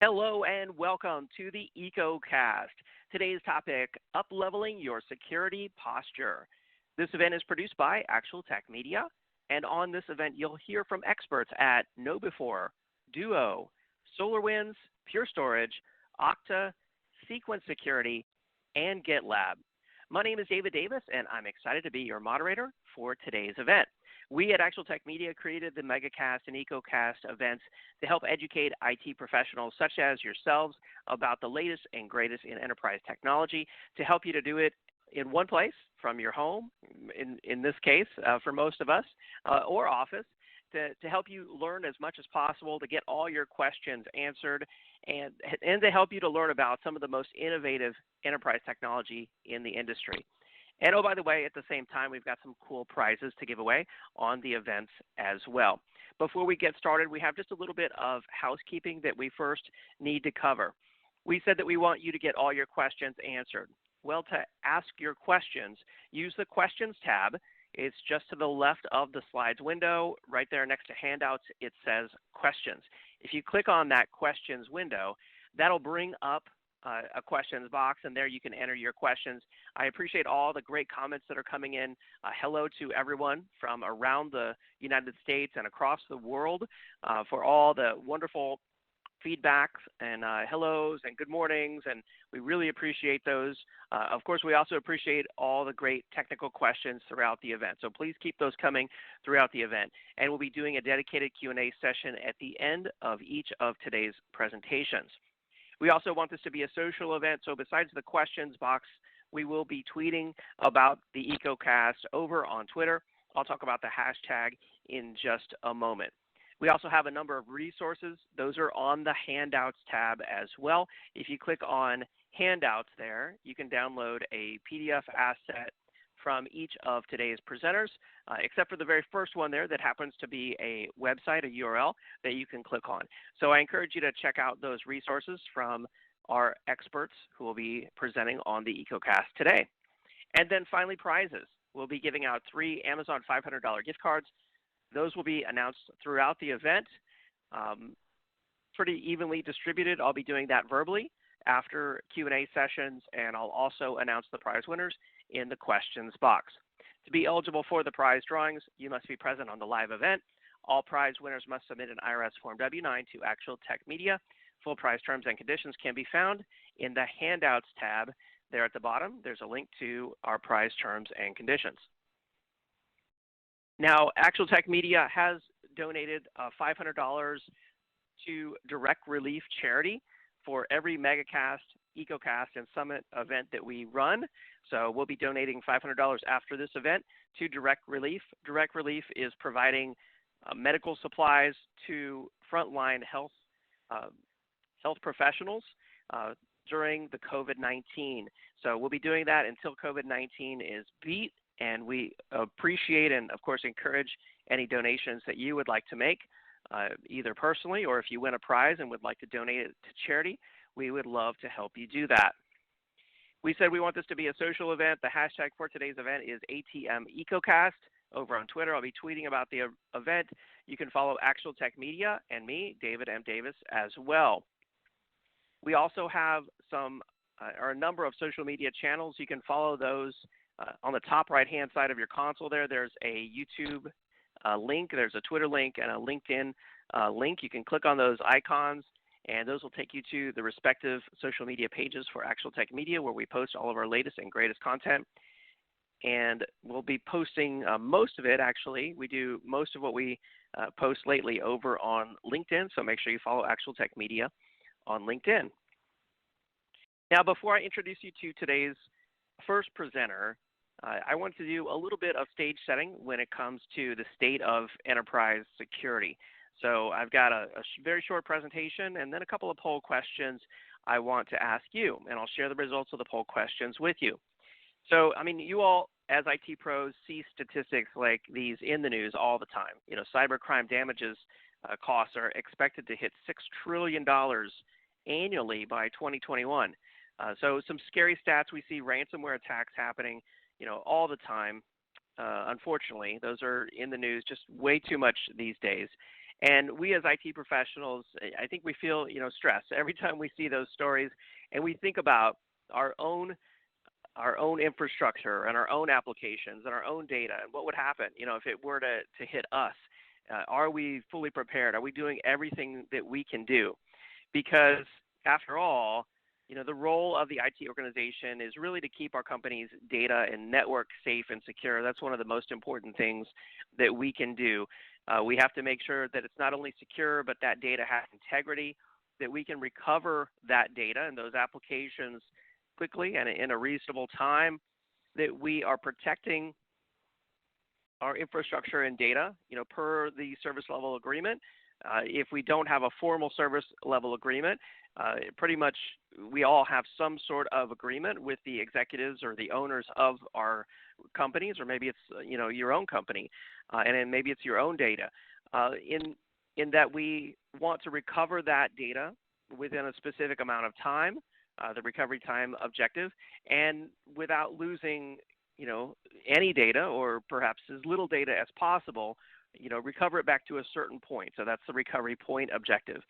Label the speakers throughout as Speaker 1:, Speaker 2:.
Speaker 1: Hello and welcome to the EcoCast. Today's topic, Upleveling Your Security Posture. This event is produced by ActualTech Media, and on this event you'll hear from experts at KnowBe4, Duo, SolarWinds, Pure Storage, Okta, Sequence Security, and GitLab. My name is David Davis, and I'm excited to be your moderator for today's event. We at ActualTech Media created the MegaCast and EcoCast events to help educate IT professionals such as yourselves about the latest and greatest in enterprise technology to help you to do it in one place from your home, in this case, for most of us, or office, to help you learn as much as possible, to get all your questions answered, and to help you to learn about some of the most innovative enterprise technology in the industry. And oh, by the way, at the same time, we've got some cool prizes to give away on the events as well. Before we get started, we have just a little bit of housekeeping that we first need to cover. We said that we want you to get all your questions answered. Well, to ask your questions, use the Questions tab. It's just to the left of the slides window. Right there next to Handouts, it says Questions. If you click on that Questions window, that'll bring up a questions box, and there you can enter your questions. I appreciate all the great comments that are coming in. Hello to everyone from around the United States and across the world for all the wonderful feedback and hellos and good mornings, and we really appreciate those. Of course, we also appreciate all the great technical questions throughout the event, so please keep those coming throughout the event. And we'll be doing a dedicated Q&A session at the end of each of today's presentations. We also want this to be a social event, so besides the questions box, we will be tweeting about the EcoCast over on Twitter. I'll talk about the hashtag in just a moment. We also have a number of resources. Those are on the Handouts tab as well. If you click on Handouts there, you can download a PDF asset from each of today's presenters, except for the very first one there that happens to be a website, a URL that you can click on. So I encourage you to check out those resources from our experts who will be presenting on the EcoCast today. And then finally, prizes. We'll be giving out 3 Amazon $500 gift cards. Those will be announced throughout the event, pretty evenly distributed. I'll be doing that verbally after Q&A sessions, and I'll also announce the prize winners in the questions box. To be eligible for the prize drawings, you must be present on the live event. All prize winners must submit an IRS Form W-9 to ActualTech Media. Full prize terms and conditions can be found in the Handouts tab there at the bottom. There's a link to our prize terms and conditions. Now, ActualTech Media has donated $500 to Direct Relief Charity for every MegaCast, EcoCast, and Summit event that we run. So we'll be donating $500 after this event to Direct Relief. Direct Relief is providing medical supplies to frontline health professionals during the COVID-19. So we'll be doing that until COVID-19 is beat, and we appreciate and, of course, encourage any donations that you would like to make, either personally or if you win a prize and would like to donate it to charity, we would love to help you do that. We said we want this to be a social event. The hashtag for today's event is ATM EcoCast. Over on Twitter, I'll be tweeting about the event. You can follow ActualTech Media and me, David M. Davis, as well. We also have a number of social media channels. You can follow those on the top right-hand side of your console there. There's a YouTube link, there's a Twitter link, and a LinkedIn link. You can click on those icons, and those will take you to the respective social media pages for ActualTech Media, where we post all of our latest and greatest content. And we'll be posting most of it, actually. We do most of what we post lately over on LinkedIn, so make sure you follow ActualTech Media on LinkedIn. Now, before I introduce you to today's first presenter, I want to do a little bit of stage setting when it comes to the state of enterprise security. So I've got a very short presentation and then a couple of poll questions I want to ask you, and I'll share the results of the poll questions with you. So, I mean, you all, as IT pros, see statistics like these in the news all the time. You know, cybercrime damages costs are expected to hit $6 trillion annually by 2021. So some scary stats. We see ransomware attacks happening, you know, all the time. Unfortunately, those are in the news just way too much these days. And we as IT professionals, I think we feel, stress every time we see those stories, and we think about our own infrastructure and our own applications and our own data and what would happen, if it were to hit us. Are we fully prepared? Are we doing everything that we can do? Because after all, the role of the IT organization is really to keep our company's data and network safe and secure. That's one of the most important things that we can do. We have to make sure that it's not only secure, but that data has integrity, that we can recover that data and those applications quickly and in a reasonable time, that we are protecting our infrastructure and data, per the service level agreement. If we don't have a formal service level agreement, pretty much we all have some sort of agreement with the executives or the owners of our companies, or maybe it's your own company, and then maybe it's your own data. In that we want to recover that data within a specific amount of time, the recovery time objective, and without losing any data, or perhaps as little data as possible, recover it back to a certain point. So that's the recovery point objective.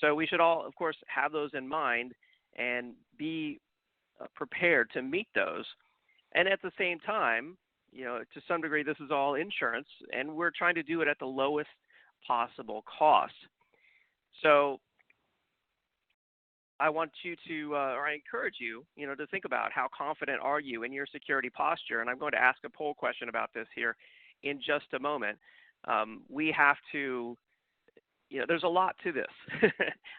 Speaker 1: So we should all, of course, have those in mind and be prepared to meet those. And at the same time, to some degree, this is all insurance, and we're trying to do it at the lowest possible cost. So I want you to, or I encourage you, to think about how confident are you in your security posture. And I'm going to ask a poll question about this here in just a moment. We have to, there's a lot to this.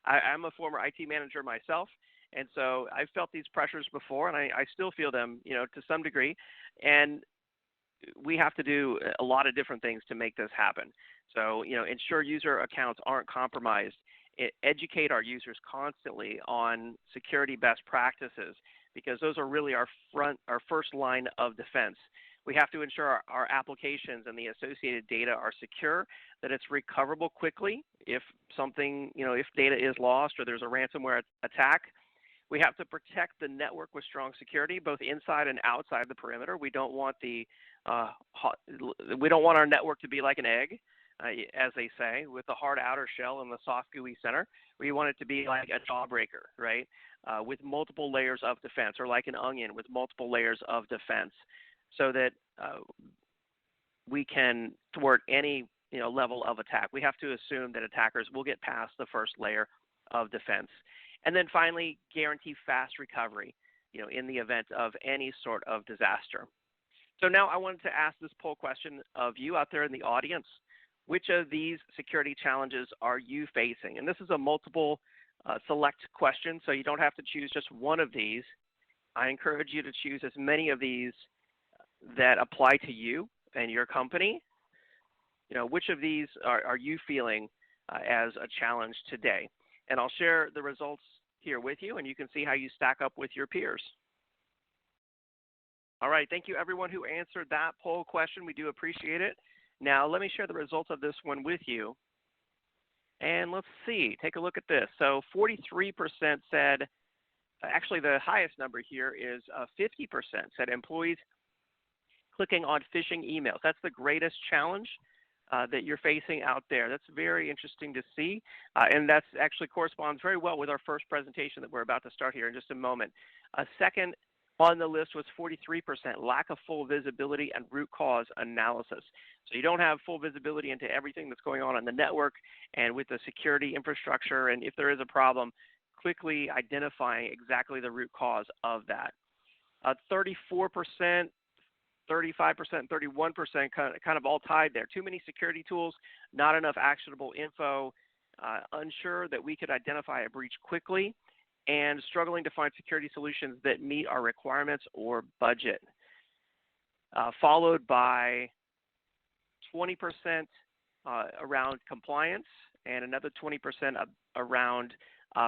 Speaker 1: I'm a former IT manager myself, and so I've felt these pressures before, and I still feel them, to some degree. And we have to do a lot of different things to make this happen. So, ensure user accounts aren't compromised. Educate our users constantly on security best practices, because those are really our first line of defense. We have to ensure our applications and the associated data are secure, that it's recoverable quickly if something, if data is lost or there's a ransomware attack. We have to protect the network with strong security, both inside and outside the perimeter. We don't want our network to be like an egg, as they say, with the hard outer shell and the soft gooey center. We want it to be like a jawbreaker, right, with multiple layers of defense, or like an onion with multiple layers of defense, so that we can thwart any level of attack. We have to assume that attackers will get past the first layer of defense. And then finally, guarantee fast recovery, in the event of any sort of disaster. So now I wanted to ask this poll question of you out there in the audience. Which of these security challenges are you facing? And this is a multiple select question, so you don't have to choose just one of these. I encourage you to choose as many of these that apply to you and your company. Which of these are you feeling as a challenge today? And I'll share the results here with you, and you can see how you stack up with your peers. All right, thank you everyone who answered that poll question. We do appreciate it. Now, let me share the results of this one with you. And let's see, take a look at this. So 43% said, actually the highest number here is 50% said employees clicking on phishing emails. That's the greatest challenge that you're facing out there. That's very interesting to see. And that actually corresponds very well with our first presentation that we're about to start here in just a moment. Second on the list was 43%, lack of full visibility and root cause analysis. So you don't have full visibility into everything that's going on the network and with the security infrastructure, and if there is a problem, quickly identifying exactly the root cause of that. 34%, 35%, 31% kind of all tied there. Too many security tools, not enough actionable info, unsure that we could identify a breach quickly, and struggling to find security solutions that meet our requirements or budget. Followed by 20% around compliance, and another 20% around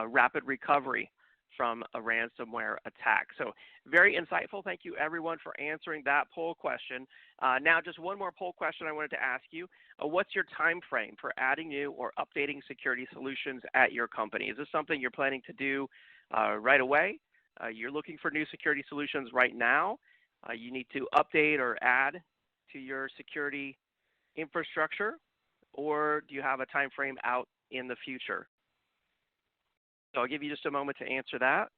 Speaker 1: rapid recovery from a ransomware attack. So very insightful. Thank you everyone for answering that poll question. Now just one more poll question I wanted to ask you. What's your time frame for adding new or updating security solutions at your company? Is this something you're planning to do right away? You're looking for new security solutions right now. You need to update or add to your security infrastructure. or do you have a time frame out in the future? So I'll give you just a moment to answer that.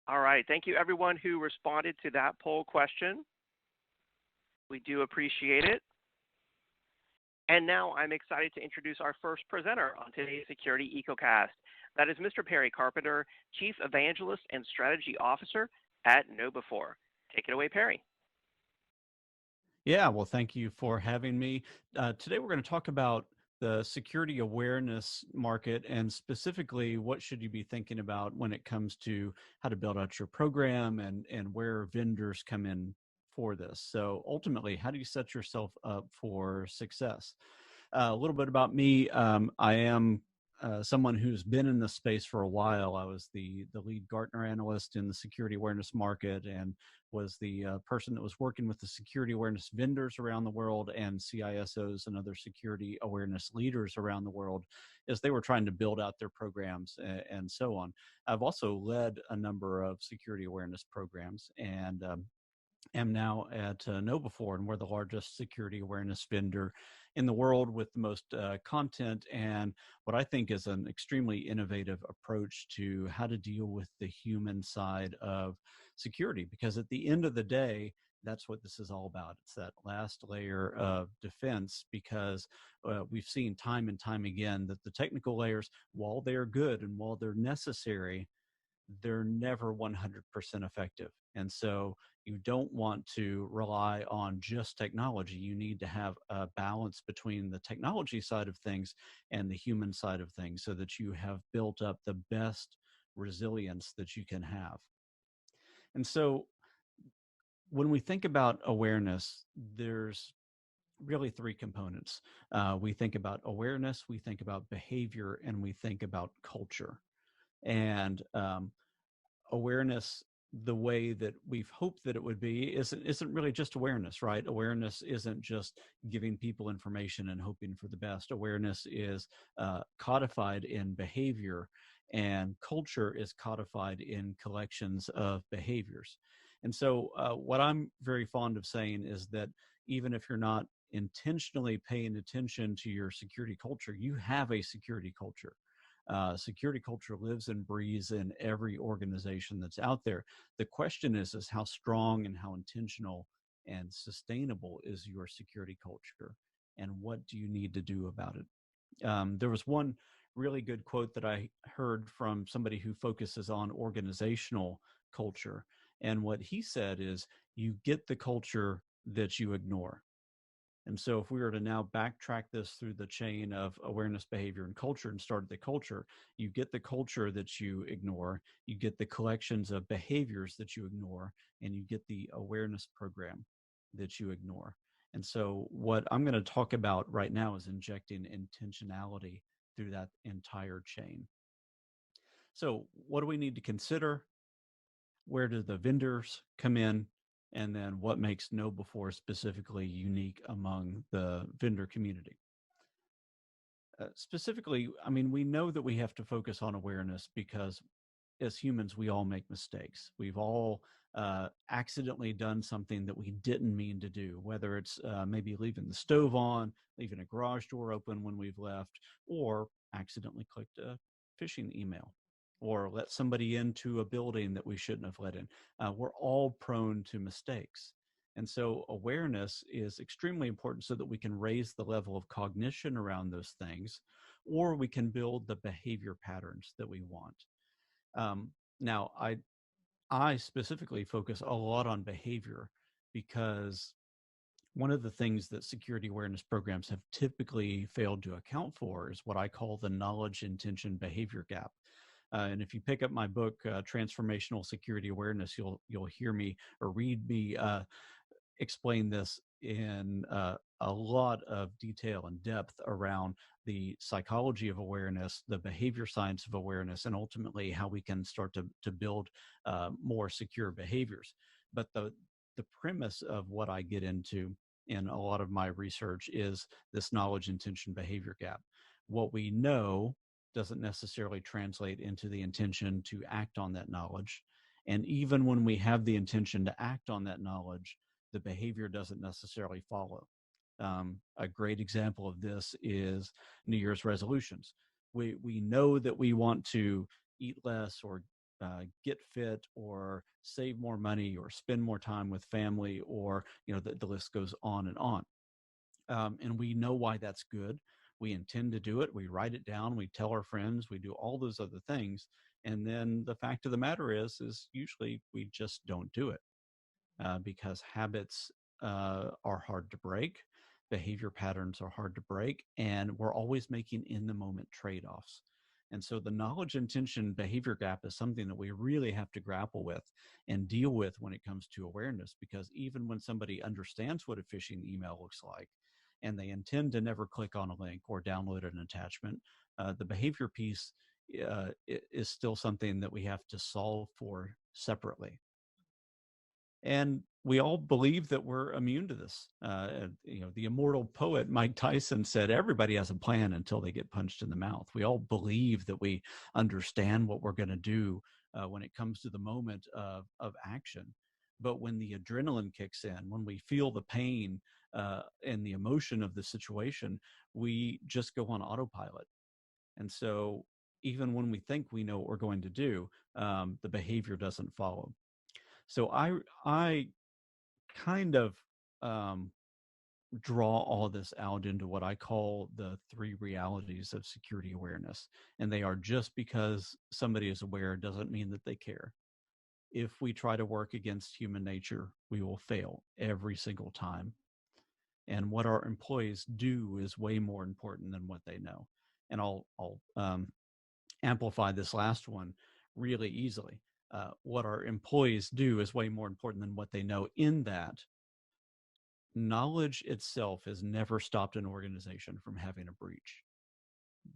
Speaker 1: All right. Thank you, everyone who responded to that poll question. We do appreciate it. And now I'm excited to introduce our first presenter on today's Security EcoCast. That is Mr. Perry Carpenter, Chief Evangelist and Strategy Officer at KnowBe4. Take it away, Perry.
Speaker 2: Yeah, well, thank you for having me. Today, we're going to talk about the security awareness market, and specifically, what should you be thinking about when it comes to how to build out your program and where vendors come in for this. So ultimately, how do you set yourself up for success? A little bit about me. I am someone who's been in the space for a while. I was the lead Gartner analyst in the security awareness market, and was the person that was working with the security awareness vendors around the world and CISOs and other security awareness leaders around the world as they were trying to build out their programs and so on. I've also led a number of security awareness programs, and am now at KnowBe4, and we're the largest security awareness vendor in the world with the most content and what I think is an extremely innovative approach to how to deal with the human side of security. Because at the end of the day, that's what this is all about. It's that last layer of defense, because we've seen time and time again that the technical layers, while they're good and while they're necessary, they're never 100% effective. And so you don't want to rely on just technology. You need to have a balance between the technology side of things and the human side of things so that you have built up the best resilience that you can have. And so when we think about awareness, there's really three components. We think about awareness, we think about behavior, and we think about culture. And awareness, the way that we've hoped that it would be, isn't really just awareness, right? Awareness isn't just giving people information and hoping for the best. Awareness is codified in behavior, and culture is codified in collections of behaviors. And so what I'm very fond of saying is that even if you're not intentionally paying attention to your security culture, you have a security culture. Security culture lives and breathes in every organization that's out there. The question is how strong and how intentional and sustainable is your security culture, and what do you need to do about it? There was one really good quote that I heard from somebody who focuses on organizational culture, and what he said is, you get the culture that you ignore. And so if we were to now backtrack this through the chain of awareness, behavior, and culture and start at the culture, you get the culture that you ignore, you get the collections of behaviors that you ignore, and you get the awareness program that you ignore. And so what I'm going to talk about right now is injecting intentionality through that entire chain. So what do we need to consider? Where do the vendors come in? And then what makes KnowBe4 specifically unique among the vendor community? Specifically, I mean, we know that we have to focus on awareness because as humans, we all make mistakes. We've all accidentally done something that we didn't mean to do, whether it's maybe leaving the stove on, leaving a garage door open when we've left, or accidentally clicked a phishing email, or let somebody into a building that we shouldn't have let in. We're all prone to mistakes. And so awareness is extremely important so that we can raise the level of cognition around those things, or we can build the behavior patterns that we want. Now, I specifically focus a lot on behavior because one of the things that security awareness programs have typically failed to account for is what I call the knowledge intention behavior gap. And if you pick up my book, Transformational Security Awareness, you'll hear me or read me explain this in a lot of detail and depth around the psychology of awareness, the behavior science of awareness, and ultimately how we can start to build more secure behaviors. But the premise of what I get into in a lot of my research is this knowledge intention behavior gap. What we know doesn't necessarily translate into the intention to act on that knowledge. And even when we have the intention to act on that knowledge, the behavior doesn't necessarily follow. A great example of this is New Year's resolutions. We know that we want to eat less or get fit or save more money or spend more time with family, or the list goes on and on. And we know why that's good. We intend to do it. We write it down. We tell our friends. We do all those other things. And then the fact of the matter is usually we just don't do it because habits are hard to break. Behavior patterns are hard to break, and we're always making in the moment trade offs. And so the knowledge intention behavior gap is something that we really have to grapple with and deal with when it comes to awareness, because even when somebody understands what a phishing email looks like and they intend to never click on a link or download an attachment, the behavior piece is still something that we have to solve for separately. And we all believe that we're immune to this. The immortal poet Mike Tyson said, "Everybody has a plan until they get punched in the mouth." We all believe that we understand what we're going to do when it comes to the moment of action. But when the adrenaline kicks in, when we feel the pain and the emotion of the situation, we just go on autopilot. And so even when we think we know what we're going to do, the behavior doesn't follow. So I kind of um, draw all this out into what I call the three realities of security awareness. And they are: just because somebody is aware doesn't mean that they care. If we try to work against human nature, we will fail every single time. And what our employees do is way more important than what they know. And I'll amplify this last one really easily. What our employees do is way more important than what they know, in that knowledge itself has never stopped an organization from having a breach.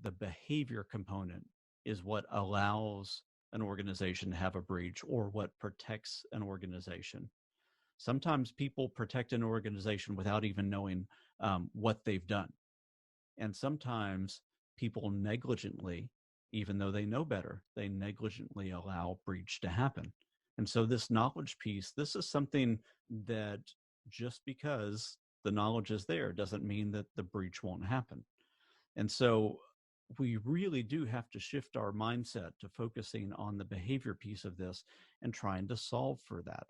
Speaker 2: The behavior component is what allows an organization to have a breach, or what protects an organization. Sometimes people protect an organization without even knowing what they've done. And sometimes people negligently, even though they know better, they negligently allow breach to happen. And so this knowledge piece, this is something that, just because the knowledge is there doesn't mean that the breach won't happen. And so we really do have to shift our mindset to focusing on the behavior piece of this and trying to solve for that.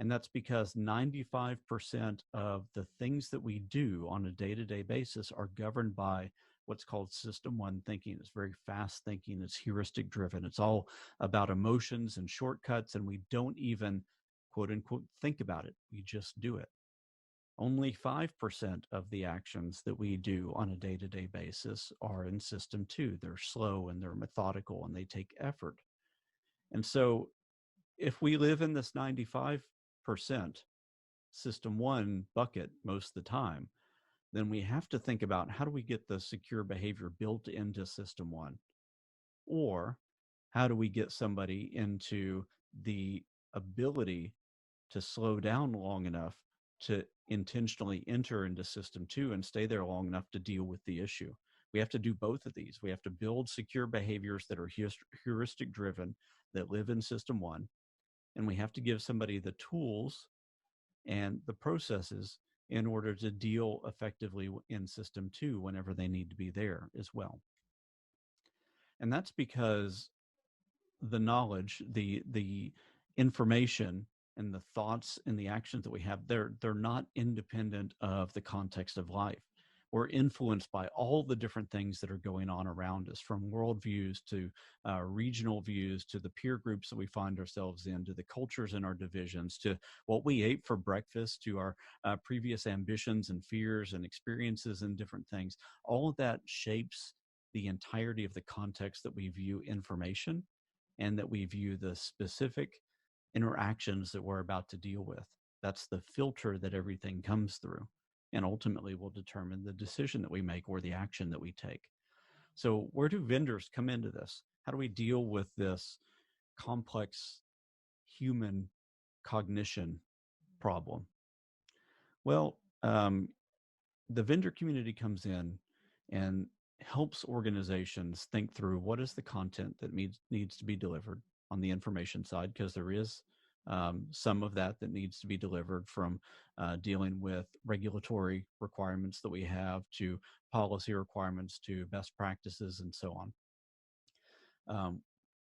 Speaker 2: And that's because 95% of the things that we do on a day-to-day basis are governed by what's called system one thinking. It's very fast thinking. It's heuristic driven. It's all about emotions and shortcuts, and we don't even, quote unquote, think about it. We just do it. Only 5% of the actions that we do on a day-to-day basis are in system two. They're slow and they're methodical and they take effort. And so if we live in this 95% system one bucket most of the time, then we have to think about, how do we get the secure behavior built into system one? Or how do we get somebody into the ability to slow down long enough to intentionally enter into system two and stay there long enough to deal with the issue? We have to do both of these. We have to build secure behaviors that are heuristic driven, that live in system one, and we have to give somebody the tools and the processes in order to deal effectively in system two whenever they need to be there as well. And that's because the knowledge, the information, and the thoughts and the actions that we have, they're not independent of the context of life. We're influenced by all the different things that are going on around us, from worldviews to regional views, to the peer groups that we find ourselves in, to the cultures in our divisions, to what we ate for breakfast, to our previous ambitions and fears and experiences and different things. All of that shapes the entirety of the context that we view information and that we view the specific interactions that we're about to deal with. That's the filter that everything comes through, and ultimately will determine the decision that we make or the action that we take. So where do vendors come into this? How do we deal with this complex human cognition problem? Well, the vendor community comes in and helps organizations think through what is the content that needs to be delivered on the information side, because there is some of that needs to be delivered from dealing with regulatory requirements that we have to policy requirements to best practices and so on.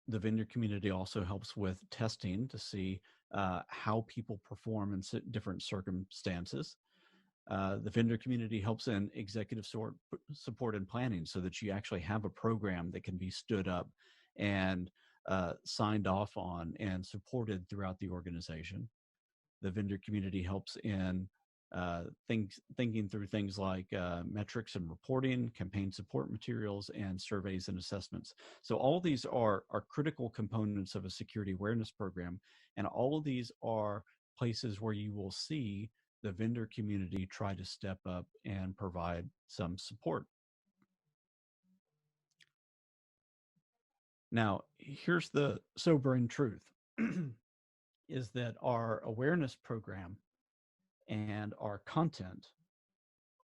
Speaker 2: The vendor community also helps with testing to see how people perform in different circumstances. The vendor community helps in executive support and planning so that you actually have a program that can be stood up and signed off on and supported throughout the organization. The vendor community helps in thinking through things like metrics and reporting, campaign support materials, and surveys and assessments. So all of these are critical components of a security awareness program, and all of these are places where you will see the vendor community try to step up and provide some support. Now, here's the sobering truth, is that our awareness program and our content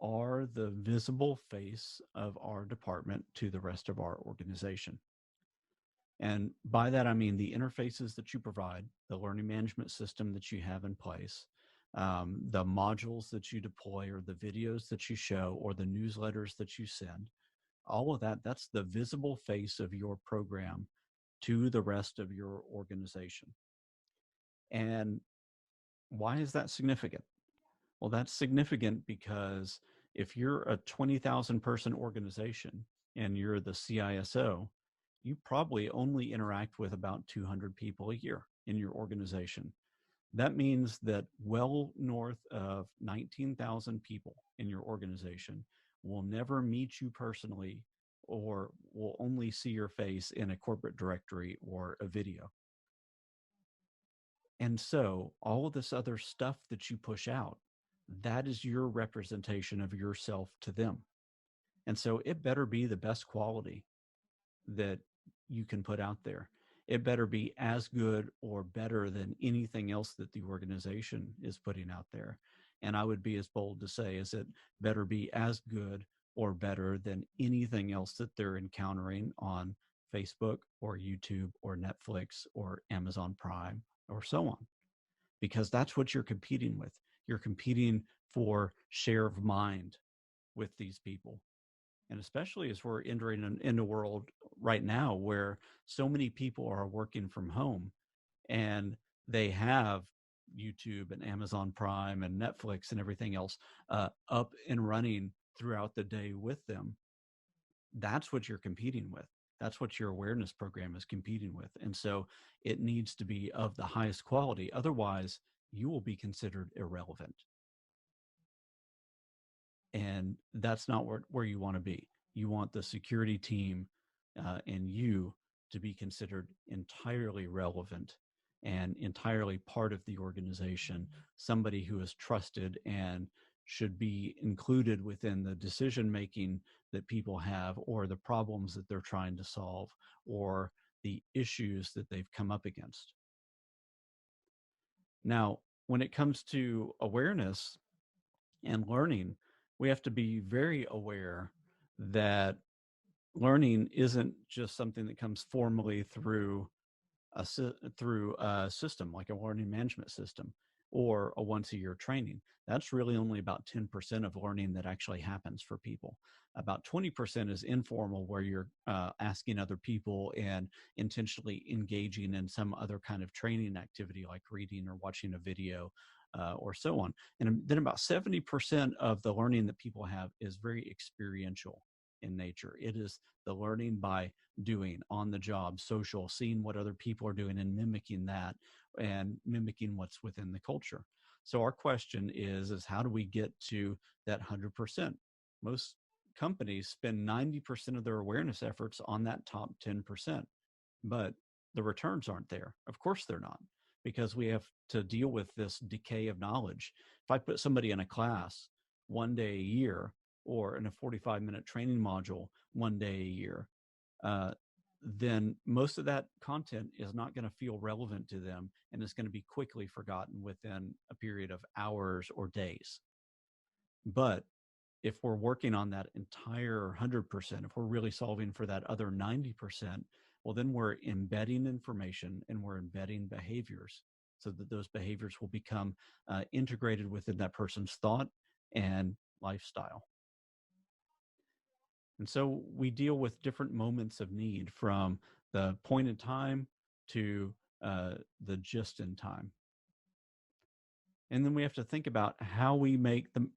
Speaker 2: are the visible face of our department to the rest of our organization. And by that, I mean the interfaces that you provide, the learning management system that you have in place, the modules that you deploy or the videos that you show or the newsletters that you send, all of that, that's the visible face of your program to the rest of your organization. And why is that significant? Well, that's significant because if you're a 20,000 person organization and you're the CISO, you probably only interact with about 200 people a year in your organization. That means that well north of 19,000 people in your organization will never meet you personally or will only see your face in a corporate directory or a video. And so all of this other stuff that you push out, that is your representation of yourself to them. And so it better be the best quality that you can put out there. It better be as good or better than anything else that the organization is putting out there. And I would be as bold to say is it better be as good or better than anything else that they're encountering on Facebook or YouTube or Netflix or Amazon Prime or so on, because that's what you're competing with. You're competing for share of mind with these people. And especially as we're entering in a world right now where so many people are working from home and they have YouTube and Amazon Prime and Netflix and everything else up and running throughout the day with them. That's what you're competing with. That's what your awareness program is competing with. And so it needs to be of the highest quality. Otherwise, you will be considered irrelevant. And that's not where you want to be. You want the security team and you to be considered entirely relevant and entirely part of the organization, somebody who is trusted and should be included within the decision making that people have or the problems that they're trying to solve or the issues that they've come up against. Now, when it comes to awareness and learning, we have to be very aware that learning isn't just something that comes formally through a system like a learning management system or a once-a-year training. That's really only about 10% of learning that actually happens for people. About 20% is informal, where you're asking other people and intentionally engaging in some other kind of training activity like reading or watching a video or so on. And then about 70% of the learning that people have is very experiential in nature. It is the learning by doing, on the job, social, seeing what other people are doing and mimicking that and mimicking what's within the culture. So our question is how do we get to that 100%? Most companies spend 90% of their awareness efforts on that top 10%, but the returns aren't there. Of course they're not, because we have to deal with this decay of knowledge. If I put somebody in a class one day a year or in a 45-minute training module one day a year, then most of that content is not going to feel relevant to them and is going to be quickly forgotten within a period of hours or days. But if we're working on that entire 100%, if we're really solving for that other 90%, well, then we're embedding information and we're embedding behaviors so that those behaviors will become integrated within that person's thought and lifestyle. And so we deal with different moments of need, from the point in time to the just in time. And then we have to think about how we make the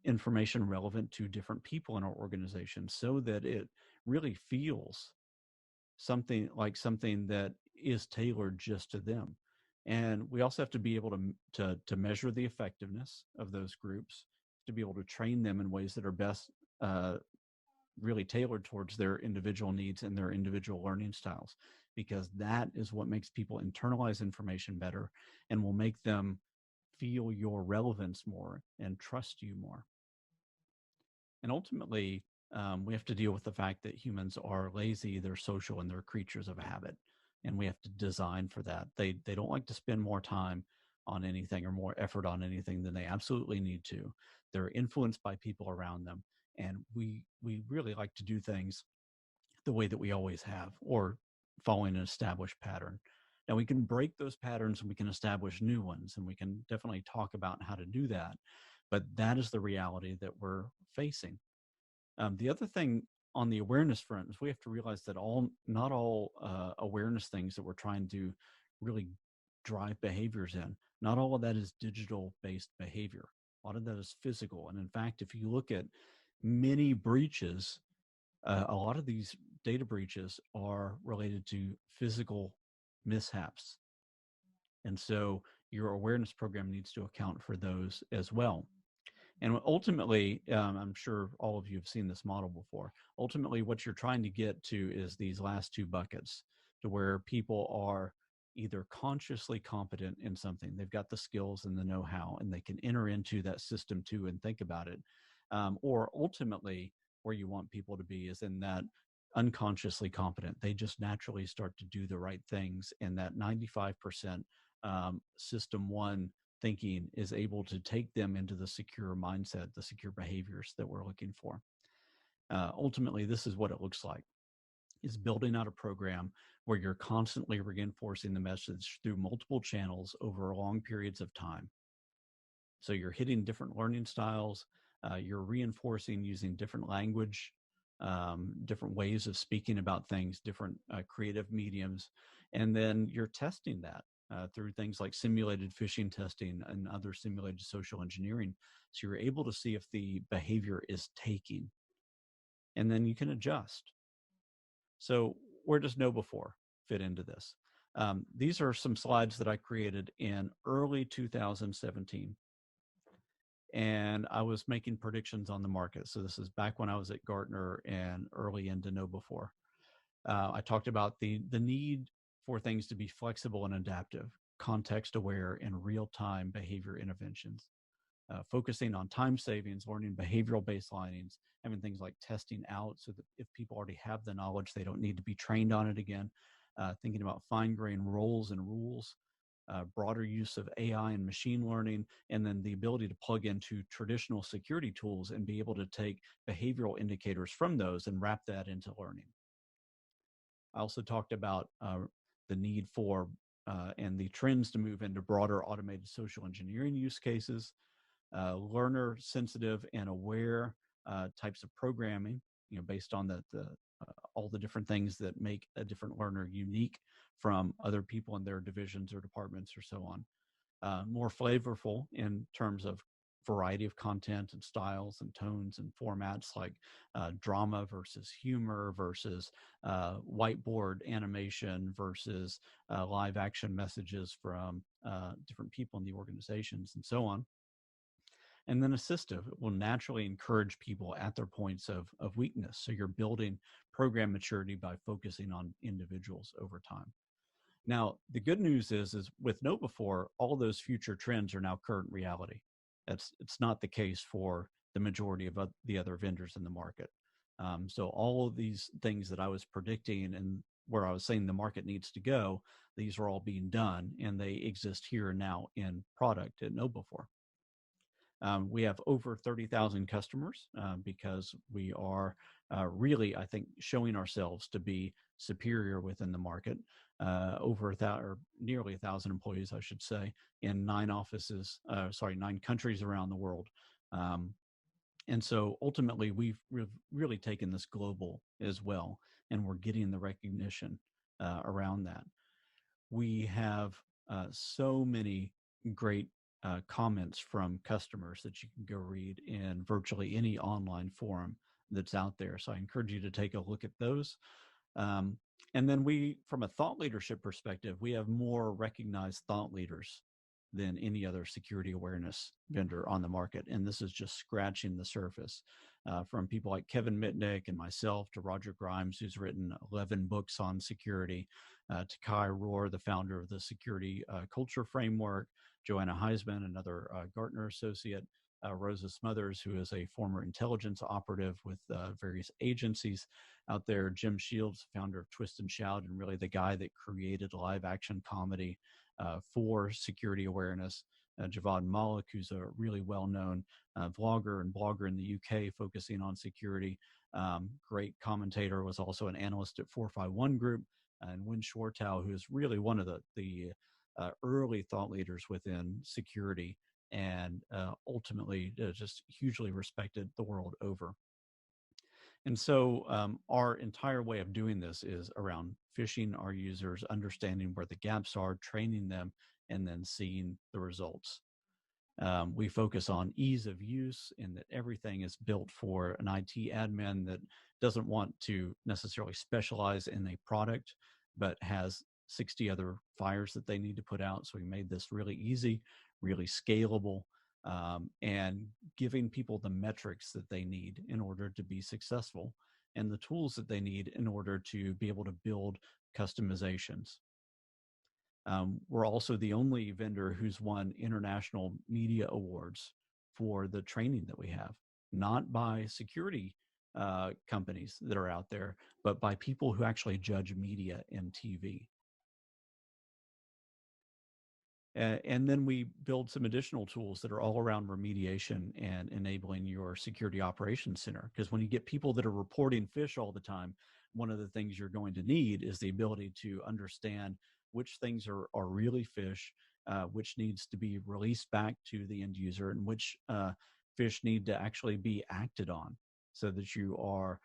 Speaker 2: information relevant to different people in our organization so that it really feels something that is tailored just to them. And we also have to be able to measure the effectiveness of those groups, to be able to train them in ways that are best really tailored towards their individual needs and their individual learning styles, because that is what makes people internalize information better and will make them feel your relevance more and trust you more. And ultimately, we have to deal with the fact that humans are lazy, they're social, and they're creatures of habit. And we have to design for that. They don't like to spend more time on anything or more effort on anything than they absolutely need to. They're influenced by people around them. And we really like to do things the way that we always have, or following an established pattern. Now, we can break those patterns and we can establish new ones, and we can definitely talk about how to do that. But that is the reality that we're facing. The other thing on the awareness front is we have to realize that not all awareness things that we're trying to really drive behaviors in, not all of that is digital based behavior. A lot of that is physical. And in fact, if you look at many breaches, a lot of these data breaches are related to physical mishaps. And so your awareness program needs to account for those as well. And ultimately, I'm sure all of you have seen this model before. Ultimately, what you're trying to get to is these last two buckets, to where people are either consciously competent in something, they've got the skills and the know-how, and they can enter into that system too and think about it. Or ultimately, where you want people to be is in that unconsciously competent. They just naturally start to do the right things, and that 95% system one thinking is able to take them into the secure mindset, the secure behaviors that we're looking for. Ultimately, this is what it looks like, is building out a program where you're constantly reinforcing the message through multiple channels over long periods of time. So you're hitting different learning styles, you're reinforcing using different language, different ways of speaking about things, different creative mediums, and then you're testing that through things like simulated phishing testing and other simulated social engineering. So you're able to see if the behavior is taking, and then you can adjust. So where does know before fit into this? These are some slides that I created in early 2017. And I was making predictions on the market. So this is back when I was at Gartner and early into know before. I talked about the need for things to be flexible and adaptive, context aware, and real-time behavior interventions, focusing on time savings, learning behavioral baselinings, having things like testing out so that if people already have the knowledge, they don't need to be trained on it again, thinking about fine-grained roles and rules, broader use of AI and machine learning, and then the ability to plug into traditional security tools and be able to take behavioral indicators from those and wrap that into learning. I also talked about the need for and the trends to move into broader automated social engineering use cases, learner sensitive and aware types of programming, based on all the different things that make a different learner unique from other people in their divisions or departments or so on. More flavorful in terms of variety of content and styles and tones and formats, like drama versus humor versus whiteboard animation versus live action messages from different people in the organizations and so on. And then assistive, it will naturally encourage people at their points of weakness. So you're building program maturity by focusing on individuals over time. Now, the good news is with know before, all those future trends are now current reality. It's not the case for the majority of the other vendors in the market. So all of these things that I was predicting and where I was saying the market needs to go, these are all being done, and they exist here and now in product at know before. We have over 30,000 customers because we are really, I think, showing ourselves to be superior within the market. Over or nearly 1,000 employees, I should say, in 9 countries around the world. And so ultimately, we've really taken this global as well, and we're getting the recognition around that. We have so many great comments from customers that you can go read in virtually any online forum that's out there. So I encourage you to take a look at those. And then from a thought leadership perspective, we have more recognized thought leaders than any other security awareness vendor on the market. And this is just scratching the surface. From people like Kevin Mitnick and myself to Roger Grimes, who's written 11 books on security, to Kai Rohr, the founder of the Security Culture Framework, Joanna Heisman, another Gartner associate, Rosa Smothers, who is a former intelligence operative with various agencies out there, Jim Shields, founder of Twist and Shout, and really the guy that created live action comedy for security awareness. Javad Malik, who's a really well-known vlogger and blogger in the UK focusing on security. Great commentator, was also an analyst at 451 Group. And Win Shortau, who is really one of the early thought leaders within security and ultimately just hugely respected the world over. And so our entire way of doing this is around phishing our users, understanding where the gaps are, training them, and then seeing the results. We focus on ease of use and that everything is built for an IT admin that doesn't want to necessarily specialize in a product, but has 60 other fires that they need to put out. So we made this really easy, really scalable, and giving people the metrics that they need in order to be successful and the tools that they need in order to be able to build customizations. We're also the only vendor who's won international media awards for the training that we have, not by security companies that are out there, but by people who actually judge media and TV. And then we build some additional tools that are all around remediation and enabling your security operations center. Because when you get people that are reporting phish all the time, one of the things you're going to need is the ability to understand which things are really phish, which needs to be released back to the end user, and which phish need to actually be acted on, so that you are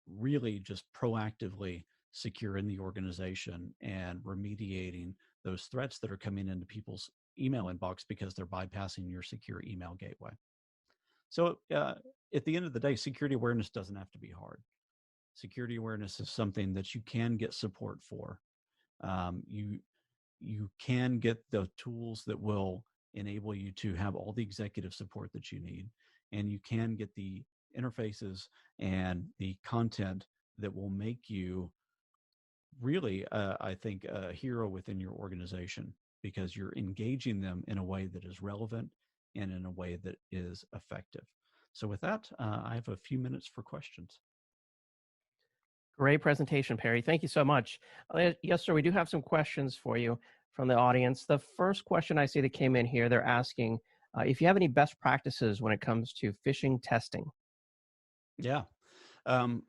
Speaker 2: really just proactively secure in the organization and remediating those threats that are coming into people's email inbox because they're bypassing your secure email gateway. So at the end of the day, security awareness doesn't have to be hard. Security awareness is something that you can get support for. You can get the tools that will enable you to have all the executive support that you need, and you can get the interfaces and the content that will make you really, I think, a hero within your organization, because you're engaging them in a way that is relevant and in a way that is effective. So with that, I have a few minutes for questions.
Speaker 3: Great presentation, Perry. Thank you so much. Yes, sir, we do have some questions for you from the audience. The first question I see that came in here, they're asking if you have any best practices when it comes to phishing testing.
Speaker 2: Yeah.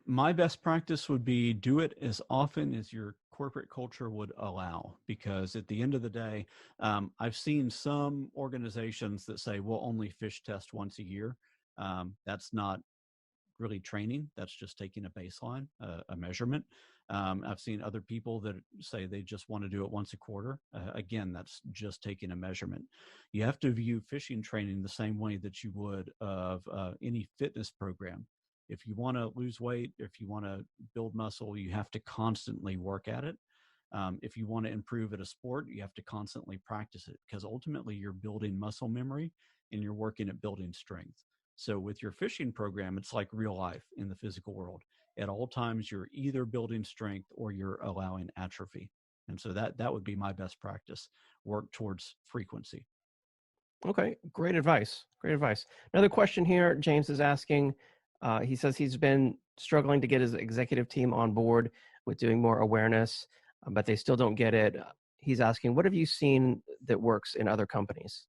Speaker 2: My best practice would be do it as often as your corporate culture would allow, because at the end of the day, I've seen some organizations that say we'll only phish test once a year. That's not really training. That's just taking a baseline, a measurement. I've seen other people that say they just want to do it once a quarter. Again, that's just taking a measurement. You have to view phishing training the same way that you would of any fitness program. If you want to lose weight, if you want to build muscle, you have to constantly work at it. If you want to improve at a sport, you have to constantly practice it, because ultimately you're building muscle memory and you're working at building strength. So with your phishing program, it's like real life in the physical world. At all times, you're either building strength or you're allowing atrophy. And so that would be my best practice. Work towards frequency.
Speaker 3: Okay, great advice. Great advice. Another question here, James is asking, he says he's been struggling to get his executive team on board with doing more awareness, but they still don't get it. He's asking, what have you seen that works in other companies?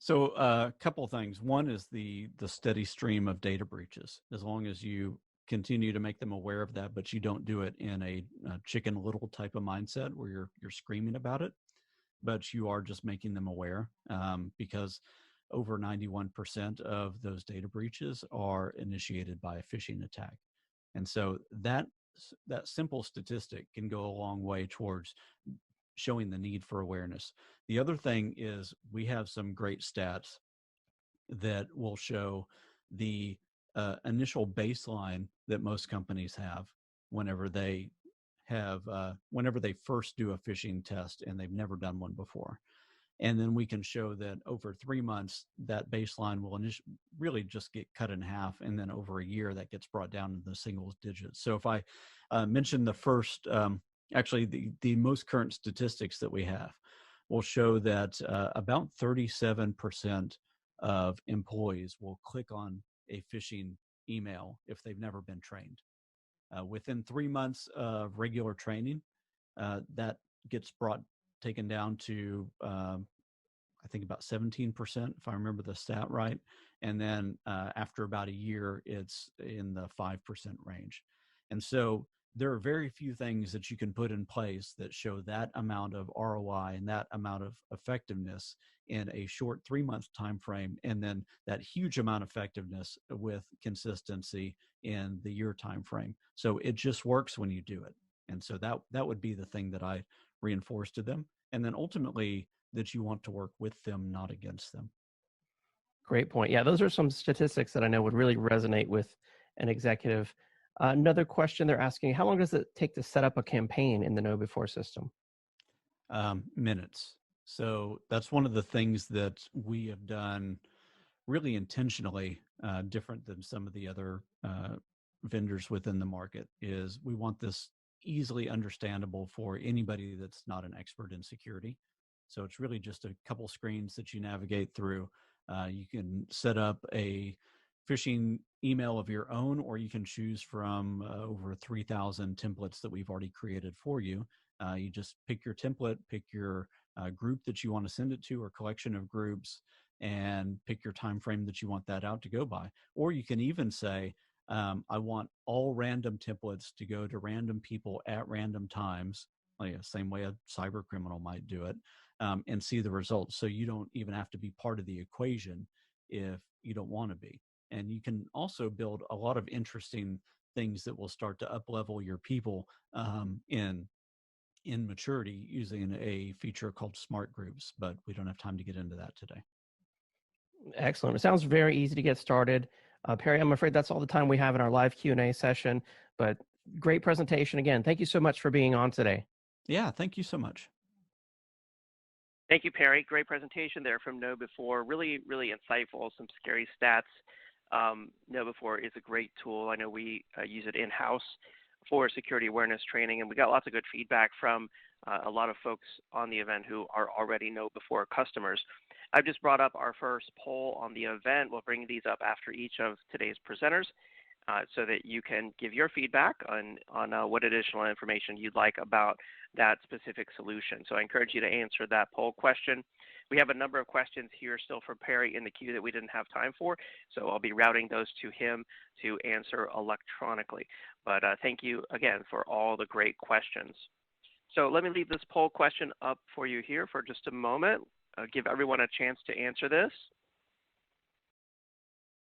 Speaker 2: So a couple of things. One is the steady stream of data breaches. As long as you continue to make them aware of that, but you don't do it in a Chicken Little type of mindset where you're screaming about it, but you are just making them aware, because over 91% of those data breaches are initiated by a phishing attack. And so that simple statistic can go a long way towards showing the need for awareness. The other thing is we have some great stats that will show the initial baseline that most companies have whenever they whenever they first do a phishing test and they've never done one before. And then we can show that over 3 months, that baseline will really just get cut in half. And then over a year, that gets brought down into the single digits. So if I mention the first, actually the most current statistics that we have will show that about 37% of employees will click on a phishing email if they've never been trained. Within 3 months of regular training, that gets taken down to I think about 17%, if I remember the stat right. And then after about a year, it's in the 5% range. And so there are very few things that you can put in place that show that amount of ROI and that amount of effectiveness in a short 3-month time frame, and then that huge amount of effectiveness with consistency in the year time frame. So it just works when you do it. And so that would be the thing that I reinforce to them. And then ultimately that you want to work with them, not against them.
Speaker 3: Great point. Yeah, those are some statistics that I know would really resonate with an executive. Another question they're asking, how long does it take to set up a campaign in the Know Before system?
Speaker 2: Minutes. So that's one of the things that we have done really intentionally, different than some of the other vendors within the market, is we want this easily understandable for anybody that's not an expert in security. So it's really just a couple screens that you navigate through. You can set up a phishing email of your own, or you can choose from over 3,000 templates that we've already created for you. You just pick your template, pick your group that you want to send it to, or collection of groups, and pick your time frame that you want that out to go by. Or you can even say, I want all random templates to go to random people at random times, like the same way a cyber criminal might do it, and see the results. So you don't even have to be part of the equation if you don't want to be. And you can also build a lot of interesting things that will start to up-level your people in maturity using a feature called smart groups, but we don't have time to get into that today.
Speaker 3: Excellent. It sounds very easy to get started. Perry, I'm afraid that's all the time we have in our live Q&A session, but great presentation again. Thank you so much for being on today.
Speaker 2: Yeah, thank you so much.
Speaker 1: Thank you, Perry. Great presentation there from Know Before. Really, really insightful, some scary stats. Know Before is a great tool. I know we use it in-house for security awareness training, and we got lots of good feedback from a lot of folks on the event who are already Know Before customers. I've just brought up our first poll on the event. We'll bring these up after each of today's presenters so that you can give your feedback on what additional information you'd like about that specific solution. So I encourage you to answer that poll question. We have a number of questions here still for Perry in the queue that we didn't have time for, so I'll be routing those to him to answer electronically. But thank you again for all the great questions. So let me leave this poll question up for you here for just a moment. Give everyone a chance to answer this.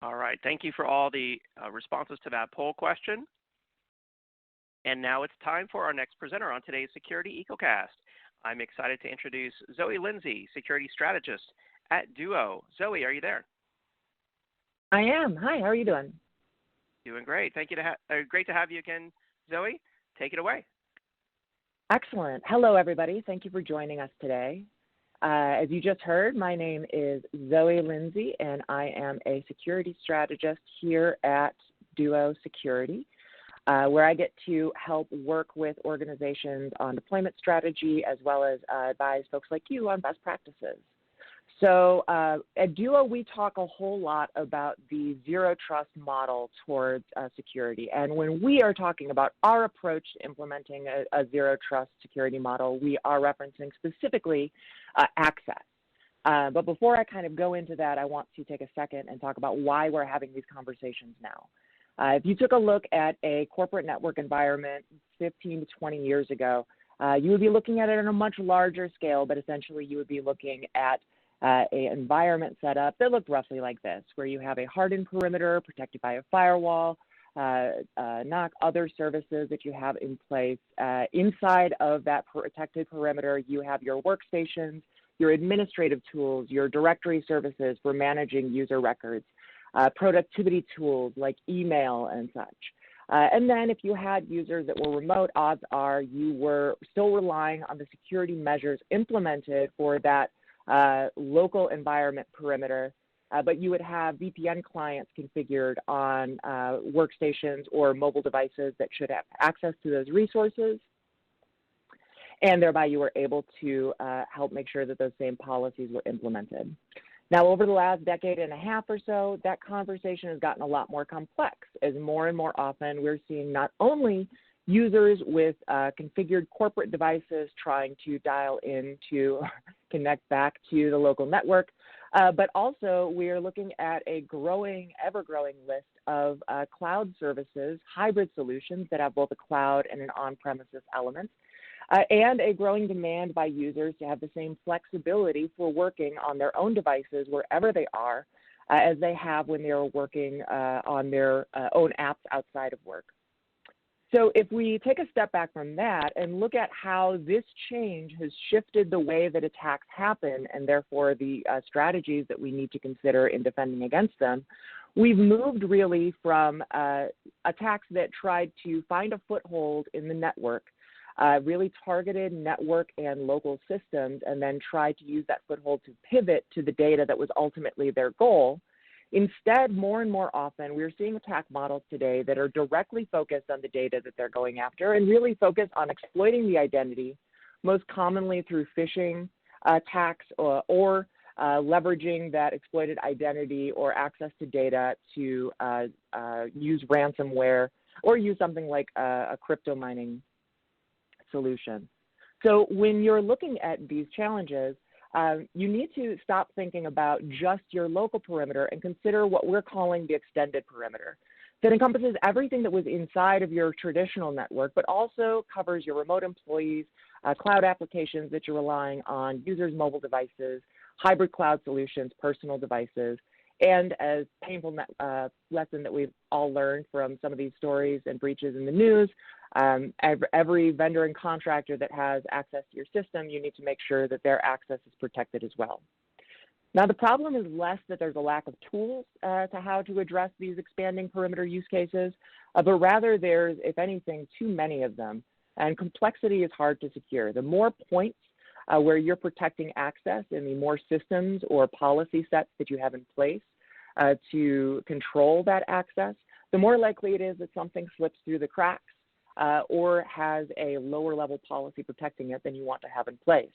Speaker 1: All right, thank you for all the responses to that poll question. And now it's time for our next presenter on today's Security EcoCast. I'm excited to introduce Zoe Lindsay, Security Strategist at Duo. Zoe, are you there?
Speaker 4: I am. Hi, how are you doing?
Speaker 1: Doing great. Thank you. Great to have you again, Zoe. Take it away.
Speaker 4: Excellent. Hello, everybody. Thank you for joining us today. As you just heard, my name is Zoe Lindsay, and I am a security strategist here at Duo Security, where I get to help work with organizations on deployment strategy, as well as advise folks like you on best practices. So at Duo, we talk a whole lot about the zero trust model towards security. And when we are talking about our approach to implementing a zero trust security model, we are referencing specifically access. But before I kind of go into that, I want to take a second and talk about why we're having these conversations now. If you took a look at a corporate network environment 15 to 20 years ago, you would be looking at it on a much larger scale, but essentially you would be looking at an environment setup that looked roughly like this, where you have a hardened perimeter protected by a firewall, NOC, other services that you have in place. Inside of that protected perimeter, you have your workstations, your administrative tools, your directory services for managing user records, productivity tools like email and such. And then if you had users that were remote, odds are you were still relying on the security measures implemented for that local environment perimeter, but you would have VPN clients configured on workstations or mobile devices that should have access to those resources. And thereby you were able to help make sure that those same policies were implemented. Now, over the last decade and a half or so, that conversation has gotten a lot more complex, as more and more often we're seeing not only users with configured corporate devices trying to dial in to connect back to the local network, but also we are looking at a growing, ever-growing list of cloud services, hybrid solutions that have both a cloud and an on-premises element. And a growing demand by users to have the same flexibility for working on their own devices wherever they are as they have when they're working on their own apps outside of work. So if we take a step back from that and look at how this change has shifted the way that attacks happen and therefore the strategies that we need to consider in defending against them, we've moved really from attacks that tried to find a foothold in the network, really targeted network and local systems, and then tried to use that foothold to pivot to the data that was ultimately their goal. Instead, more and more often, we're seeing attack models today that are directly focused on the data that they're going after and really focused on exploiting the identity, most commonly through phishing attacks or leveraging that exploited identity or access to data to use ransomware or use something like a crypto mining solution. So when you're looking at these challenges, you need to stop thinking about just your local perimeter and consider what we're calling the extended perimeter. That encompasses everything that was inside of your traditional network, but also covers your remote employees, cloud applications that you're relying on, users' mobile devices, hybrid cloud solutions, personal devices, and as painful lesson that we've all learned from some of these stories and breaches in the news, every vendor and contractor that has access to your system, you need to make sure that their access is protected as well. Now, the problem is less that there's a lack of tools to how to address these expanding perimeter use cases, but rather there's, if anything, too many of them, and complexity is hard to secure. The more points where you're protecting access and the more systems or policy sets that you have in place to control that access, the more likely it is that something slips through the cracks or has a lower level policy protecting it than you want to have in place.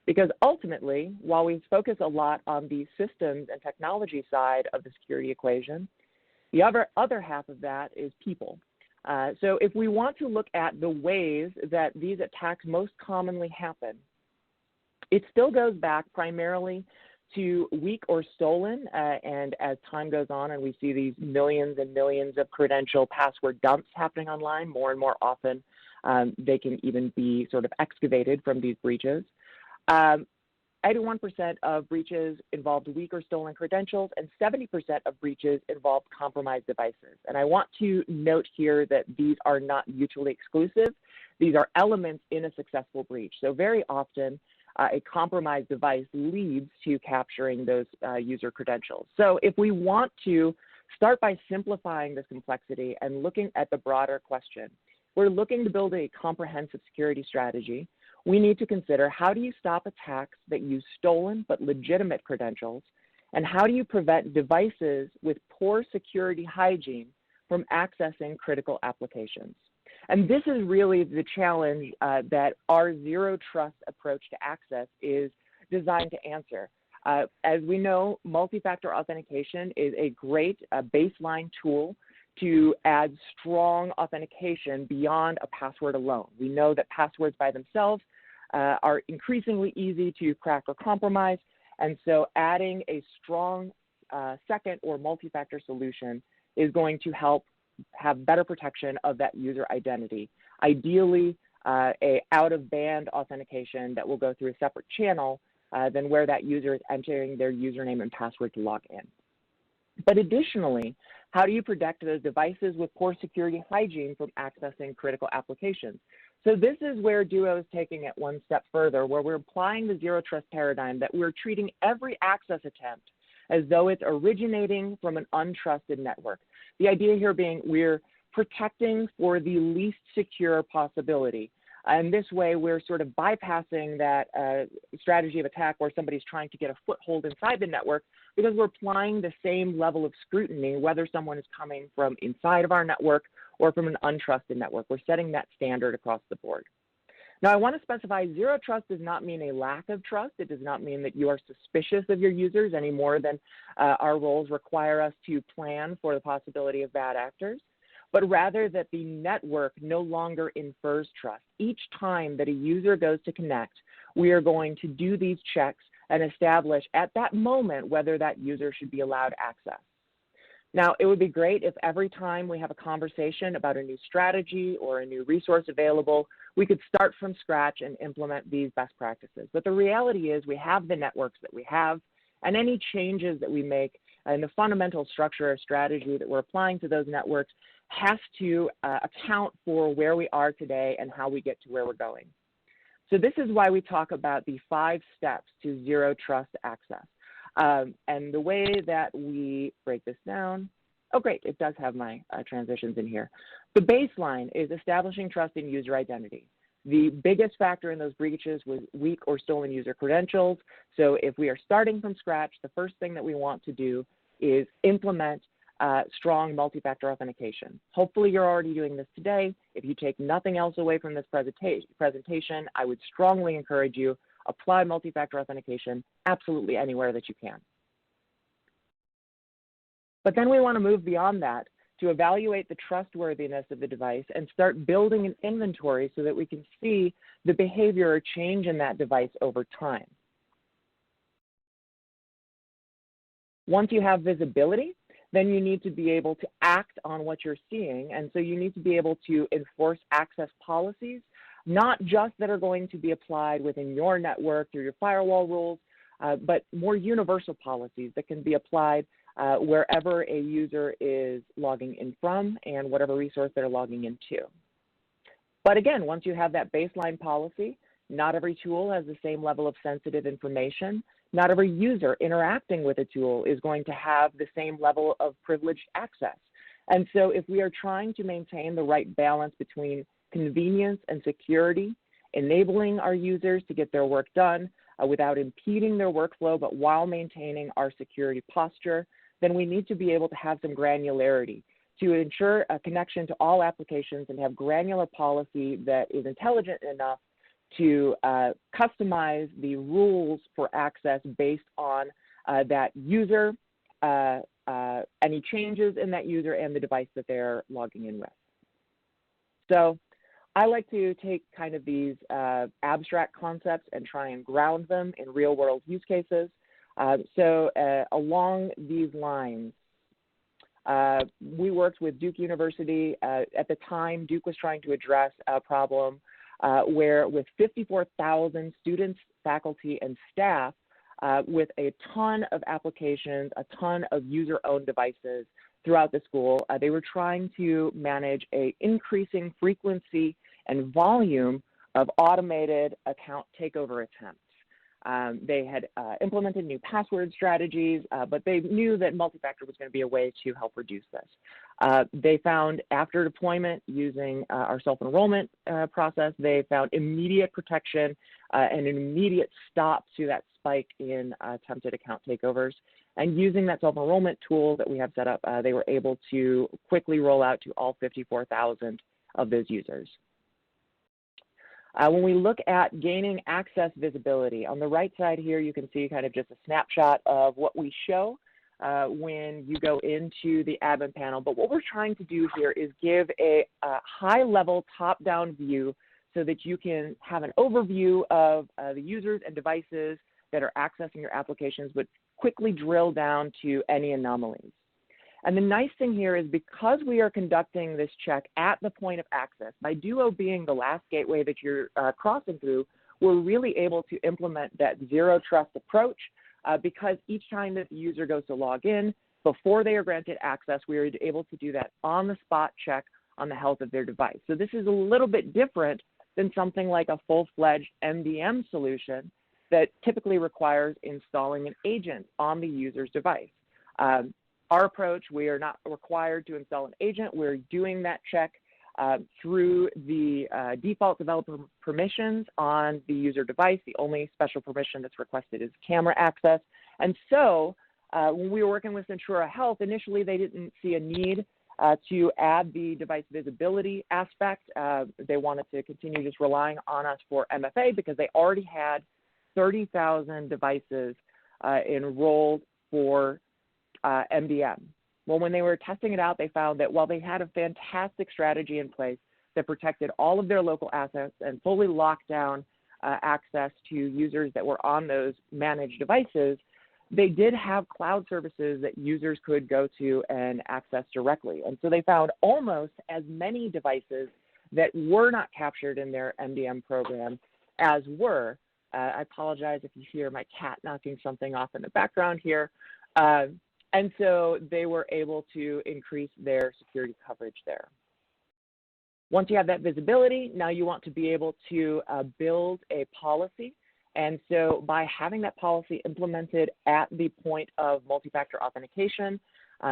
Speaker 4: Because ultimately, while we focus a lot on the systems and technology side of the security equation, the other half of that is people. So if we want to look at the ways that these attacks most commonly happen, it still goes back primarily to weak or stolen, and as time goes on and we see these millions and millions of credential password dumps happening online, more and more often they can even be sort of excavated from these breaches. 81% of breaches involved weak or stolen credentials, and 70% of breaches involved compromised devices. And I want to note here that these are not mutually exclusive. These are elements in a successful breach. So very often, a compromised device leads to capturing those user credentials. So if we want to start by simplifying this complexity and looking at the broader question, we're looking to build a comprehensive security strategy. We need to consider, how do you stop attacks that use stolen but legitimate credentials, and how do you prevent devices with poor security hygiene from accessing critical applications? And this is really the challenge that our zero trust approach to access is designed to answer. As we know, multi-factor authentication is a great baseline tool to add strong authentication beyond a password alone. We know that passwords by themselves are increasingly easy to crack or compromise, And so adding a strong second or multi-factor solution is going to help have better protection of that user identity. Ideally, a out-of-band authentication that will go through a separate channel than where that user is entering their username and password to log in. But additionally, how do you protect those devices with poor security hygiene from accessing critical applications? So this is where Duo is taking it one step further, where we're applying the zero trust paradigm, that we're treating every access attempt as though it's originating from an untrusted network. The idea here being we're protecting for the least secure possibility. And this way, we're sort of bypassing that strategy of attack where somebody's trying to get a foothold inside the network, because we're applying the same level of scrutiny, whether someone is coming from inside of our network or from an untrusted network. We're setting that standard across the board. Now, I want to specify zero trust does not mean a lack of trust. It does not mean that you are suspicious of your users any more than our roles require us to plan for the possibility of bad actors, but rather that the network no longer infers trust. Each time that a user goes to connect, we are going to do these checks and establish at that moment whether that user should be allowed access. Now, it would be great if every time we have a conversation about a new strategy or a new resource available, we could start from scratch and implement these best practices. But the reality is we have the networks that we have, and any changes that we make in the fundamental structure or strategy that we're applying to those networks has to account for where we are today and how we get to where we're going. So this is why we talk about the 5 steps to zero trust access. And the way that we break this down, oh great, it does have my transitions in here. The baseline is establishing trust in user identity. The biggest factor in those breaches was weak or stolen user credentials. So if we are starting from scratch, the first thing that we want to do is implement strong multi-factor authentication. Hopefully you're already doing this today. If you take nothing else away from this presentation, I would strongly encourage you apply multi-factor authentication absolutely anywhere that you can. But then we want to move beyond that to evaluate the trustworthiness of the device and start building an inventory so that we can see the behavior or change in that device over time. Once you have visibility, then you need to be able to act on what you're seeing. And so you need to be able to enforce access policies, not just that are going to be applied within your network through your firewall rules, but more universal policies that can be applied wherever a user is logging in from and whatever resource they're logging into. But again, once you have that baseline policy, not every tool has the same level of sensitive information. Not every user interacting with a tool is going to have the same level of privileged access. And so if we are trying to maintain the right balance between convenience and security, enabling our users to get their work done without impeding their workflow, but while maintaining our security posture, then we need to be able to have some granularity to ensure a connection to all applications and have granular policy that is intelligent enough to customize the rules for access based on that user, any changes in that user and the device that they're logging in with. So I like to take kind of these abstract concepts and try and ground them in real world use cases. So along these lines, we worked with Duke University. At the time, Duke was trying to address a problem where with 54,000 students, faculty, and staff, with a ton of applications, a ton of user-owned devices throughout the school, they were trying to manage an increasing frequency and volume of automated account takeover attempts. They had implemented new password strategies, but they knew that multi-factor was going to be a way to help reduce this. They found after deployment using our self-enrollment process, they found immediate protection and an immediate stop to that spike in attempted account takeovers. And using that self-enrollment tool that we have set up, they were able to quickly roll out to all 54,000 of those users. When we look at gaining access visibility, on the right side here, you can see kind of just a snapshot of what we show when you go into the admin panel. But what we're trying to do here is give a high-level top-down view so that you can have an overview of the users and devices that are accessing your applications would quickly drill down to any anomalies. And the nice thing here is because we are conducting this check at the point of access, by Duo being the last gateway that you're crossing through, we're really able to implement that zero trust approach because each time that the user goes to log in, before they are granted access, we are able to do that on-the-spot check on the health of their device. So this is a little bit different than something like a full-fledged MDM solution that typically requires installing an agent on the user's device. Our approach, we are not required to install an agent. We're doing that check through the default developer permissions on the user device. The only special permission that's requested is camera access. And so when we were working with Centura Health, initially they didn't see a need to add the device visibility aspect. They wanted to continue just relying on us for MFA because they already had 30,000 devices enrolled for MDM. Well, when they were testing it out, they found that while they had a fantastic strategy in place that protected all of their local assets and fully locked down access to users that were on those managed devices, they did have cloud services that users could go to and access directly. And so they found almost as many devices that were not captured in their MDM program as were. I apologize if you hear my cat knocking something off in the background here. And so they were able to increase their security coverage there. Once you have that visibility, now you want to be able to build a policy. And so by having that policy implemented at the point of multi-factor authentication,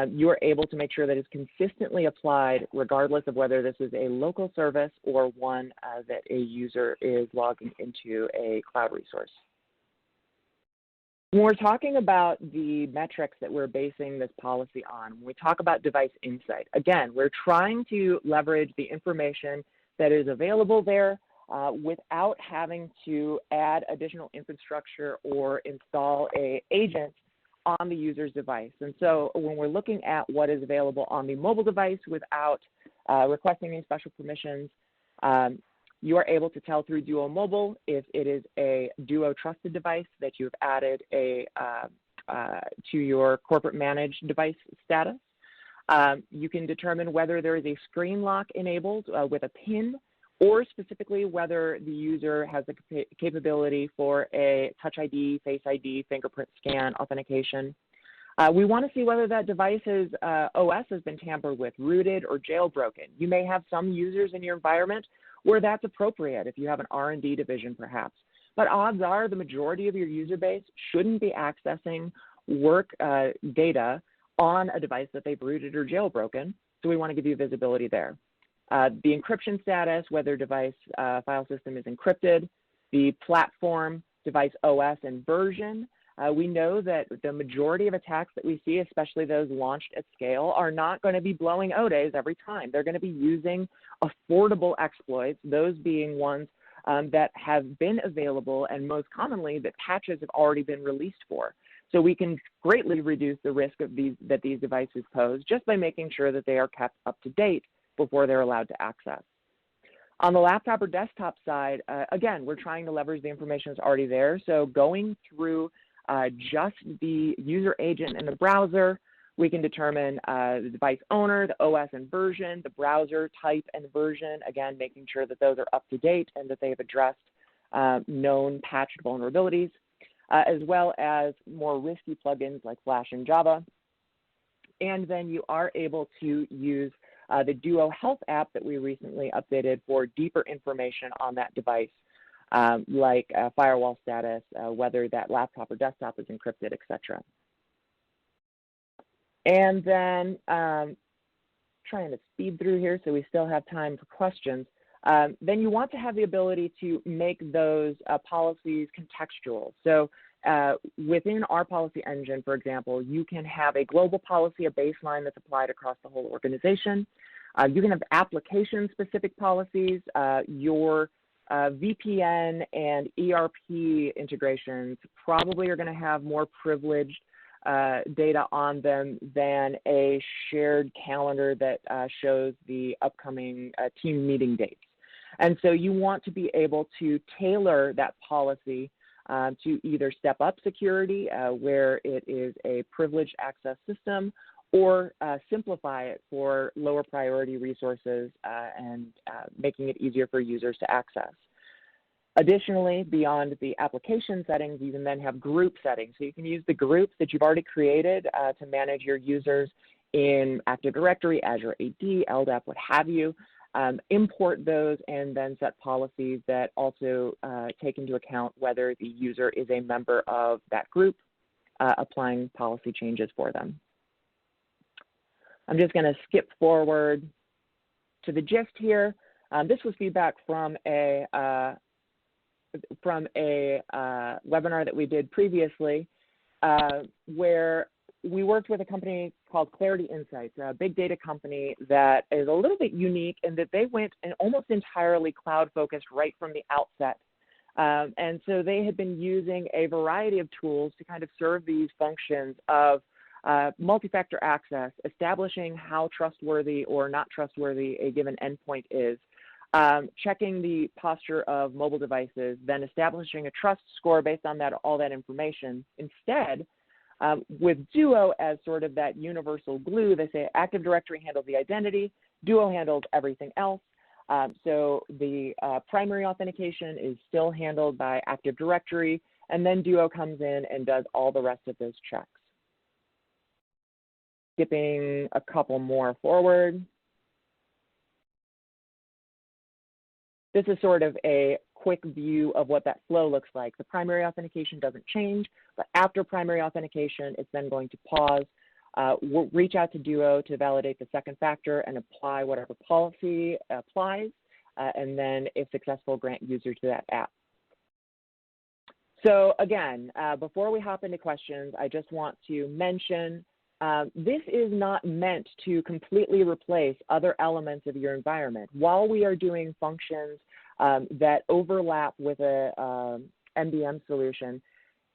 Speaker 4: you are able to make sure that it's consistently applied regardless of whether this is a local service or one that a user is logging into a cloud resource. When we're talking about the metrics that we're basing this policy on, when we talk about device insight, again, we're trying to leverage the information that is available there without having to add additional infrastructure or install an agent on the user's device. And so when we're looking at what is available on the mobile device without requesting any special permissions, you are able to tell through Duo Mobile if it is a Duo trusted device that you've added to your corporate managed device status. You can determine whether there is a screen lock enabled with a PIN, or specifically whether the user has the capability for a Touch ID, Face ID, fingerprint scan authentication. We want to see whether that device's OS has been tampered with, rooted, or jailbroken. You may have some users in your environment where that's appropriate if you have an R&D division perhaps. But odds are the majority of your user base shouldn't be accessing work data on a device that they've rooted or jailbroken, so we want to give you visibility there. The encryption status, whether device file system is encrypted, the platform, device OS, and version. We know that the majority of attacks that we see, especially those launched at scale, are not going to be blowing ODAs every time. They're going to be using affordable exploits, those being ones that have been available and most commonly that patches have already been released for. So we can greatly reduce the risk of that these devices pose just by making sure that they are kept up to date before they're allowed to access. On the laptop or desktop side, again, we're trying to leverage the information that's already there. So going through just the user agent in the browser, we can determine the device owner, the OS and version, the browser type and version, again, making sure that those are up to date and that they've addressed known patched vulnerabilities, as well as more risky plugins like Flash and Java. And then you are able to use the Duo Health app that we recently updated for deeper information on that device, like firewall status, whether that laptop or desktop is encrypted, etc. And then trying to speed through here so we still have time for questions. Then you want to have the ability to make those policies contextual. So within our policy engine, for example, you can have a global policy, a baseline that's applied across the whole organization. You can have application-specific policies. Your VPN and ERP integrations probably are going to have more privileged data on them than a shared calendar that shows the upcoming team meeting dates. And so you want to be able to tailor that policy to either step up security, where it is a privileged access system, or simplify it for lower priority resources and making it easier for users to access. Additionally, beyond the application settings, you can then have group settings. So you can use the groups that you've already created to manage your users in Active Directory, Azure AD, LDAP, what have you. Import those and then set policies that also take into account whether the user is a member of that group, applying policy changes for them. I'm just going to skip forward to the gist here. This was feedback from a webinar that we did previously, where we worked with a company called Clarity Insights, a big data company that is a little bit unique in that they went and almost entirely cloud-focused right from the outset. And so they had been using a variety of tools to kind of serve these functions of multi-factor access, establishing how trustworthy or not trustworthy a given endpoint is, checking the posture of mobile devices, then establishing a trust score based on that, all that information. Instead, with Duo as sort of that universal glue, they say Active Directory handles the identity, Duo handles everything else. So the primary authentication is still handled by Active Directory, and then Duo comes in and does all the rest of those checks. Skipping a couple more forward. This is sort of a quick view of what that flow looks like. The primary authentication doesn't change, but after primary authentication, it's then going to pause, reach out to Duo to validate the second factor and apply whatever policy applies, and then, if successful, grant user to that app. So again, before we hop into questions, I just want to mention this is not meant to completely replace other elements of your environment. While we are doing functions that overlap with a MDM solution,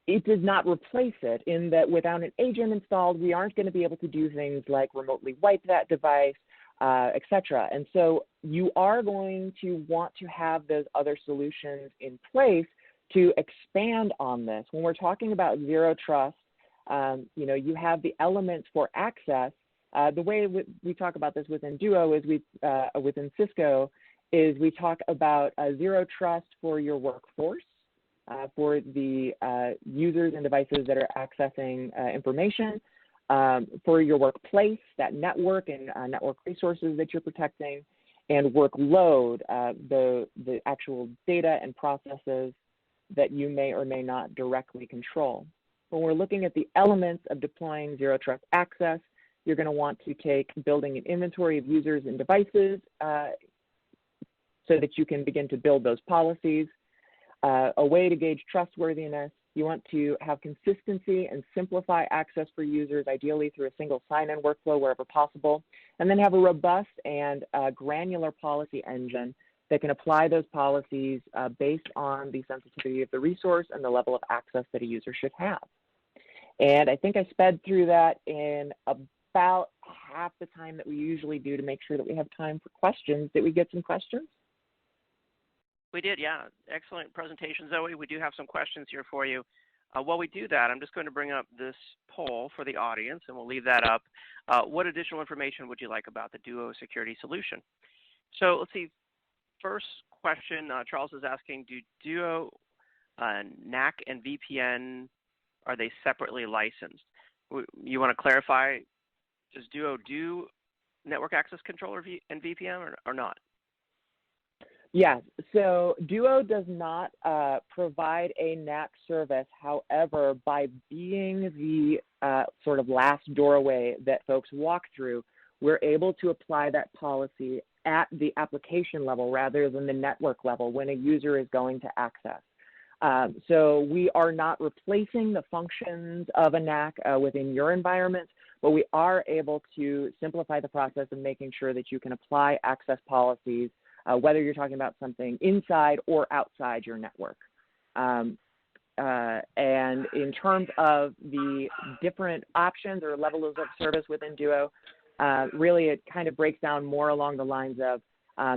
Speaker 4: it does not replace it, in that without an agent installed, we aren't going to be able to do things like remotely wipe that device, et cetera. And so you are going to want to have those other solutions in place to expand on this. When we're talking about zero trust, you know, you have the elements for access. The way we talk about this within Duo is within Cisco is we talk about zero trust for your workforce, for the users and devices that are accessing information, for your workplace, that network and network resources that you're protecting, and workload, the actual data and processes that you may or may not directly control. When we're looking at the elements of deploying zero trust access, you're going to want to take building an inventory of users and devices so that you can begin to build those policies. A way to gauge trustworthiness, you want to have consistency and simplify access for users, ideally through a single sign-in workflow wherever possible, and then have a robust and granular policy engine that can apply those policies based on the sensitivity of the resource and the level of access that a user should have. And I think I sped through that in about half the time that we usually do to make sure that we have time for questions. Did we get some questions?
Speaker 1: We did, yeah. Excellent presentation, Zoe. We do have some questions here for you. While we do that, I'm just going to bring up this poll for the audience, and we'll leave that up. What additional information would you like about the Duo security solution? So let's see. First question, Charles is asking, do Duo, NAC, and VPN, are they separately licensed? You want to clarify, does Duo do network access control and VPN or not?
Speaker 4: Yes, so Duo does not provide a NAC service. However, by being the sort of last doorway that folks walk through, we're able to apply that policy at the application level rather than the network level when a user is going to access. So we are not replacing the functions of a NAC within your environment, but we are able to simplify the process of making sure that you can apply access policies whether you're talking about something inside or outside your network. And in terms of the different options or levels of service within Duo, really it kind of breaks down more along the lines of,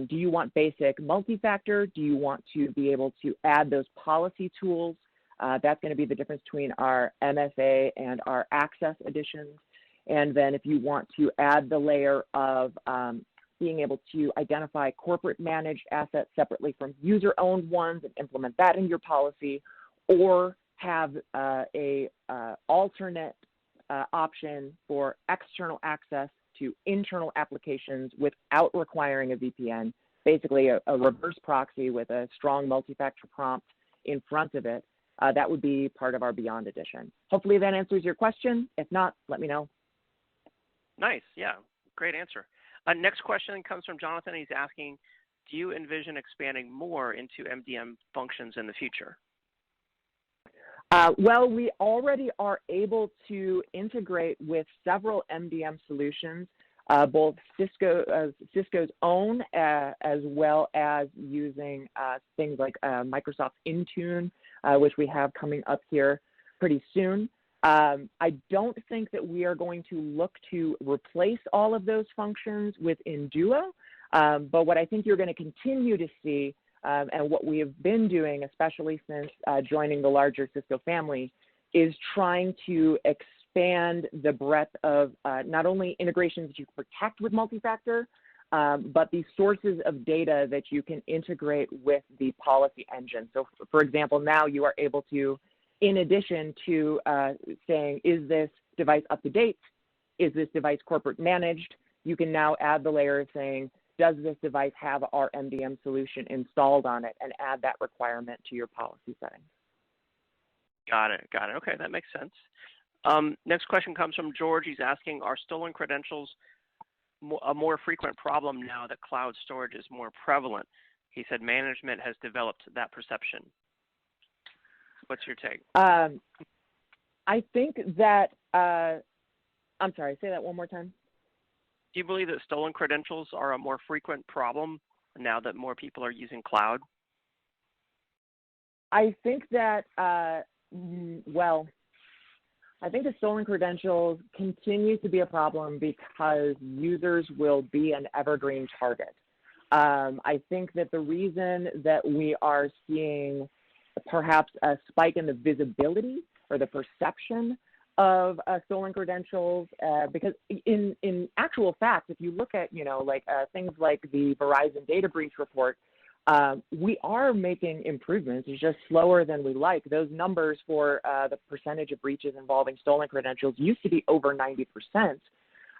Speaker 4: do you want basic multi-factor? Do you want to be able to add those policy tools That's going to be the difference between our MFA and our access editions. And then if you want to add the layer of being able to identify corporate managed assets separately from user-owned ones and implement that in your policy, or have a alternate option for external access to internal applications without requiring a VPN, basically a reverse proxy with a strong multi-factor prompt in front of it, that would be part of our Beyond edition. Hopefully that answers your question. If not, let me know.
Speaker 1: Nice. Yeah, great answer. Next question comes from Jonathan. He's asking, do you envision expanding more into MDM functions in the future?
Speaker 4: Well, we already are able to integrate with several MDM solutions, both Cisco's own, as well as using things like Microsoft Intune, which we have coming up here pretty soon. I don't think that we are going to look to replace all of those functions within Duo, but what I think you're going to continue to see, and what we have been doing, especially since joining the larger Cisco family, is trying to expand the breadth of not only integrations that you can protect with multi-factor, but the sources of data that you can integrate with the policy engine. So, for example, now you are able to, in addition to saying, is this device up to date? Is this device corporate managed? You can now add the layer of saying, does this device have our MDM solution installed on it, and add that requirement to your policy settings.
Speaker 1: Got it. Got it. Okay, that makes sense. Next question comes from George. He's asking, are stolen credentials a more frequent problem now that cloud storage is more prevalent? He said management has developed that perception. What's your take?
Speaker 4: I think that, I'm sorry, say that one more time.
Speaker 1: Do you believe that stolen credentials are a more frequent problem now that more people are using cloud?
Speaker 4: I think that, well, I think the stolen credentials continue to be a problem because users will be an evergreen target. I think that the reason that we are seeing perhaps a spike in the visibility or the perception of stolen credentials, because in actual fact, if you look at, like things like the Verizon data breach report, we are making improvements. It's just slower than we like. Those numbers for the percentage of breaches involving stolen credentials used to be over 90%.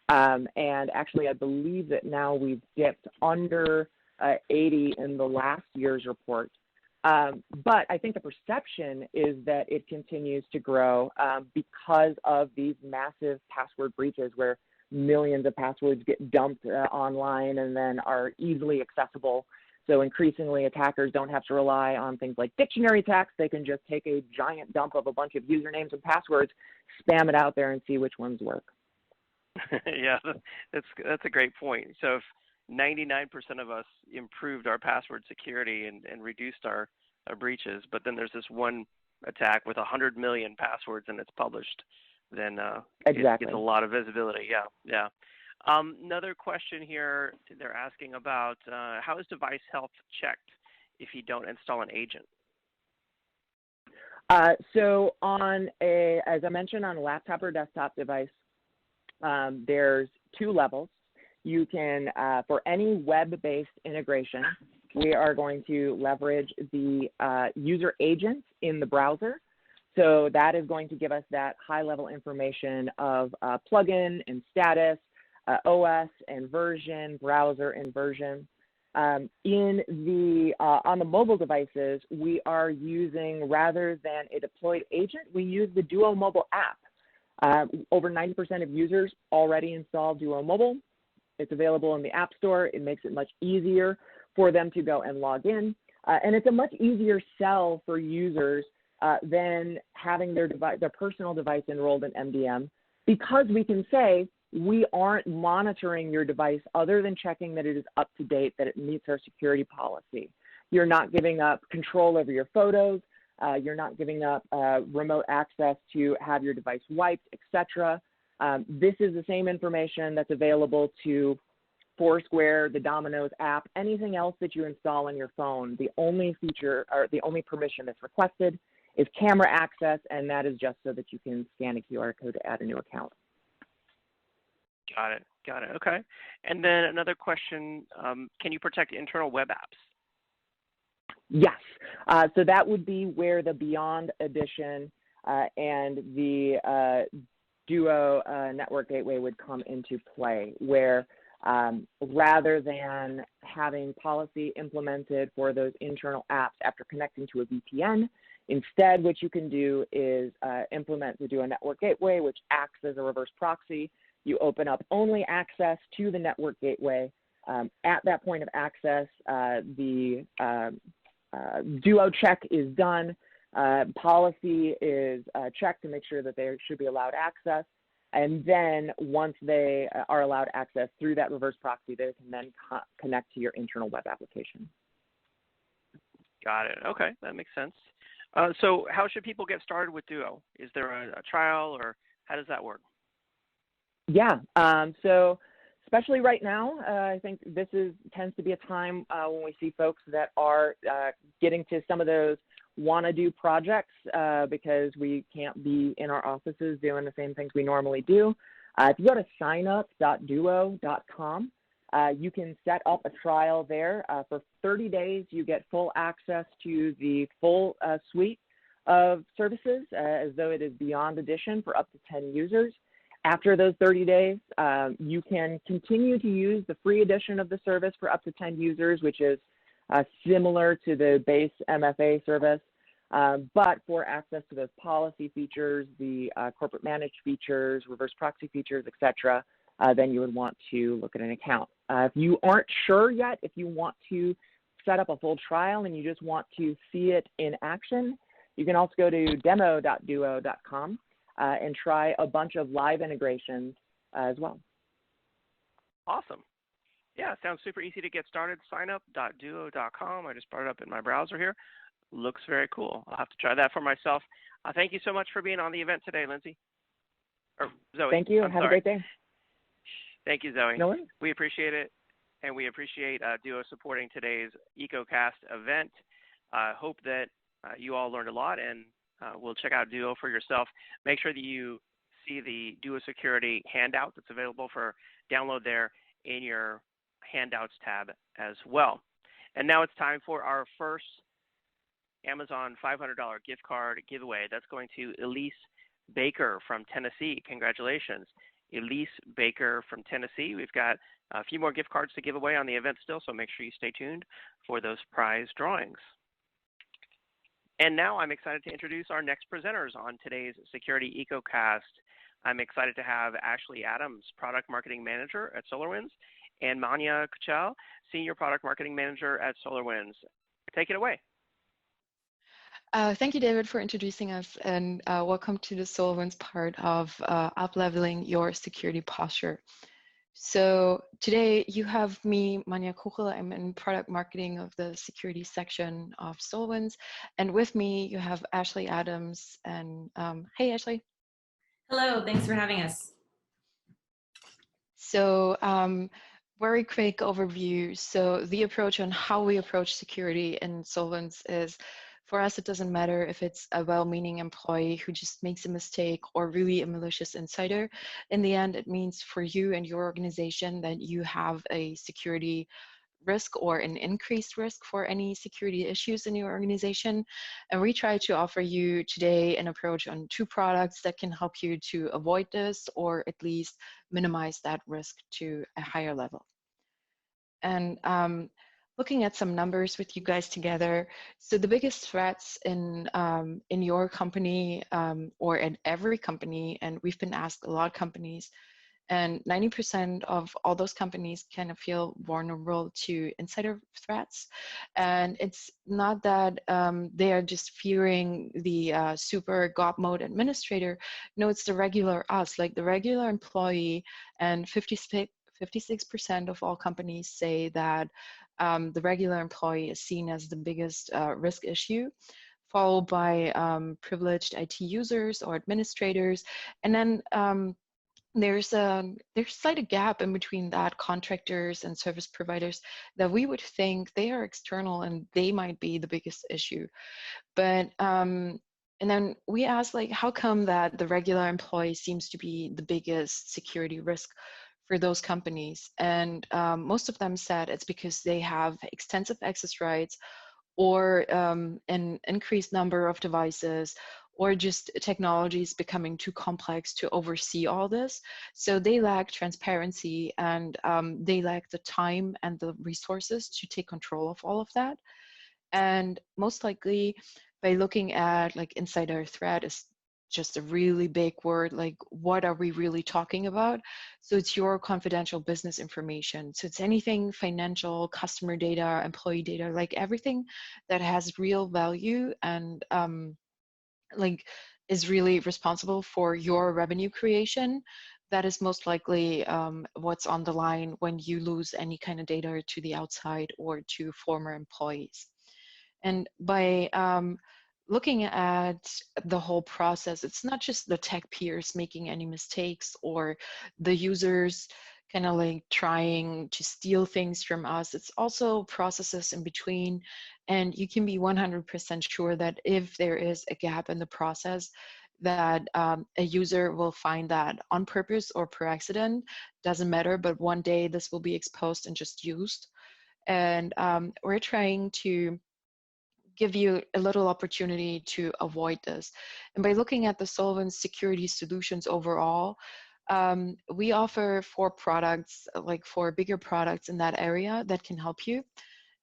Speaker 4: And actually, I believe that now we've dipped under 80 in the last year's report. But I think the perception is that it continues to grow because of these massive password breaches where millions of passwords get dumped online and then are easily accessible. So increasingly, attackers don't have to rely on things like dictionary attacks. They can just take a giant dump of a bunch of usernames and passwords, spam it out there, and see which ones work.
Speaker 1: Yeah, that's a great point. So if 99% of us improved our password security and reduced our breaches, but then there's this one attack with 100 million passwords and it's published, then
Speaker 4: exactly.
Speaker 1: It gets a lot of visibility. Yeah. Another question here, they're asking about how is device health checked if you don't install an agent?
Speaker 4: So on as I mentioned, on a laptop or desktop device, there's two levels. You can, for any web-based integration, we are going to leverage the user agent in the browser. So that is going to give us that high-level information of plugin and status, OS and version, browser and version. On the mobile devices, we are using, rather than a deployed agent, we use the Duo mobile app. Over 90% of users already install Duo Mobile. It's available in the App Store. It makes it much easier for them to go and log in. And it's a much easier sell for users than having their personal device enrolled in MDM, because we can say, we aren't monitoring your device other than checking that it is up to date, that it meets our security policy. You're not giving up control over your photos. You're not giving up remote access to have your device wiped, etc. This is the same information that's available to Foursquare, the Domino's app, anything else that you install on your phone. The only feature or the only permission that's requested is camera access, and that is just so that you can scan a QR code to add a new account.
Speaker 1: Got it. Got it. Okay. And then another question, can you protect internal web apps?
Speaker 4: Yes. So that would be where the Beyond Edition and the Duo Network Gateway would come into play, where rather than having policy implemented for those internal apps after connecting to a VPN, instead what you can do is implement the Duo Network Gateway, which acts as a reverse proxy. You open up only access to the network gateway. At that point of access, the Duo check is done. Policy is checked to make sure that they should be allowed access. And then once they are allowed access through that reverse proxy, they can then connect to your internal web application.
Speaker 1: Got it. Okay, that makes sense. So how should people get started with Duo? Is there a trial, or how does that work?
Speaker 4: Yeah, so especially right now, I think this tends to be a time when we see folks that are getting to some of those wanna-do projects because we can't be in our offices doing the same things we normally do. If you go to signup.duo.com, you can set up a trial there. For 30 days, you get full access to the full suite of services as though it is Beyond Edition for up to 10 users. After those 30 days, you can continue to use the free edition of the service for up to 10 users, which is similar to the base MFA service. But for access to those policy features, the corporate managed features, reverse proxy features, et cetera, then you would want to look at an account. If you aren't sure yet, if you want to set up a full trial and you just want to see it in action, you can also go to demo.duo.com. And try a bunch of live integrations as well.
Speaker 1: Awesome. Yeah, sounds super easy to get started. Signup.duo.com. I just brought it up in my browser here. Looks very cool. I'll have to try that for myself. Thank you so much for being on the event today, Lindsay. Or Zoe.
Speaker 4: Thank you.
Speaker 1: Have
Speaker 4: a great day.
Speaker 1: Thank you, Zoe.
Speaker 4: No worries.
Speaker 1: We appreciate it, and we appreciate Duo supporting today's EcoCast event. Hope that you all learned a lot, and we'll check out Duo for yourself. Make sure that you see the Duo Security handout that's available for download there in your handouts tab as well. And now it's time for our first Amazon $500 gift card giveaway. That's going to Elise Baker from Tennessee. Congratulations, Elise Baker from Tennessee. We've got a few more gift cards to give away on the event still, so make sure you stay tuned for those prize drawings. And now I'm excited to introduce our next presenters on today's Security EcoCast. I'm excited to have Ashley Adams, Product Marketing Manager at SolarWinds, and Manya Kuchel, Senior Product Marketing Manager at SolarWinds. Take it away.
Speaker 5: Thank you, David, for introducing us, and welcome to the SolarWinds part of Upleveling Your Security Posture. So today you have me, Manya Kuchel. I'm in product marketing of the security section of SolarWinds. And with me, you have Ashley Adams. And hey, Ashley.
Speaker 6: Hello, thanks for having us.
Speaker 5: So very quick overview. So the approach on how we approach security in SolarWinds is, for us, it doesn't matter if it's a well-meaning employee who just makes a mistake or really a malicious insider. In the end, it means for you and your organization that you have a security risk or an increased risk for any security issues in your organization. And we try to offer you today an approach on 2 products that can help you to avoid this or at least minimize that risk to a higher level. And looking at some numbers with you guys together. So the biggest threats in your company or in every company, and we've been asked a lot of companies, and 90% of all those companies kind of feel vulnerable to insider threats. And it's not that they are just fearing the super God mode administrator. No, it's the regular us, like the regular employee, and 56% of all companies say that the regular employee is seen as the biggest risk issue, followed by privileged IT users or administrators. And then there's slight gap in between that, contractors and service providers, that we would think they are external and they might be the biggest issue. But And then we asked, like, how come that the regular employee seems to be the biggest security risk for those companies? And most of them said it's because they have extensive access rights, or an increased number of devices, or just technologies becoming too complex to oversee all this. So they lack transparency, and they lack the time and the resources to take control of all of that. And most likely, by looking at like insider threat is just a really big word. Like, what are we really talking about? So it's your confidential business information. So it's anything financial, customer data, employee data, like everything that has real value and like is really responsible for your revenue creation. That is most likely what's on the line when you lose any kind of data to the outside or to former employees. And by looking at the whole process, it's not just the tech peers making any mistakes or the users kind of like trying to steal things from us. It's also processes in between. And you can be 100% sure that if there is a gap in the process, that a user will find that on purpose or per accident, doesn't matter, but one day this will be exposed and just used. And we're trying to give you a little opportunity to avoid this. And by looking at the Solvent security solutions overall, we offer 4 products, like 4 bigger products in that area that can help you.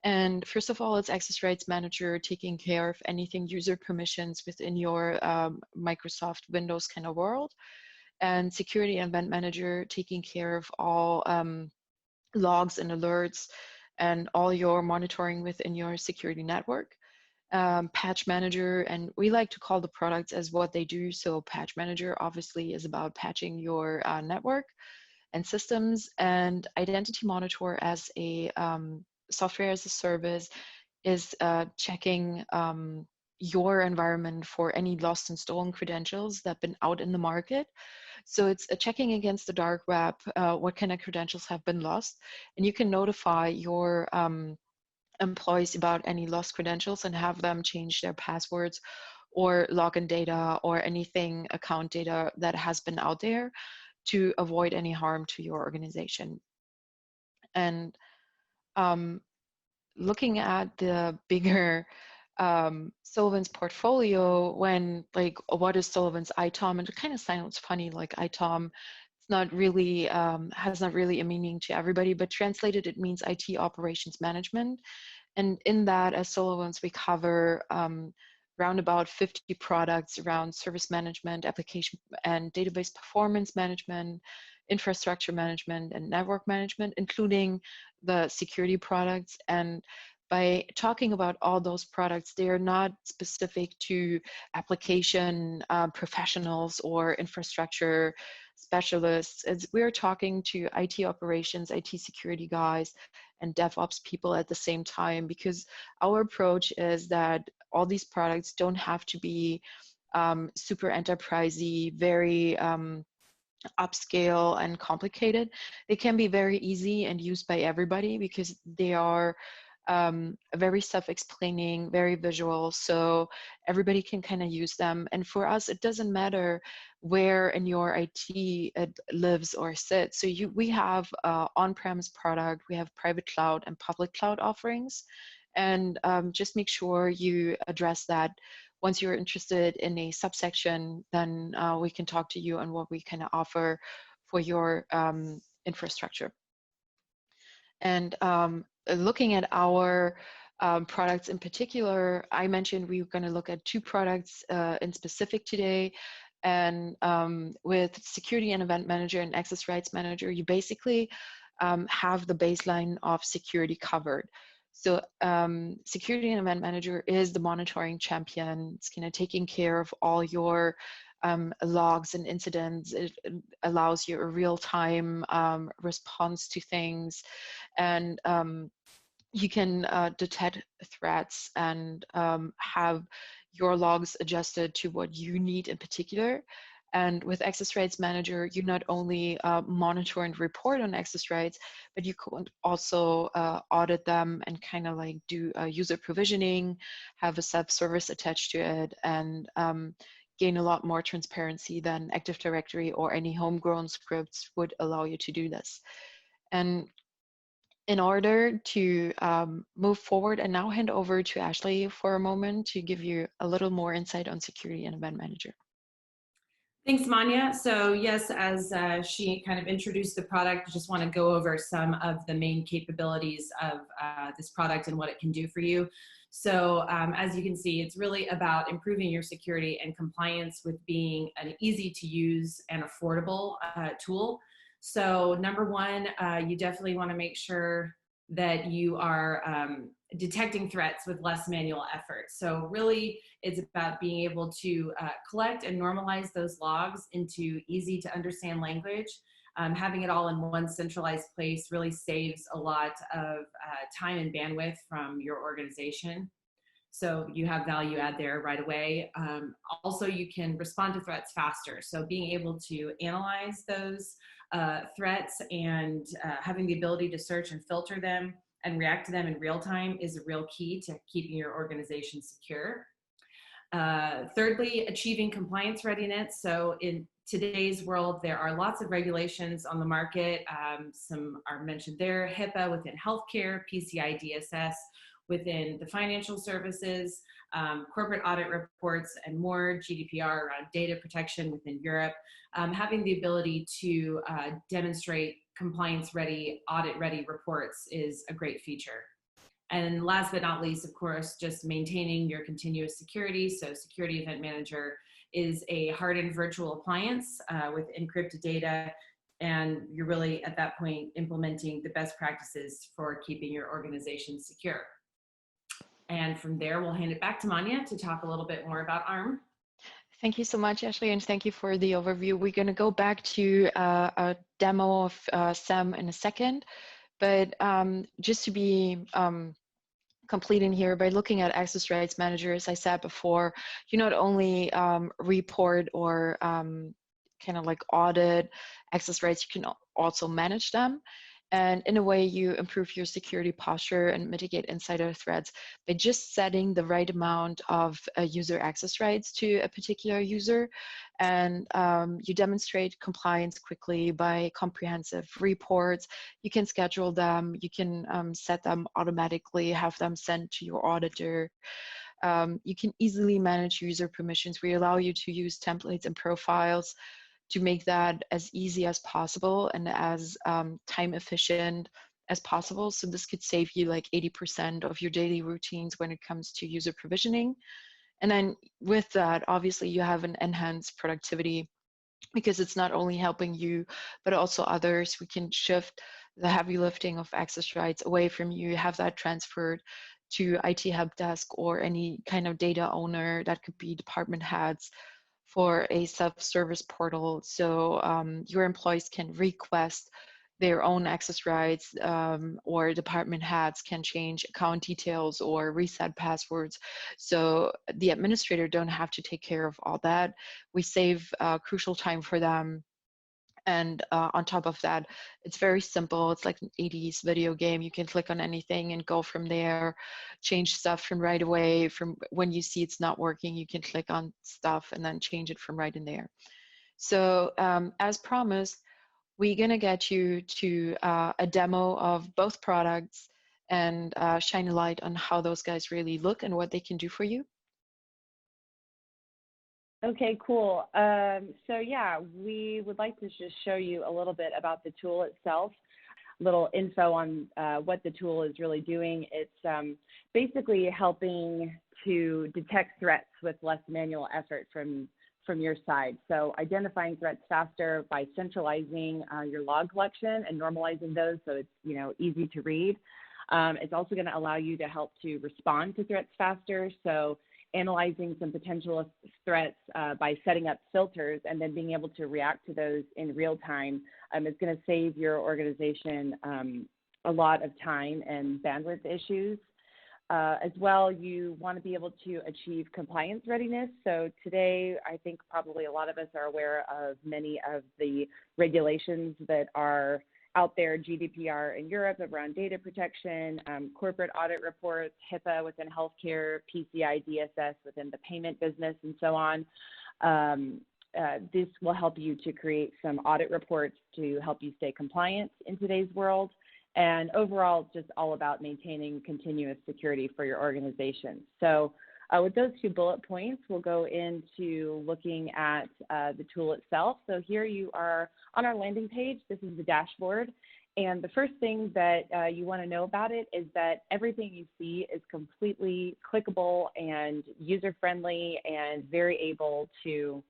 Speaker 5: And first of all, it's Access Rights Manager, taking care of anything user permissions within your Microsoft Windows kind of world. And Security Event Manager, taking care of all logs and alerts and all your monitoring within your security network. Patch Manager, and we like to call the products as what they do. So Patch Manager obviously is about patching your network and systems, and Identity Monitor as a software as a service is checking your environment for any lost and stolen credentials that have been out in the market. So it's checking against the dark web, what kind of credentials have been lost, and you can notify your employees about any lost credentials and have them change their passwords or login data or anything account data that has been out there to avoid any harm to your organization. And looking at the bigger Solvent's portfolio, when like, what is Solvent's ITOM? And it kind of sounds funny, like ITOM, it's not really, has not really a meaning to everybody, but translated, it means IT operations management. And in that, as SolarWinds, we cover around about 50 products around service management, application and database performance management, infrastructure management, and network management, including the security products. And by talking about all those products, they are not specific to application professionals or infrastructure specialists. We're talking to IT operations, IT security guys, and DevOps people at the same time, because our approach is that all these products don't have to be super enterprisey, very upscale and complicated. They can be very easy and used by everybody because they are very self-explaining, very visual, so everybody can kind of use them. And for us, it doesn't matter where in your IT it lives or sits. So we have on-premise product, we have private cloud and public cloud offerings, and just make sure you address that. Once you're interested in a subsection, then we can talk to you on what we can offer for your infrastructure. And looking at our products in particular, I mentioned we were going to look at 2 products in specific today. And with Security and Event Manager and Access Rights Manager, you basically have the baseline of security covered. So Security and Event Manager is the monitoring champion. It's kind of taking care of all your logs and incidents. It allows you a real-time response to things, and you can detect threats and have your logs adjusted to what you need in particular. And with Access Rights Manager, you not only monitor and report on access rights, but you could also audit them and kind of like do user provisioning, have a self-service attached to it, and gain a lot more transparency than Active Directory or any homegrown scripts would allow you to do this. And in order to move forward, and now hand over to Ashley for a moment to give you a little more insight on security and event manager.
Speaker 6: Thanks, Manya. So yes, as she kind of introduced the product, I just want to go over some of the main capabilities of this product and what it can do for you. So as you can see, it's really about improving your security and compliance with being an easy to use and affordable tool. So number one, you definitely want to make sure that you are detecting threats with less manual effort. So really, it's about being able to collect and normalize those logs into easy to understand language. Having it all in one centralized place really saves a lot of time and bandwidth from your organization. So you have value add there right away. Also, you can respond to threats faster. So being able to analyze those threats and having the ability to search and filter them and react to them in real time is a real key to keeping your organization secure. Thirdly, achieving compliance readiness. So in today's world, there are lots of regulations on the market. Some are mentioned there: HIPAA within healthcare, PCI DSS within the financial services, corporate audit reports, and more, GDPR around data protection within Europe. Having the ability to demonstrate compliance-ready, audit-ready reports is a great feature. And last but not least, of course, just maintaining your continuous security. So Security Event Manager is a hardened virtual appliance with encrypted data, and you're really at that point implementing the best practices for keeping your organization secure. And from there, we'll hand it back to Manya to talk a little bit more about ARM.
Speaker 5: Thank you so much, Ashley, and thank you for the overview. We're going to go back to a demo of SAM in a second, but just to be complete in here, by looking at Access Rights Manager, as I said before, you not only report or kind of like audit access rights, you can also manage them. And in a way, you improve your security posture and mitigate insider threats by just setting the right amount of user access rights to a particular user. And you demonstrate compliance quickly by comprehensive reports. You can schedule them. You can set them automatically, have them sent to your auditor. You can easily manage user permissions. We allow you to use templates and profiles to make that as easy as possible and as time efficient as possible. So this could save you like 80% of your daily routines when it comes to user provisioning. And then with that, obviously you have an enhanced productivity because it's not only helping you, but also others. We can shift the heavy lifting of access rights away from you, have that transferred to IT help desk or any kind of data owner. That could be department heads for a self-service portal. So your employees can request their own access rights, or department heads can change account details or reset passwords. So the administrator don't have to take care of all that. We save crucial time for them. And on top of that, it's very simple. It's like an 80s video game. You can click on anything and go from there, change stuff from right away. From when you see it's not working, you can click on stuff and then change it from right in there. So as promised, we're going to get you to a demo of both products and shine a light on how those guys really look and what they can do for you.
Speaker 4: Okay, cool. So yeah, we would like to just show you a little bit about the tool itself, a little info on what the tool is really doing. It's basically helping to detect threats with less manual effort from your side. So identifying threats faster by centralizing your log collection and normalizing those so it's easy to read. It's also going to allow you to help to respond to threats faster. So analyzing some potential threats by setting up filters and then being able to react to those in real time is going to save your organization a lot of time and bandwidth issues. As well, you want to be able to achieve compliance readiness. So today, I think probably a lot of us are aware of many of the regulations that are out there, GDPR in Europe around data protection, corporate audit reports, HIPAA within healthcare, PCI DSS within the payment business, and so on. This will help you to create some audit reports to help you stay compliant in today's world. And overall, it's just all about maintaining continuous security for your organization. So with those 2 bullet points, we'll go into looking at the tool itself. So here you are on our landing page. This is the dashboard. And the first thing that you want to know about it is that everything you see is completely clickable and user-friendly and very able to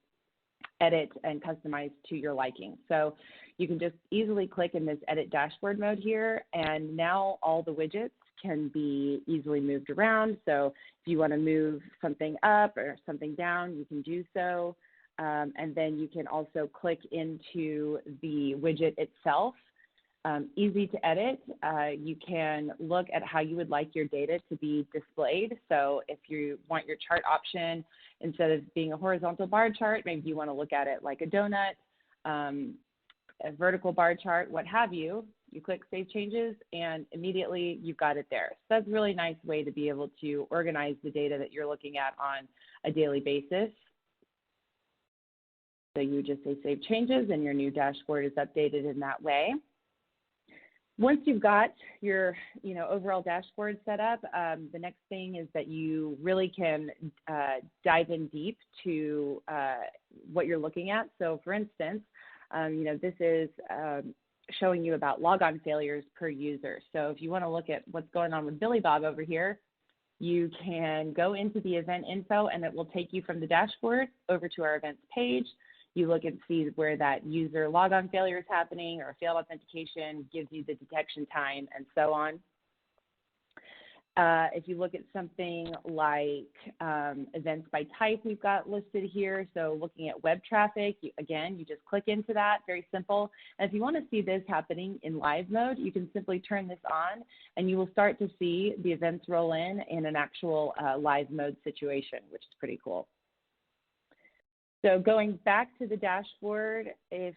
Speaker 4: edit and customize to your liking. So you can just easily click in this edit dashboard mode here, and now all the widgets can be easily moved around. So if you want to move something up or something down, you can do so. And then you can also click into the widget itself. Easy to edit. You can look at how you would like your data to be displayed. So if you want your chart option, instead of being a horizontal bar chart, maybe you want to look at it like a donut, a vertical bar chart, what have you. You click Save Changes, and immediately you've got it there. So that's a really nice way to be able to organize the data that you're looking at on a daily basis. So you just say Save Changes, and your new dashboard is updated in that way. Once you've got your overall dashboard set up, the next thing is that you really can dive in deep to what you're looking at. So for instance, this is showing you about logon failures per user. So if you want to look at what's going on with Billy Bob over here, you can go into the event info, and it will take you from the dashboard over to our events page. You look and see where that user logon failure is happening or failed authentication, gives you the detection time, and so on. If you look at something like events by type we've got listed here, so looking at web traffic, again, you just click into that, very simple. And if you want to see this happening in live mode, you can simply turn this on, and you will start to see the events roll in an actual live mode situation, which is pretty cool. So going back to the dashboard, if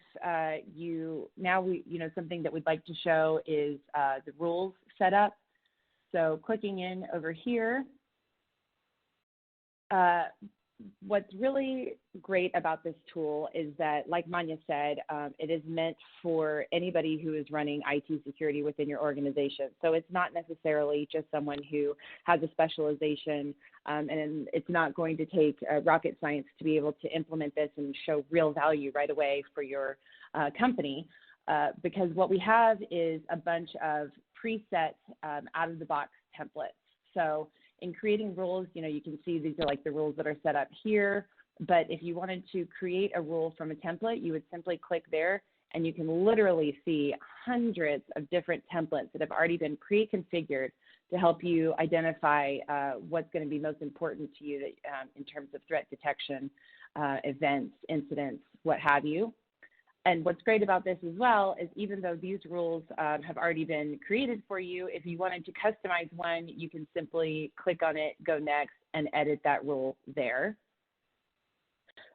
Speaker 4: something that we'd like to show is the rules setup. So clicking in over here, what's really great about this tool is that, like Manya said, it is meant for anybody who is running IT security within your organization. So it's not necessarily just someone who has a specialization, and it's not going to take rocket science to be able to implement this and show real value right away for your company, because what we have is a bunch of preset out-of-the-box templates. So in creating rules, you can see these are like the rules that are set up here. But if you wanted to create a rule from a template, you would simply click there, and you can literally see hundreds of different templates that have already been pre-configured to help you identify what's going to be most important to you in terms of threat detection, events, incidents, what have you. And what's great about this as well is even though these rules have already been created for you, if you wanted to customize one, you can simply click on it, go next, and edit that rule there.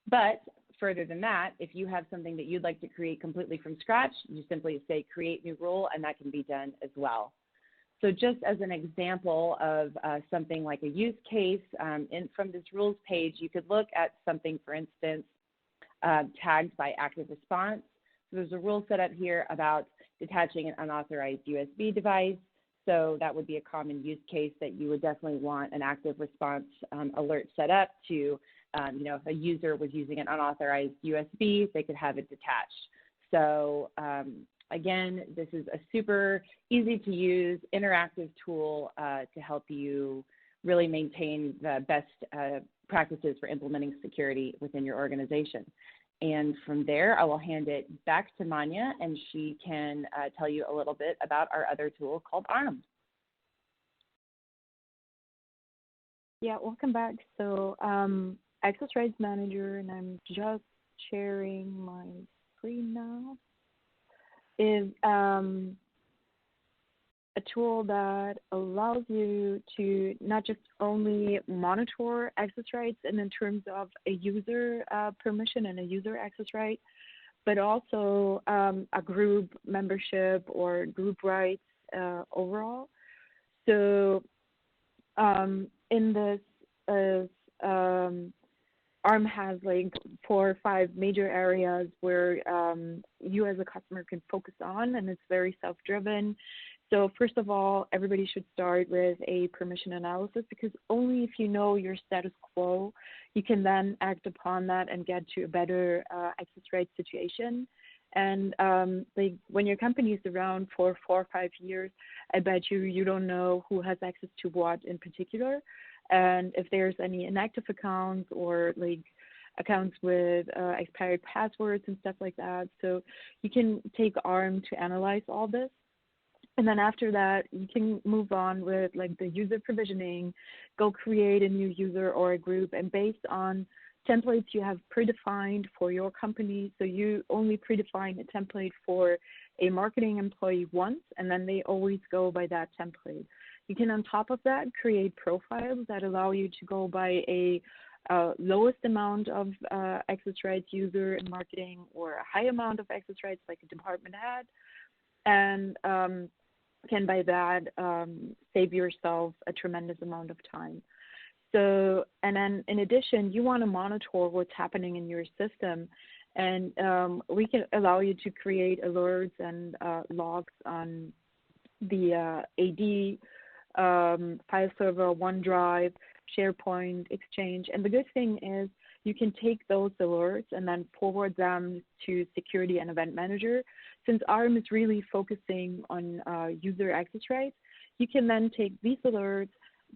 Speaker 4: But further than that, if you have something that you'd like to create completely from scratch, you simply say create new rule, and that can be done as well. So just as an example of something like a use case, from this rules page, you could look at something, for instance, tagged by active response. So there's a rule set up here about detaching an unauthorized USB device. So that would be a common use case that you would definitely want an active response alert set up to, if a user was using an unauthorized USB, they could have it detached. So again, this is a super easy to use interactive tool to help you really maintain the best practices for implementing security within your organization. And from there, I will hand it back to Manya, and she can tell you a little bit about our other tool called ARM.
Speaker 7: Yeah, welcome back. So Access Rights Manager, and I'm just sharing my screen now, is a tool that allows you to not just only monitor access rights and in terms of a user permission and a user access right, but also a group membership or group rights overall. So in this, ARM has like 4 or 5 major areas where you as a customer can focus on, and it's very self-driven. So first of all, everybody should start with a permission analysis, because only if you know your status quo, you can then act upon that and get to a better access rights situation. And like when your company is around for 4 or 5 years, I bet you don't know who has access to what in particular. And if there's any inactive accounts or like accounts with expired passwords and stuff like that. So you can take ARM to analyze all this. And then after that, you can move on with like the user provisioning, go create a new user or a group, and based on templates you have predefined for your company. So you only predefine a template for a marketing employee once, and then they always go by that template. You can, on top of that, create profiles that allow you to go by a lowest amount of access rights user in marketing, or a high amount of access rights like a department head, and can by that save yourself a tremendous amount of time. So, and then in addition, you want to monitor what's happening in your system, and we can allow you to create alerts and logs on the AD, file server, OneDrive, SharePoint, Exchange. And the good thing is you can take those alerts and then forward them to Security and Event Manager. Since ARM is really focusing on user access rights, you can then take these alerts,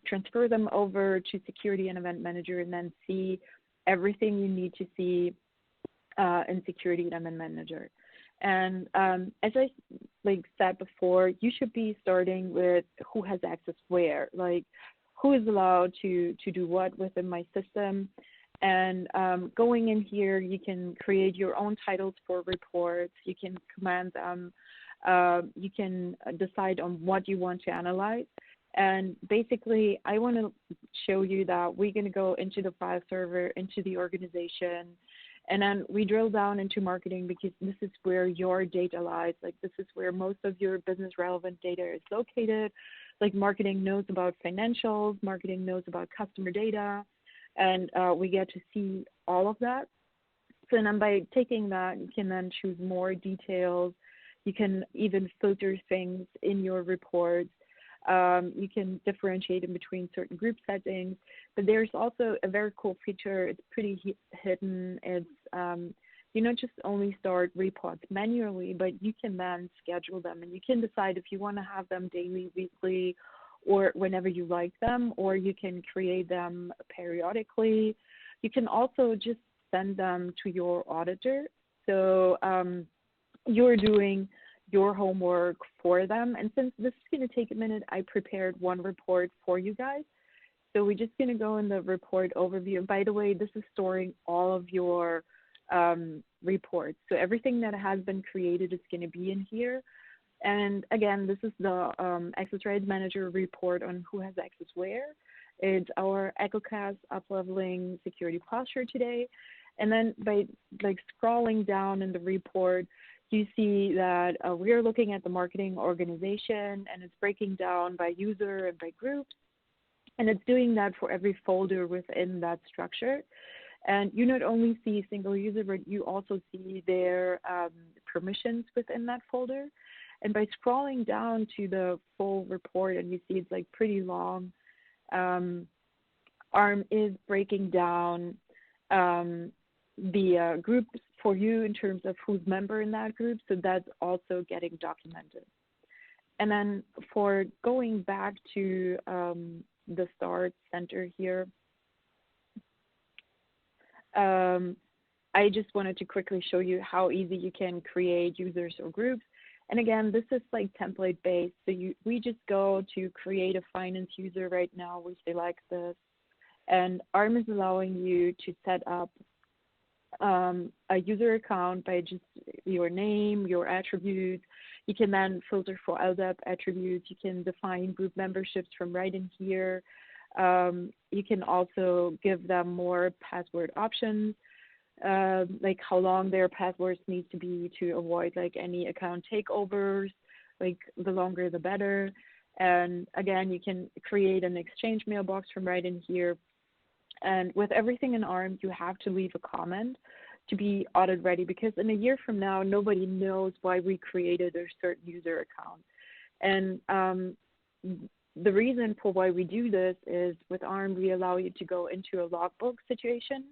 Speaker 7: transfer them over to Security and Event Manager, and then see everything you need to see in Security and Event Manager. And as I said before, you should be starting with who has access where, like who is allowed to do what within my system. And going in here, you can create your own titles for reports. You can command them. You can decide on what you want to analyze. And basically, I want to show you that we're going to go into the file server, into the organization, and then we drill down into marketing, because this is where your data lies. Like, this is where most of your business relevant data is located. Like, marketing knows about financials, marketing knows about customer data, and we get to see all of that. So then by taking that, you can then choose more details. You can even filter things in your reports. You can differentiate in between certain group settings, but there's also a very cool feature. It's pretty hidden. It's you not just only start reports manually, but you can then schedule them, and you can decide if you want to have them daily, weekly, or whenever you like them, or you can create them periodically. You can also just send them to your auditor. So you're doing your homework for them. And since this is going to take a minute, I prepared one report for you guys. So we're just going to go in the report overview. And by the way, this is storing all of your reports. So everything that has been created is going to be in here. And again, this is the Access Rights Manager report on who has access where. It's our EcoCast Upleveling security posture today. And then by scrolling down in the report, you see that we are looking at the marketing organization, and it's breaking down by user and by groups. And it's doing that for every folder within that structure. And you not only see single user, but you also see their permissions within that folder. And by scrolling down to the full report, and you see it's pretty long, ARM is breaking down the groups for you in terms of who's member in that group, so that's also getting documented. And then for going back to the start center here, I just wanted to quickly show you how easy you can create users or groups. And again, this is template based, so we just go to create a finance user right now. We select this, and ARM is allowing you to set up a user account by just your name, your attributes. You can then filter for LDAP attributes. You can define group memberships from right in here. You can also give them more password options, like how long their passwords need to be to avoid like any account takeovers. Like the longer the better. And again, you can create an exchange mailbox from right in here. And with everything in ARM, you have to leave a comment to be audit ready, because in a year from now, nobody knows why we created a certain user account. And the reason for why we do this is with ARM, we allow you to go into a logbook situation.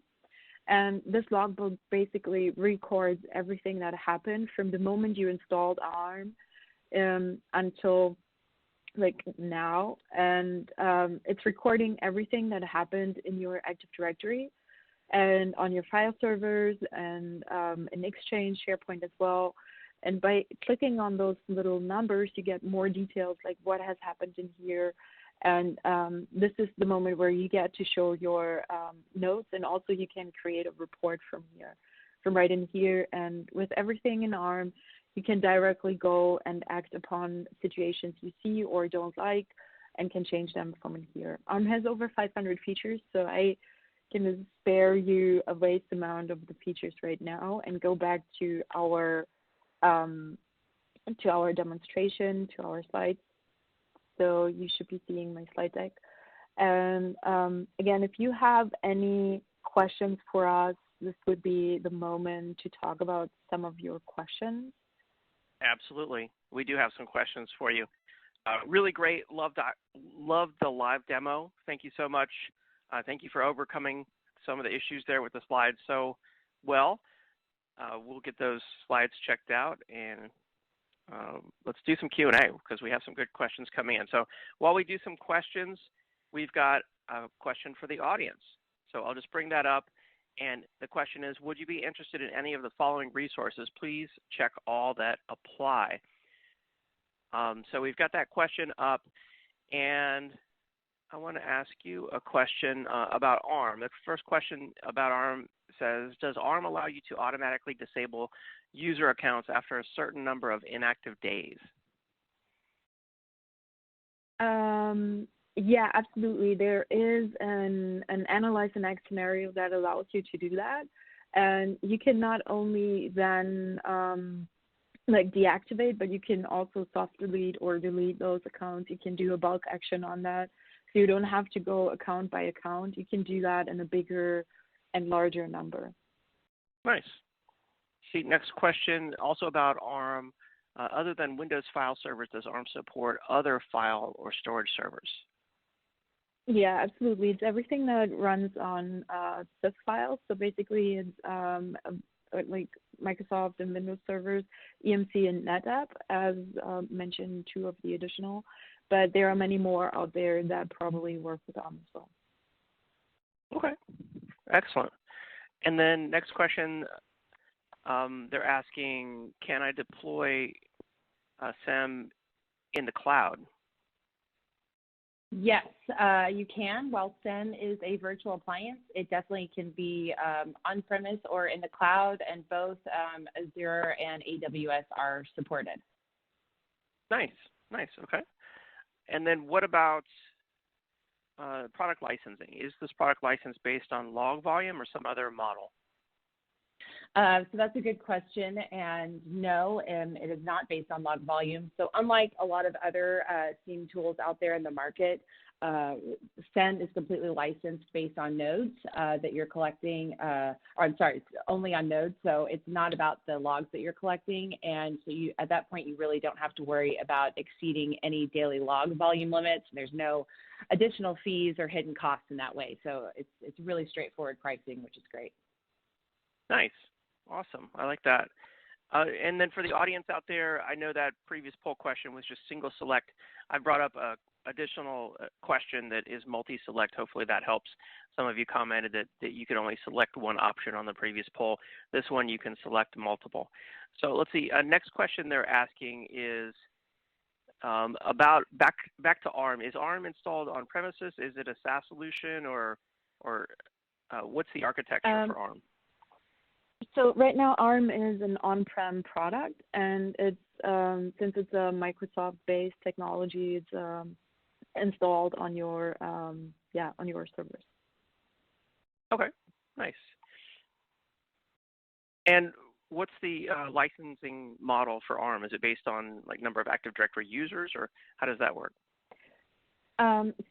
Speaker 7: And this logbook basically records everything that happened from the moment you installed ARM until like now. And it's recording everything that happened in your Active Directory and on your file servers and in Exchange, SharePoint as well. And by clicking on those little numbers, you get more details like what has happened in here. And this is the moment where you get to show your notes, and also you can create a report from here, from right in here. And with everything in ARM, you can directly go and act upon situations you see or don't like and can change them from in here. ARM has over 500 features, so I can spare you a vast amount of the features right now and go back to our demonstration, to our slides. So you should be seeing my slide deck. And again, if you have any questions for us, this would be the moment to talk about some of your questions.
Speaker 1: Absolutely. We do have some questions for you. Really great. Love the live demo. Thank you so much. Thank you for overcoming some of the issues there with the slides so well. We'll get those slides checked out, and let's do some Q&A because we have some good questions coming in. So while we do some questions, we've got a question for the audience. So I'll just bring that up. And the question is, would you be interested in any of the following resources? Please check all that apply. So we've got that question up, and I want to ask you a question about ARM. The first question about ARM says, does ARM allow you to automatically disable user accounts after a certain number of inactive days?
Speaker 7: Yeah, absolutely. There is an analyze and act scenario that allows you to do that. And you can not only then like deactivate, but you can also soft delete or delete those accounts. You can do a bulk action on that. So you don't have to go account by account. You can do that in a bigger and larger number.
Speaker 1: Nice. See, next question also about ARM. Other than Windows file servers, does ARM support other file or storage servers?
Speaker 7: Yeah, absolutely. It's everything that runs on sys files. So basically, it's like Microsoft and Windows servers, EMC and NetApp, as mentioned, two of the additional. But there are many more out there that probably work with ARM as well.
Speaker 1: Okay, excellent. And then next question, they're asking, can I deploy SEM in the cloud?
Speaker 8: Yes, you can. While SEM is a virtual appliance, it definitely can be on-premise or in the cloud, and both Azure and AWS are supported.
Speaker 1: Nice, nice, okay. And then what about product licensing? Is this product license based on log volume or some other model?
Speaker 8: So that's a good question, and no, it is not based on log volume. So unlike a lot of other SIEM tools out there in the market, SEM is completely licensed based on nodes that you're collecting, or I'm sorry, it's only on nodes, so it's not about the logs that you're collecting, and so you, at that point, you really don't have to worry about exceeding any daily log volume limits. There's no additional fees or hidden costs in that way, so it's really straightforward pricing, which is great.
Speaker 1: Nice. Awesome. I like that. And then for the audience out there, I know that previous poll question was just single select. I brought up a additional question that is multi-select. Hopefully that helps. Some of you commented that you could only select one option on the previous poll. This one you can select multiple. So let's see. Next question they're asking is about back to ARM. Is ARM installed on premises? Is it a SaaS solution, or what's the architecture for ARM?
Speaker 7: So right now, ARM is an on-prem product, and it's since it's a Microsoft-based technology, it's installed on your on your servers.
Speaker 1: Okay, nice. And what's the licensing model for ARM? Is it based on like number of Active Directory users, or how does that work?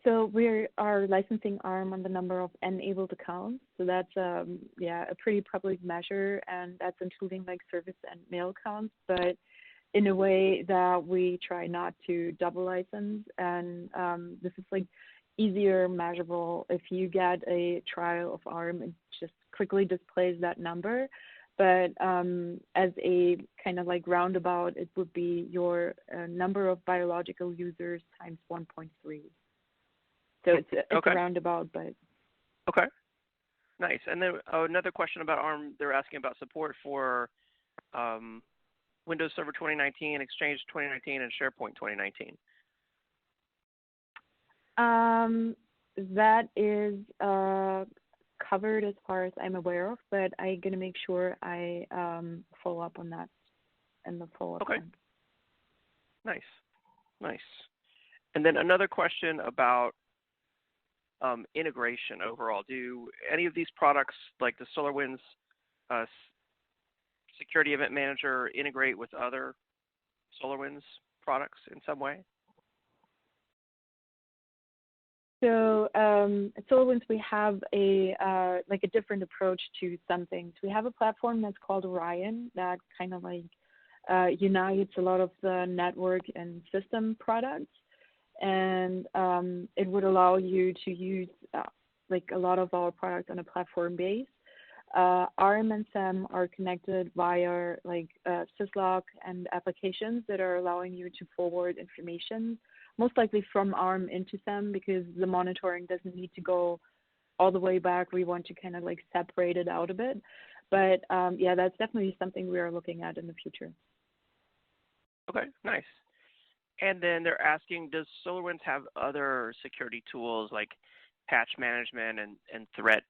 Speaker 7: So we are licensing ARM on the number of enabled accounts. So that's a pretty public measure, and that's including like service and mail accounts, but in a way that we try not to double license. And this is like easier measurable. If you get a trial of ARM, it just quickly displays that number. But as a kind of like roundabout, it would be your number of biological users times 1.3. So it's
Speaker 1: Okay.
Speaker 7: a roundabout, but.
Speaker 1: Okay, nice. And then another question about ARM, they're asking about support for Windows Server 2019, Exchange 2019, and SharePoint 2019.
Speaker 7: That is covered as far as I'm aware of, but I'm going to make sure I follow up on that in the follow-up.
Speaker 1: Okay. Nice, nice. And then another question about integration overall. Do any of these products, like the SolarWinds Security Event Manager, integrate with other SolarWinds products in some way?
Speaker 7: So at SolarWinds, we have a like a different approach to some things. We have a platform that's called Orion that kind of like unites a lot of the network and system products, and it would allow you to use like a lot of our products on a platform base. ARM and SAM are connected via like syslog and applications that are allowing you to forward information, most likely from ARM into SAM, because the monitoring doesn't need to go all the way back. We want to kind of like separate it out a bit. But yeah, that's definitely something we are looking at in the future.
Speaker 1: Okay, nice. And then they're asking, does SolarWinds have other security tools like patch management and threat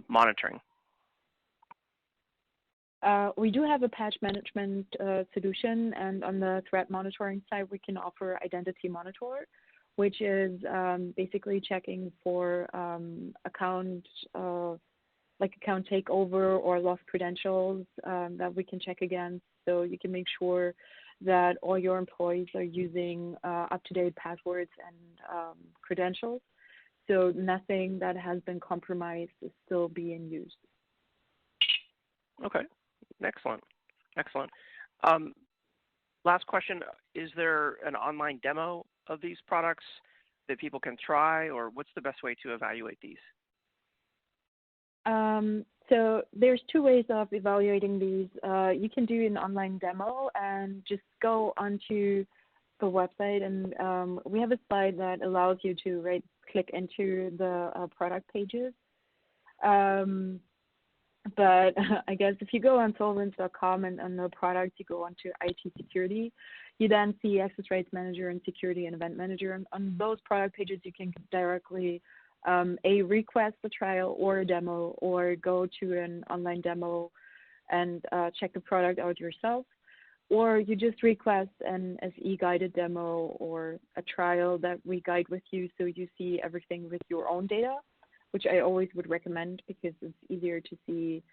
Speaker 1: monitoring?
Speaker 7: We do have a patch management solution, and on the threat monitoring side, we can offer Identity Monitor, which is basically checking for account takeover or lost credentials that we can check against. So you can make sure that all your employees are using up-to-date passwords and credentials. So nothing that has been compromised is still being used.
Speaker 1: Okay. Excellent. Excellent. Last question, is there an online demo of these products that people can try, or what's the best way to evaluate these?
Speaker 7: So there's two ways of evaluating these. You can do an online demo and just go onto the website, and we have a slide that allows you to click into the product pages. But I guess if you go on SolarWinds.com and on the products, you go onto IT security, you then see Access Rights Manager and Security and Event Manager. And on those product pages, you can directly request a trial or a demo, or go to an online demo and check the product out yourself. Or you just request an SE guided demo or a trial that we guide with you, so you see everything with your own data, which I always would recommend because it's easier to see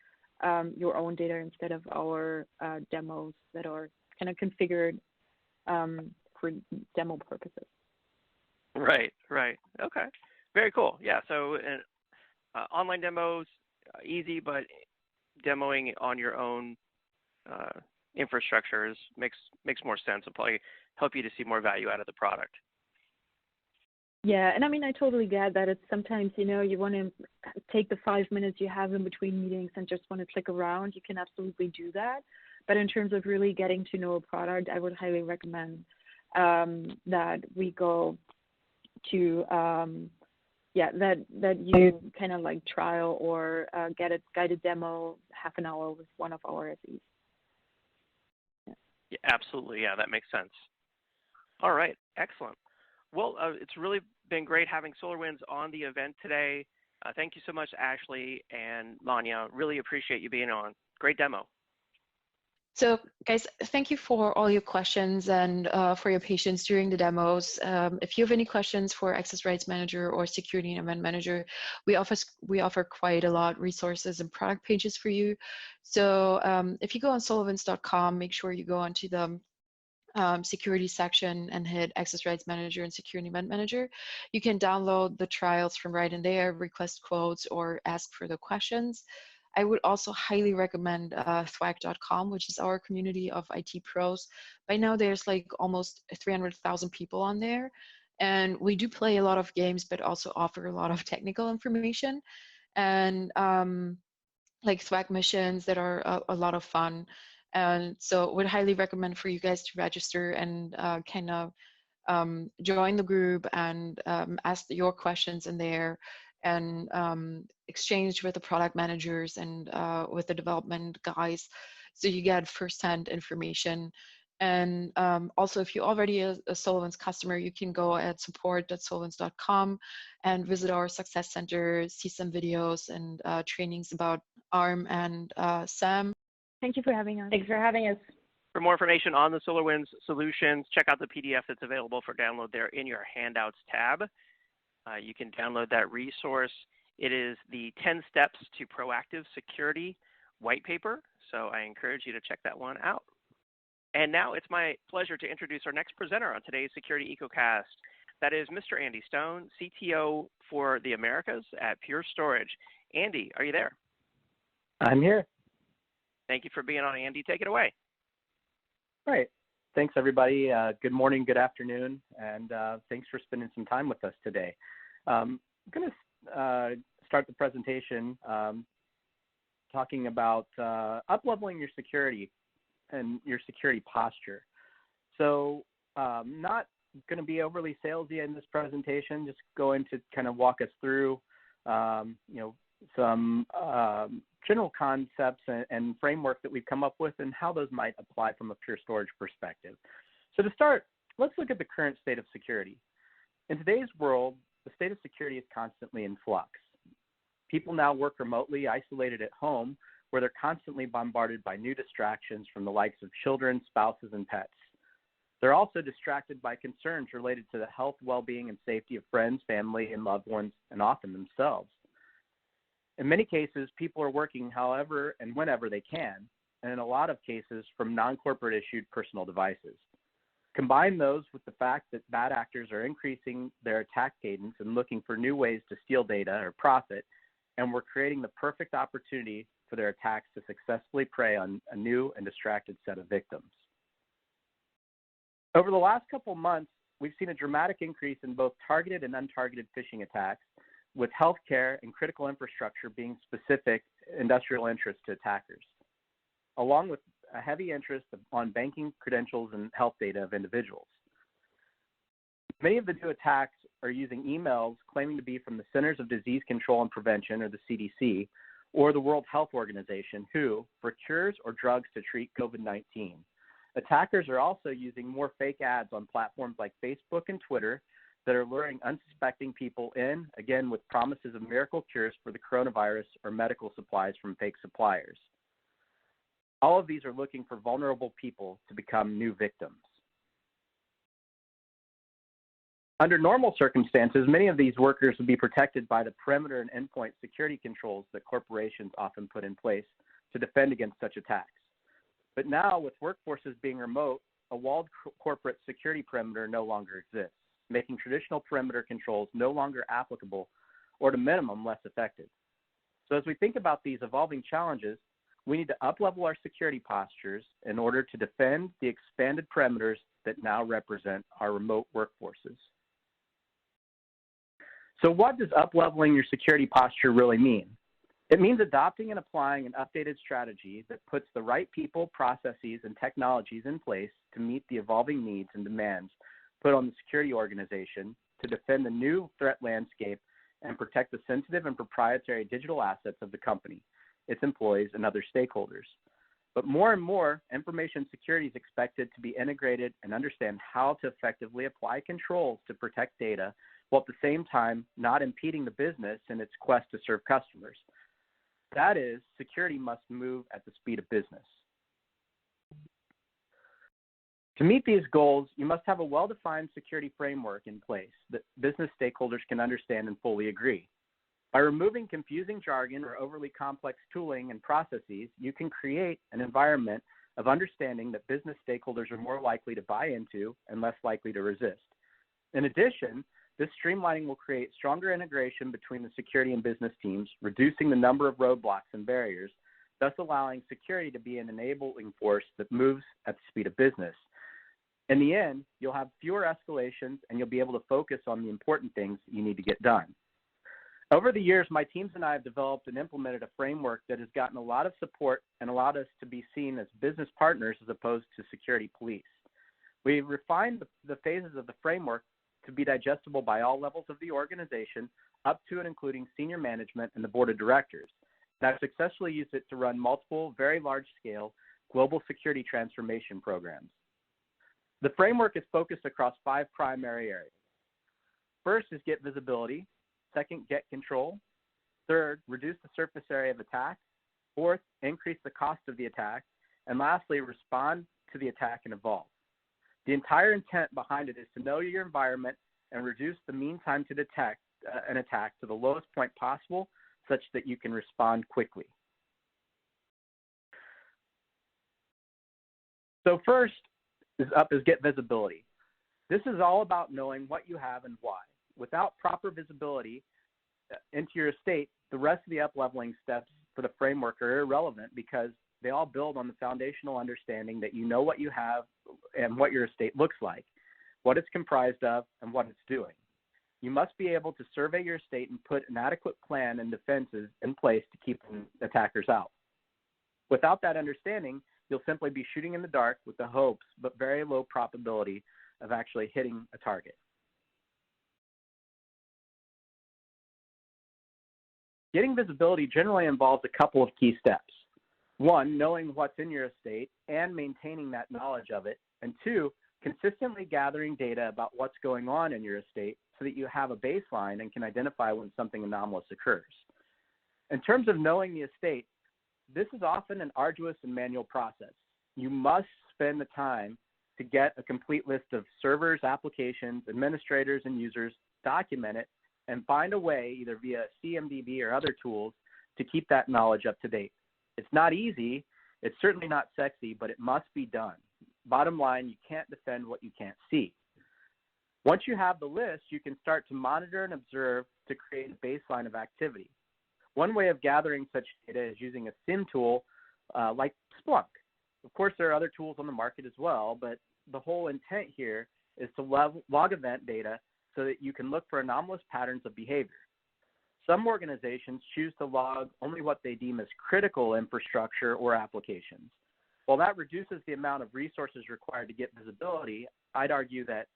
Speaker 7: your own data instead of our demos that are kind of configured for demo purposes.
Speaker 1: Right, right. Okay. Very cool. Yeah, so online demos, easy, but demoing on your own infrastructure makes more sense. It'll probably help you to see more value out of the product.
Speaker 7: Yeah, and I mean, I totally get that. It's sometimes, you want to take the 5 minutes you have in between meetings and just want to click around. You can absolutely do that. But in terms of really getting to know a product, I would highly recommend that we go to, that you kind of like trial or get a guided demo, half an hour with one of our SEs.
Speaker 1: Yeah, absolutely. Yeah, that makes sense. All right. Excellent. Well, it's really been great having SolarWinds on the event today. Thank you so much, Ashley and Manya. Really appreciate you being on. Great demo.
Speaker 5: So guys, thank you for all your questions and for your patience during the demos. If you have any questions for Access Rights Manager or Security and Event Manager, we offer quite a lot of resources and product pages for you. So if you go on Sullivans.com, make sure you go onto the security section and hit Access Rights Manager and Security Event Manager. You can download the trials from right in there, request quotes, or ask further questions. I would also highly recommend thwack.com, which is our community of IT pros. By now, there's like almost 300,000 people on there. And we do play a lot of games, but also offer a lot of technical information. And like Thwack missions that are a lot of fun. And so would highly recommend for you guys to register and kind of join the group and ask your questions in there and exchange with the product managers and with the development guys so you get firsthand information. And also, if you're already a Sullivans customer, you can go at support.sullivans.com and visit our success center, see some videos and trainings about ARM and SAM.
Speaker 7: Thank you for having us.
Speaker 8: Thanks for having us.
Speaker 1: For more information on the SolarWinds solutions, check out the PDF that's available for download there in your Handouts tab. You can download that resource. It is the 10 Steps to Proactive Security white paper, so I encourage you to check that one out. And now it's my pleasure to introduce our next presenter on today's Security EcoCast. That is Mr. Andy Stone, CTO for the Americas at Pure Storage. Andy, are you there?
Speaker 9: I'm here.
Speaker 1: Thank you for being on, Andy. Take it away.
Speaker 9: All right. Thanks, everybody. Good morning, good afternoon, and thanks for spending some time with us today. I'm going to start the presentation talking about up-leveling your security and your security posture. So not going to be overly salesy in this presentation, just going to kind of walk us through some general concepts and framework that we've come up with and how those might apply from a Pure Storage perspective. So to start, let's look at the current state of security. In today's world, the state of security is constantly in flux. People now work remotely, isolated at home, where they're constantly bombarded by new distractions from the likes of children, spouses, and pets. They're also distracted by concerns related to the health, well-being, and safety of friends, family, and loved ones, and often themselves. In many cases, people are working however and whenever they can, and in a lot of cases from non-corporate issued personal devices. Combine those with the fact that bad actors are increasing their attack cadence and looking for new ways to steal data or profit, and we're creating the perfect opportunity for their attacks to successfully prey on a new and distracted set of victims. Over the last couple months, we've seen a dramatic increase in both targeted and untargeted phishing attacks, with healthcare and critical infrastructure being specific industrial interests to attackers, along with a heavy interest on banking credentials and health data of individuals. Many of the new attacks are using emails claiming to be from the Centers of Disease Control and Prevention, or the CDC, or the World Health Organization, WHO, for cures or drugs to treat COVID-19. Attackers are also using more fake ads on platforms like Facebook and Twitter that are luring unsuspecting people in, again, with promises of miracle cures for the coronavirus or medical supplies from fake suppliers. All of these are looking for vulnerable people to become new victims. Under normal circumstances, many of these workers would be protected by the perimeter and endpoint security controls that corporations often put in place to defend against such attacks. But now, with workforces being remote, a walled corporate security perimeter no longer exists, making traditional perimeter controls no longer applicable, or at a minimum, less effective. So as we think about these evolving challenges, we need to up-level our security postures in order to defend the expanded perimeters that now represent our remote workforces. So what does up-leveling your security posture really mean? It means adopting and applying an updated strategy that puts the right people, processes, and technologies in place to meet the evolving needs and demands put on the security organization to defend the new threat landscape and protect the sensitive and proprietary digital assets of the company, its employees, and other stakeholders. But more and more, information security is expected to be integrated and understand how to effectively apply controls to protect data, while at the same time not impeding the business in its quest to serve customers. That is, security must move at the speed of business. To meet these goals, you must have a well-defined security framework in place that business stakeholders can understand and fully agree. By removing confusing jargon or overly complex tooling and processes, you can create an environment of understanding that business stakeholders are more likely to buy into and less likely to resist. In addition, this streamlining will create stronger integration between the security and business teams, reducing the number of roadblocks and barriers, thus allowing security to be an enabling force that moves at the speed of business. In the end, you'll have fewer escalations and you'll be able to focus on the important things that you need to get done. Over the years, my teams and I have developed and implemented a framework that has gotten a lot of support and allowed us to be seen as business partners as opposed to security police. We refined the phases of the framework to be digestible by all levels of the organization, up to and including senior management and the board of directors. And I've successfully used it to run multiple, very large-scale global security transformation programs. The framework is focused across 5 primary areas. First is get visibility. Second, get control. Third, reduce the surface area of attack. Fourth, increase the cost of the attack. And lastly, respond to the attack and evolve. The entire intent behind it is to know your environment and reduce the mean time to detect an attack to the lowest point possible such that you can respond quickly. So first is get visibility. This is all about knowing what you have and why. Without proper visibility into your estate, the rest of the up-leveling steps for the framework are irrelevant because they all build on the foundational understanding that you know what you have and what your estate looks like, what it's comprised of, and what it's doing. You must be able to survey your estate and put an adequate plan and defenses in place to keep attackers out. Without that understanding, you'll simply be shooting in the dark with the hopes but very low probability of actually hitting a target. Getting visibility generally involves a couple of key steps. 1, knowing what's in your estate and maintaining that knowledge of it. And 2, consistently gathering data about what's going on in your estate so that you have a baseline and can identify when something anomalous occurs. In terms of knowing the estate, this is often an arduous and manual process. You must spend the time to get a complete list of servers, applications, administrators, and users, document it, and find a way, either via CMDB or other tools, to keep that knowledge up to date. It's not easy, it's certainly not sexy, but it must be done. Bottom line, you can't defend what you can't see. Once you have the list, you can start to monitor and observe to create a baseline of activity. One way of gathering such data is using a SIM tool like Splunk. Of course, there are other tools on the market as well, but the whole intent here is to log event data so that you can look for anomalous patterns of behavior. Some organizations choose to log only what they deem as critical infrastructure or applications. While that reduces the amount of resources required to get visibility, I'd argue that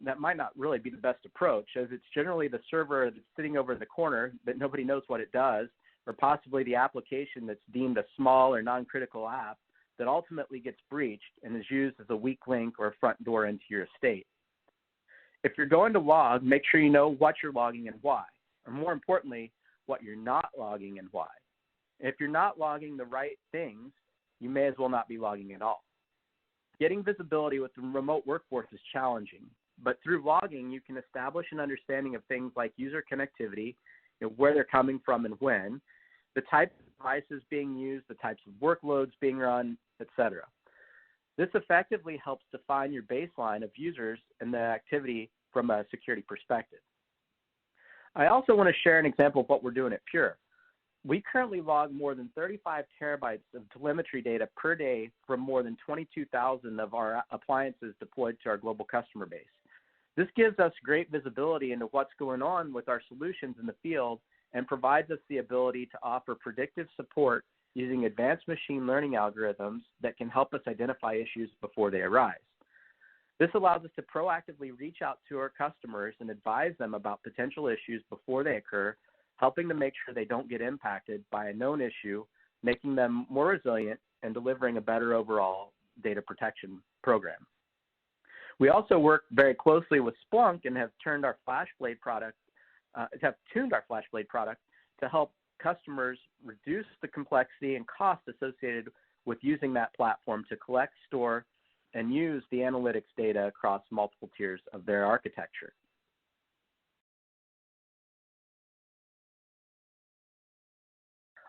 Speaker 9: that might not really be the best approach, as it's generally the server that's sitting over in the corner that nobody knows what it does, or possibly the application that's deemed a small or non-critical app that ultimately gets breached and is used as a weak link or a front door into your estate. If you're going to log, make sure you know what you're logging and why, or more importantly, what you're not logging and why. If you're not logging the right things, you may as well not be logging at all. Getting visibility with the remote workforce is challenging, but through logging, you can establish an understanding of things like user connectivity, where they're coming from and when, the types of devices being used, the types of workloads being run, etc. This effectively helps define your baseline of users and the activity from a security perspective. I also want to share an example of what we're doing at Pure. We currently log more than 35 terabytes of telemetry data per day from more than 22,000 of our appliances deployed to our global customer base. This gives us great visibility into what's going on with our solutions in the field and provides us the ability to offer predictive support using advanced machine learning algorithms that can help us identify issues before they arise. This allows us to proactively reach out to our customers and advise them about potential issues before they occur, helping to make sure they don't get impacted by a known issue, making them more resilient and delivering a better overall data protection program. We also work very closely with Splunk and have tuned our FlashBlade product to help customers reduce the complexity and cost associated with using that platform to collect, store, and use the analytics data across multiple tiers of their architecture.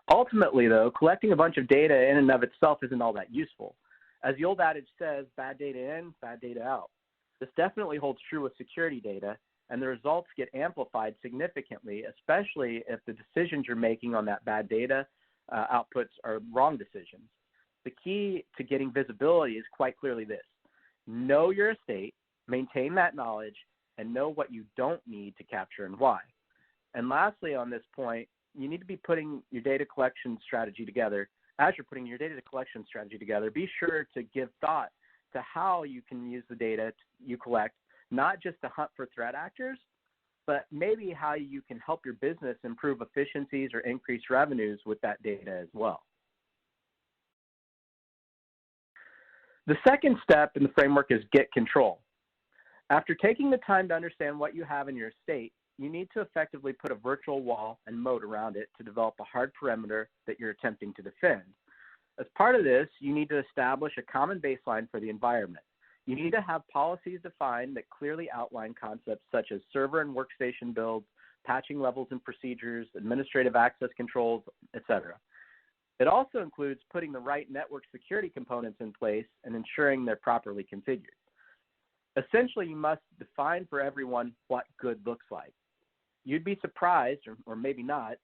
Speaker 9: Ultimately, though, collecting a bunch of data in and of itself isn't all that useful. As the old adage says, bad data in, bad data out. This definitely holds true with security data, and the results get amplified significantly, especially if the decisions you're making on that bad data outputs are wrong decisions. The key to getting visibility is quite clearly this: know your estate, maintain that knowledge, and know what you don't need to capture and why. And lastly, on this point, you need to be putting your data collection strategy together. As you're putting your data collection strategy together, be sure to give thought to how you can use the data you collect, not just to hunt for threat actors, but maybe how you can help your business improve efficiencies or increase revenues with that data as well. The second step in the framework is get control. After taking the time to understand what you have in your estate, you need to effectively put a virtual wall and moat around it to develop a hard perimeter that you're attempting to defend. As part of this, you need to establish a common baseline for the environment. You need to have policies defined that clearly outline concepts such as server and workstation builds, patching levels and procedures, administrative access controls, etc. It also includes putting the right network security components in place and ensuring they're properly configured. Essentially, you must define for everyone what good looks like. You'd be surprised, or maybe not,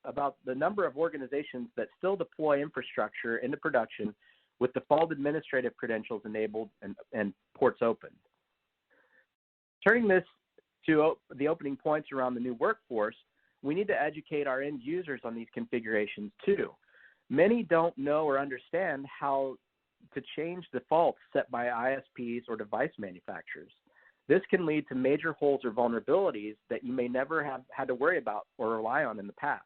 Speaker 9: about the number of organizations that still deploy infrastructure into production with default administrative credentials enabled and ports open. Turning this to the opening points around the new workforce, we need to educate our end users on these configurations too. Many don't know or understand how to change defaults set by ISPs or device manufacturers. This can lead to major holes or vulnerabilities that you may never have had to worry about or rely on in the past.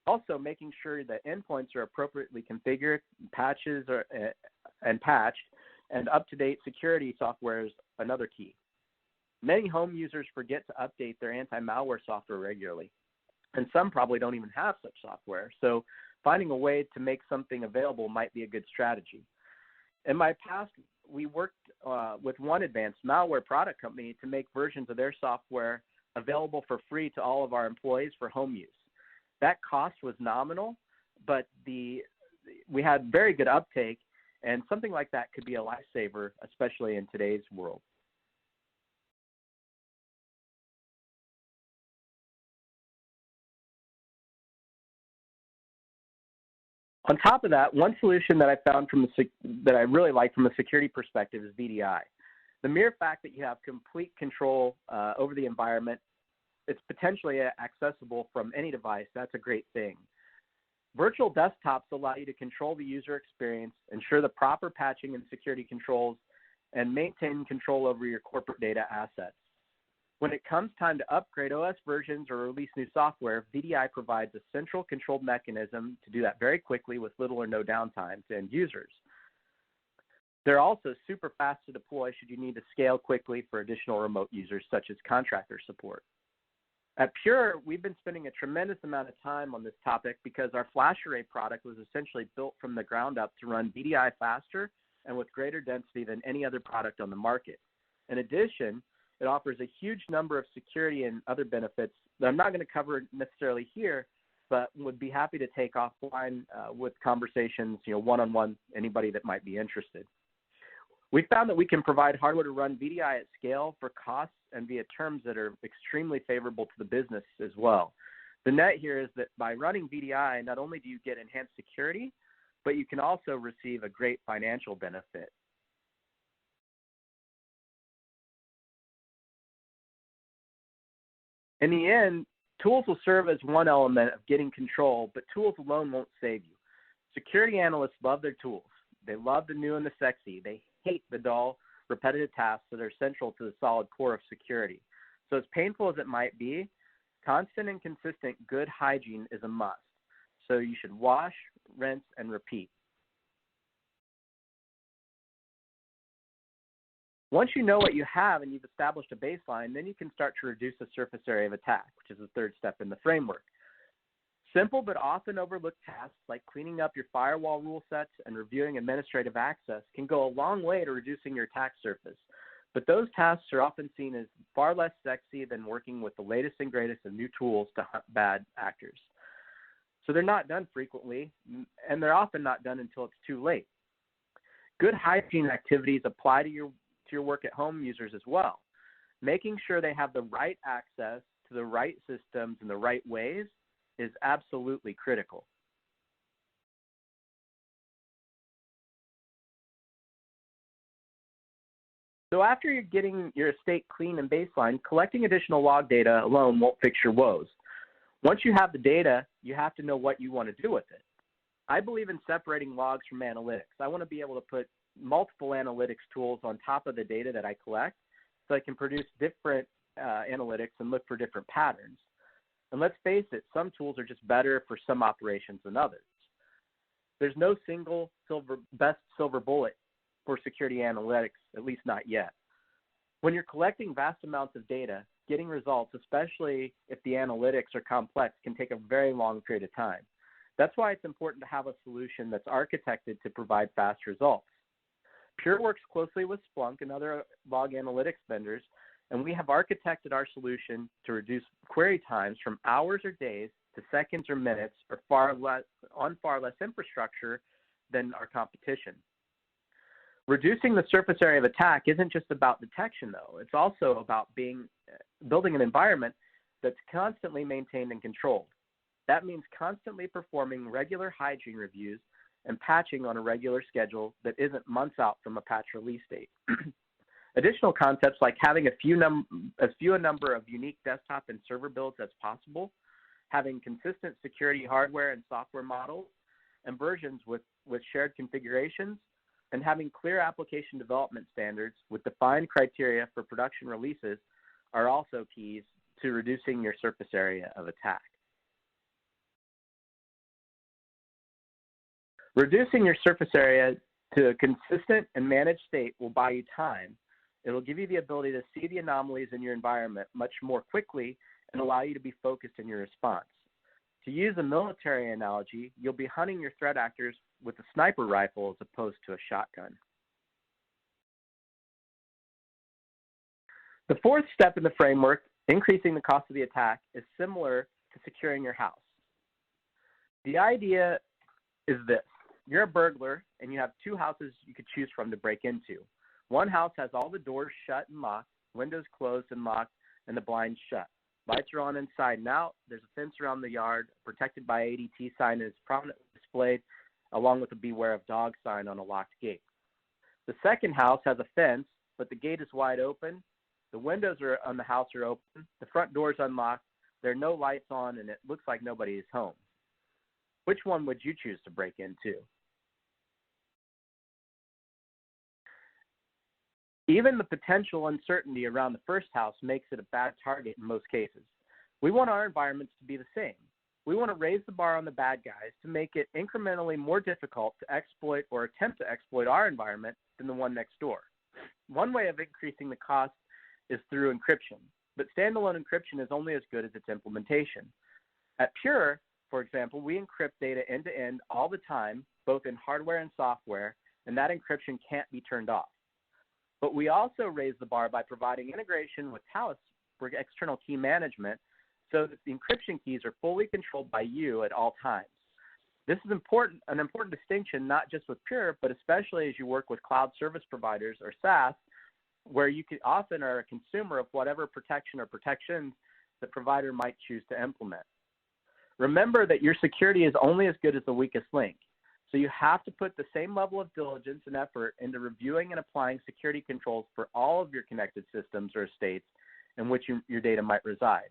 Speaker 9: Also, making sure that endpoints are appropriately configured, patched, and up-to-date security software is another key. Many home users forget to update their anti-malware software regularly, and some probably don't even have such software. So finding a way to make something available might be a good strategy. In my past, we worked with one advanced malware product company to make versions of their software available for free to all of our employees for home use. That cost was nominal, but we had very good uptake, and something like that could be a lifesaver, especially in today's world. On top of that, one solution that I found that I really like from a security perspective is VDI. The mere fact that you have complete control over the environment, it's potentially accessible from any device. That's a great thing. Virtual desktops allow you to control the user experience, ensure the proper patching and security controls, and maintain control over your corporate data assets. When it comes time to upgrade OS versions or release new software, VDI provides a central controlled mechanism to do that very quickly with little or no downtime to end users. They're also super fast to deploy should you need to scale quickly for additional remote users such as contractor support. At Pure, we've been spending a tremendous amount of time on this topic because our FlashArray product was essentially built from the ground up to run VDI faster and with greater density than any other product on the market. In addition, it offers a huge number of security and other benefits that I'm not going to cover necessarily here, but would be happy to take offline with conversations, one-on-one, anybody that might be interested. We found that we can provide hardware to run VDI at scale for costs and via terms that are extremely favorable to the business as well. The net here is that by running VDI, not only do you get enhanced security, but you can also receive a great financial benefit. In the end, tools will serve as one element of getting control, but tools alone won't save you. Security analysts love their tools. They love the new and the sexy. They hate the dull, repetitive tasks that are central to the solid core of security. So as painful as it might be, constant and consistent good hygiene is a must. So you should wash, rinse, and repeat. Once you know what you have and you've established a baseline, then you can start to reduce the surface area of attack, which is the third step in the framework. Simple but often overlooked tasks like cleaning up your firewall rule sets and reviewing administrative access can go a long way to reducing your attack surface. But those tasks are often seen as far less sexy than working with the latest and greatest of new tools to hunt bad actors. So they're not done frequently, and they're often not done until it's too late. Good hygiene activities apply to your work at home users as well. Making sure they have the right access to the right systems in the right ways is absolutely critical. So after you're getting your estate clean and baseline, collecting additional log data alone won't fix your woes. Once you have the data, you have to know what you want to do with it. I believe in separating logs from analytics. I want to be able to put multiple analytics tools on top of the data that I collect so I can produce different analytics and look for different patterns. And let's face it, some tools are just better for some operations than others. There's no single best silver bullet for security analytics, at least not yet. When you're collecting vast amounts of data, getting results, especially if the analytics are complex, can take a very long period of time. That's why it's important to have a solution that's architected to provide fast results. Pure works closely with Splunk and other log analytics vendors, and we have architected our solution to reduce query times from hours or days to seconds or minutes, or far less infrastructure than our competition. Reducing the surface area of attack isn't just about detection, though. It's also about building an environment that's constantly maintained and controlled. That means constantly performing regular hygiene reviews and patching on a regular schedule that isn't months out from a patch release date. Additional concepts like having as few a number of unique desktop and server builds as possible, having consistent security hardware and software models and versions with shared configurations, and having clear application development standards with defined criteria for production releases are also keys to reducing your surface area of attack. Reducing your surface area to a consistent and managed state will buy you time. It will give you the ability to see the anomalies in your environment much more quickly and allow you to be focused in your response. To use a military analogy, you'll be hunting your threat actors with a sniper rifle as opposed to a shotgun. The fourth step in the framework, increasing the cost of the attack, is similar to securing your house. The idea is this. You're a burglar and you have two houses you could choose from to break into. One house has all the doors shut and locked, windows closed and locked, and the blinds shut. Lights are on inside and out. There's a fence around the yard, protected by ADT sign is prominently displayed, along with a beware of dog sign on a locked gate. The second house has a fence, but the gate is wide open. The windows on the house are open. The front door is unlocked. There are no lights on, and it looks like nobody is home. Which one would you choose to break into? Even the potential uncertainty around the first house makes it a bad target in most cases. We want our environments to be the same. We want to raise the bar on the bad guys to make it incrementally more difficult to exploit or attempt to exploit our environment than the one next door. One way of increasing the cost is through encryption, but standalone encryption is only as good as its implementation. At Pure, for example, we encrypt data end-to-end all the time, both in hardware and software, and that encryption can't be turned off. But we also raise the bar by providing integration with House for external key management so that the encryption keys are fully controlled by you at all times. This is an important distinction, not just with Pure, but especially as you work with cloud service providers or SaaS, where you often are a consumer of whatever protection or protections the provider might choose to implement. Remember that your security is only as good as the weakest link. So you have to put the same level of diligence and effort into reviewing and applying security controls for all of your connected systems or estates in which your data might reside.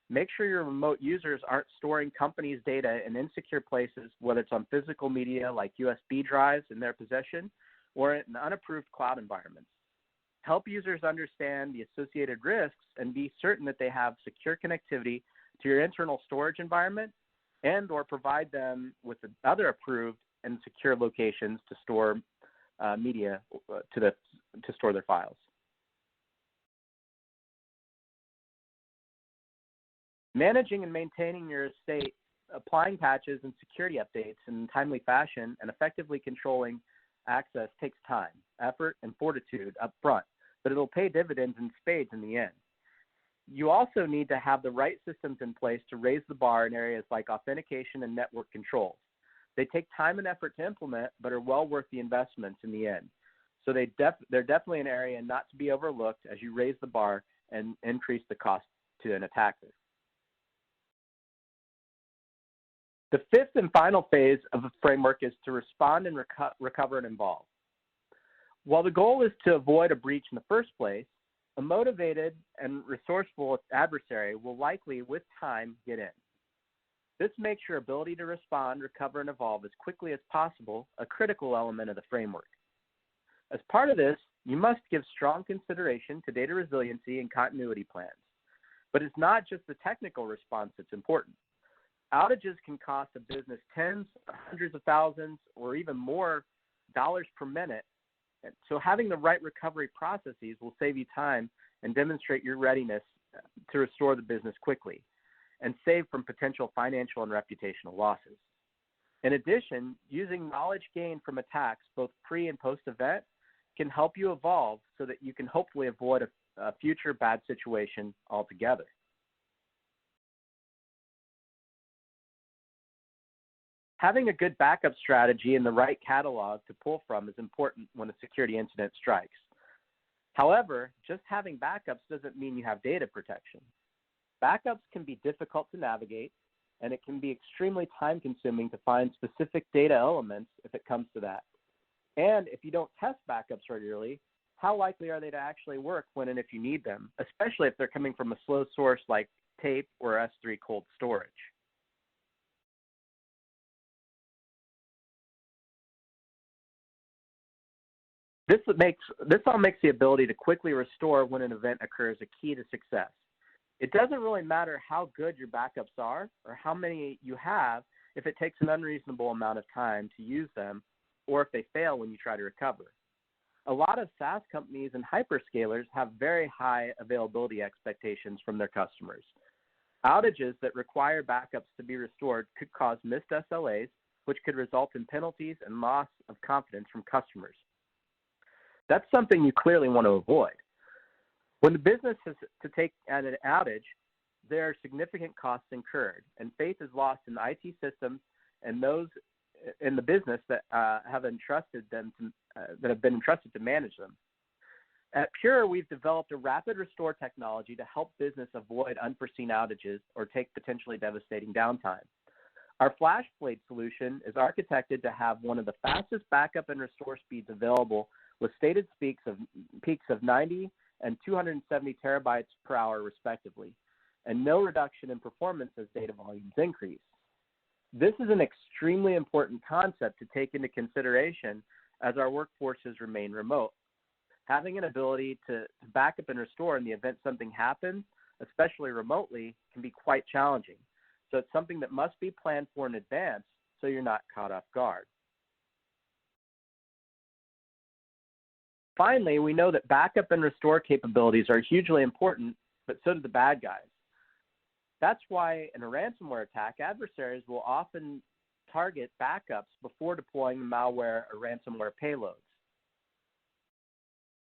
Speaker 9: Make sure your remote users aren't storing companies' data in insecure places, whether it's on physical media like USB drives in their possession or in unapproved cloud environments. Help users understand the associated risks and be certain that they have secure connectivity to your internal storage environment and or provide them with other approved and secure locations to store media to store their files. Managing and maintaining your estate applying patches and security updates in a timely fashion and effectively controlling access takes time, effort, and fortitude up front, but it'll pay dividends in spades in the end. You also need to have the right systems in place to raise the bar in areas like authentication and network controls. They take time and effort to implement, but are well worth the investments in the end. So they're definitely an area not to be overlooked as you raise the bar and increase the cost to an attacker. The fifth and final phase of a framework is to respond and recover and involve. While the goal is to avoid a breach in the first place, a motivated and resourceful adversary will likely, with time, get in. This makes your ability to respond, recover, and evolve as quickly as possible a critical element of the framework. As part of this, you must give strong consideration to data resiliency and continuity plans. But it's not just the technical response that's important. Outages can cost a business tens, hundreds of thousands, or even more dollars per minute. So having the right recovery processes will save you time and demonstrate your readiness to restore the business quickly and save from potential financial and reputational losses. In addition, using knowledge gained from attacks both pre and post-event can help you evolve so that you can hopefully avoid a future bad situation altogether. Having a good backup strategy and the right catalog to pull from is important when a security incident strikes. However, just having backups doesn't mean you have data protection. Backups can be difficult to navigate, and it can be extremely time-consuming to find specific data elements if it comes to that. And if you don't test backups regularly, how likely are they to actually work when and if you need them, especially if they're coming from a slow source like tape or S3 cold storage? This all makes the ability to quickly restore when an event occurs a key to success. It doesn't really matter how good your backups are or how many you have if it takes an unreasonable amount of time to use them or if they fail when you try to recover. A lot of SaaS companies and hyperscalers have very high availability expectations from their customers. Outages that require backups to be restored could cause missed SLAs, which could result in penalties and loss of confidence from customers. That's something you clearly want to avoid. When the business has to take an outage, there are significant costs incurred, and faith is lost in the IT systems and those in the business that have been entrusted to manage them. At Pure, we've developed a rapid restore technology to help business avoid unforeseen outages or take potentially devastating downtime. Our FlashBlade solution is architected to have one of the fastest backup and restore speeds available, with stated peaks of 90 and 270 terabytes per hour, respectively, and no reduction in performance as data volumes increase. This is an extremely important concept to take into consideration as our workforces remain remote. Having an ability to back up and restore in the event something happens, especially remotely, can be quite challenging. So it's something that must be planned for in advance so you're not caught off guard. Finally, we know that backup and restore capabilities are hugely important, but so do the bad guys. That's why in a ransomware attack, adversaries will often target backups before deploying malware or ransomware payloads.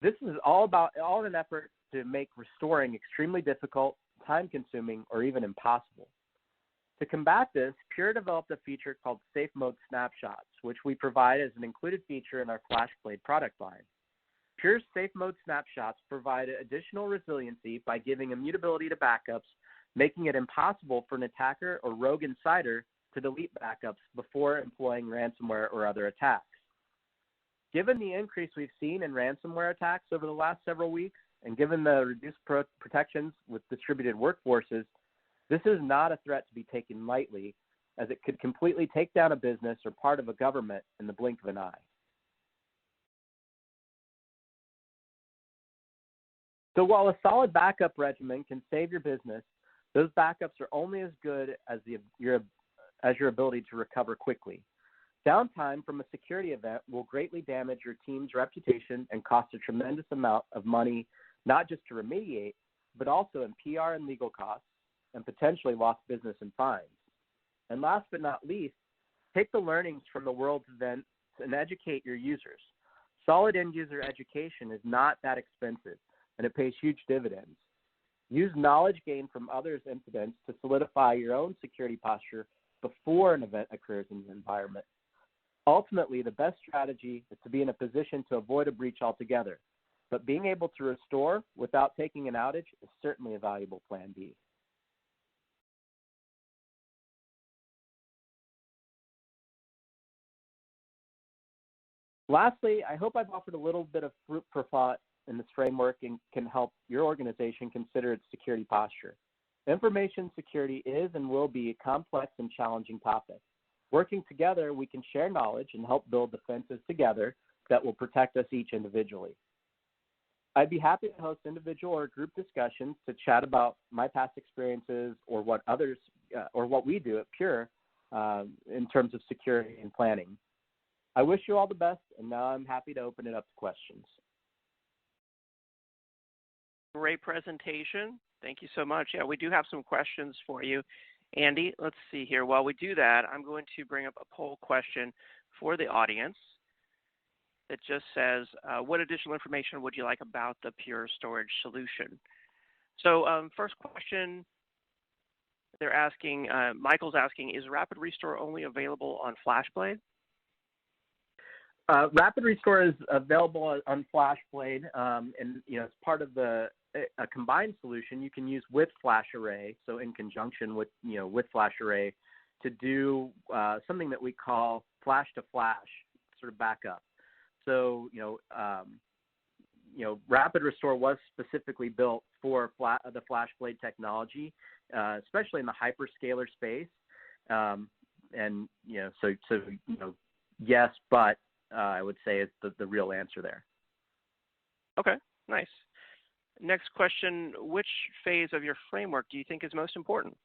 Speaker 9: This is all in an effort to make restoring extremely difficult, time-consuming, or even impossible. To combat this, Pure developed a feature called Safe Mode Snapshots, which we provide as an included feature in our FlashBlade product line. Pure's Safe Mode Snapshots provide additional resiliency by giving immutability to backups, making it impossible for an attacker or rogue insider to delete backups before employing ransomware or other attacks. Given the increase we've seen in ransomware attacks over the last several weeks, and given the reduced protections with distributed workforces, this is not a threat to be taken lightly, as it could completely take down a business or part of a government in the blink of an eye. So while a solid backup regimen can save your business, those backups are only as good as your ability to recover quickly. Downtime from a security event will greatly damage your team's reputation and cost a tremendous amount of money, not just to remediate, but also in PR and legal costs, and potentially lost business and fines. And last but not least, take the learnings from the world's events and educate your users. Solid end user education is not that expensive, and it pays huge dividends. Use knowledge gained from others' incidents to solidify your own security posture before an event occurs in your environment. Ultimately, the best strategy is to be in a position to avoid a breach altogether, but being able to restore without taking an outage is certainly a valuable plan B. Lastly, I hope I've offered a little bit of food for thought in this framework and can help your organization consider its security posture. Information security is and will be a complex and challenging topic. Working together, we can share knowledge and help build defenses together that will protect us each individually. I'd be happy to host individual or group discussions to chat about my past experiences or what others or what we do at Pure in terms of security and planning. I wish you all the best, and now I'm happy to open it up to questions.
Speaker 1: Great presentation. Thank you so much. Yeah, we do have some questions for you. Andy, let's see here. While we do that, I'm going to bring up a poll question for the audience that just says, what additional information would you like about the Pure Storage solution? So first question, they're asking, Michael's asking, is Rapid Restore only available on FlashBlade?
Speaker 9: Rapid Restore is available on FlashBlade, and as part of a combined solution, you can use with FlashArray. So in conjunction with with FlashArray, to do something that we call flash to flash sort of backup. So Rapid Restore was specifically built for the FlashBlade technology, especially in the hyperscaler space. Yes, but I would say it's the real answer there.
Speaker 1: Okay, nice. Next question, which phase of your framework do you think is most important?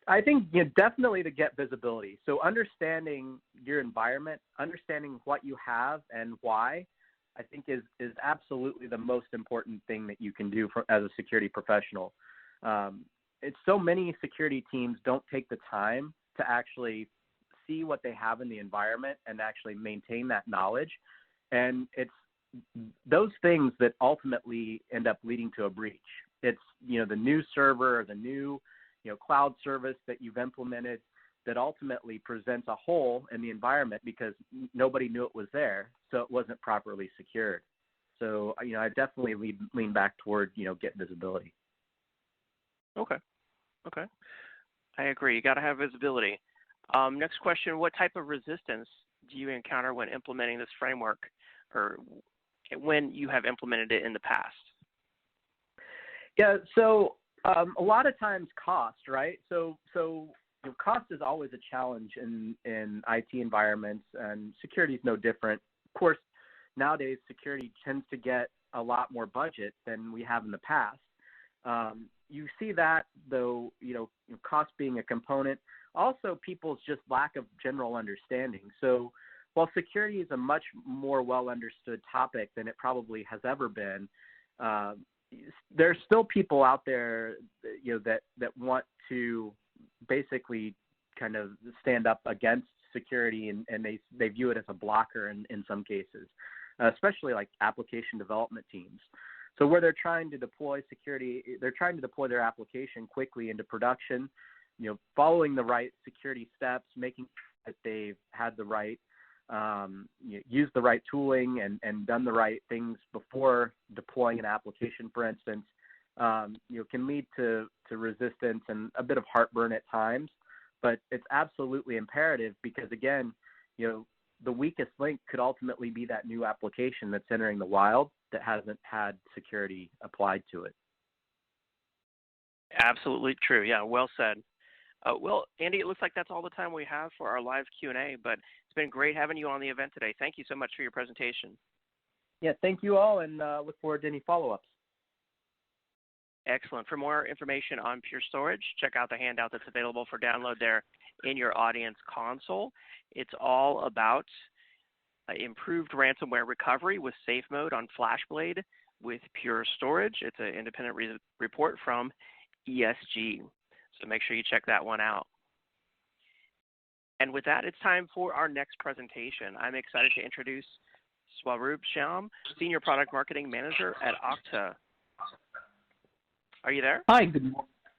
Speaker 9: I think definitely to get visibility. So understanding your environment, understanding what you have and why, I think is absolutely the most important thing that you can do as a security professional. It's so many security teams don't take the time to actually see what they have in the environment and actually maintain that knowledge. And it's those things that ultimately end up leading to a breach. It's, the new server or the new, cloud service that you've implemented that ultimately presents a hole in the environment because nobody knew it was there, so it wasn't properly secured. So, I definitely lean back toward, get visibility.
Speaker 1: Okay. I agree. You got to have visibility. Next question, what type of resistance do you encounter when implementing this framework or when you have implemented it in the past?
Speaker 9: Yeah, so a lot of times cost, right? So cost is always a challenge in IT environments, and security is no different. Of course, nowadays security tends to get a lot more budget than we have in the past. You see that, though, cost being a component. Also, people's just lack of general understanding. So while security is a much more well-understood topic than it probably has ever been, there's still people out there, that want to basically kind of stand up against security, and they view it as a blocker in some cases, especially like application development teams. So where they're trying to deploy security, they're trying to deploy their application quickly into production, following the right security steps, making sure that they've had the right, used the right tooling and done the right things before deploying an application, for instance, can lead to resistance and a bit of heartburn at times. But it's absolutely imperative because, again, the weakest link could ultimately be that new application that's entering the wild that hasn't had security applied to it.
Speaker 1: Absolutely true. Yeah, well said. Well, Andy, it looks like that's all the time we have for our live Q&A, but it's been great having you on the event today. Thank you so much for your presentation.
Speaker 9: Yeah, thank you all, and look forward to any follow-ups.
Speaker 1: Excellent. For more information on Pure Storage, check out the handout that's available for download there in your audience console. It's all about improved ransomware recovery with safe mode on FlashBlade with Pure Storage. It's an independent report from ESG. So make sure you check that one out. And with that, it's time for our next presentation. I'm excited to introduce Swaroop Shyam, Senior Product Marketing Manager at Okta. Are you there?
Speaker 10: Hi,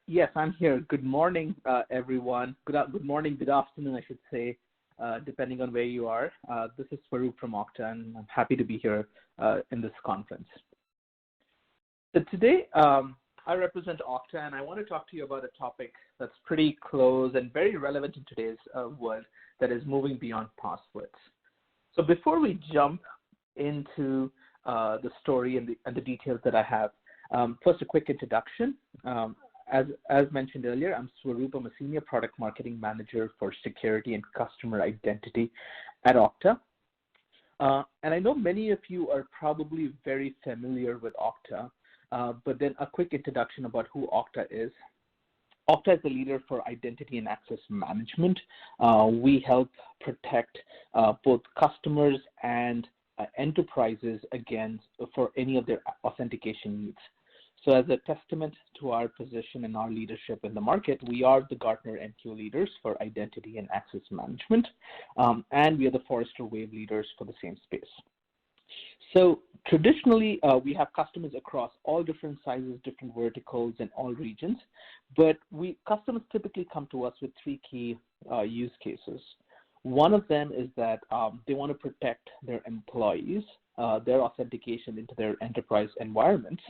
Speaker 10: yes, I'm here. Good morning, everyone. Good morning, good afternoon, I should say, depending on where you are. This is Swaroop from Okta, and I'm happy to be here in this conference. So today, I represent Okta, and I want to talk to you about a topic that's pretty close and very relevant in today's world, that is moving beyond passwords. So before we jump into the story and the details that I have, first a quick introduction. As mentioned earlier, I'm Swaroop. I'm a Senior Product Marketing Manager for Security and Customer Identity at Okta. And I know many of you are probably very familiar with Okta, but then a quick introduction about who Okta is. Okta is the leader for identity and access management. We help protect both customers and enterprises for any of their authentication needs. So as a testament to our position and our leadership in the market, we are the Gartner MQ leaders for identity and access management, and we are the Forrester Wave leaders for the same space. So traditionally, we have customers across all different sizes, different verticals, and all regions, but customers typically come to us with three key use cases. One of them is that they want to protect their employees, their authentication into their enterprise environments.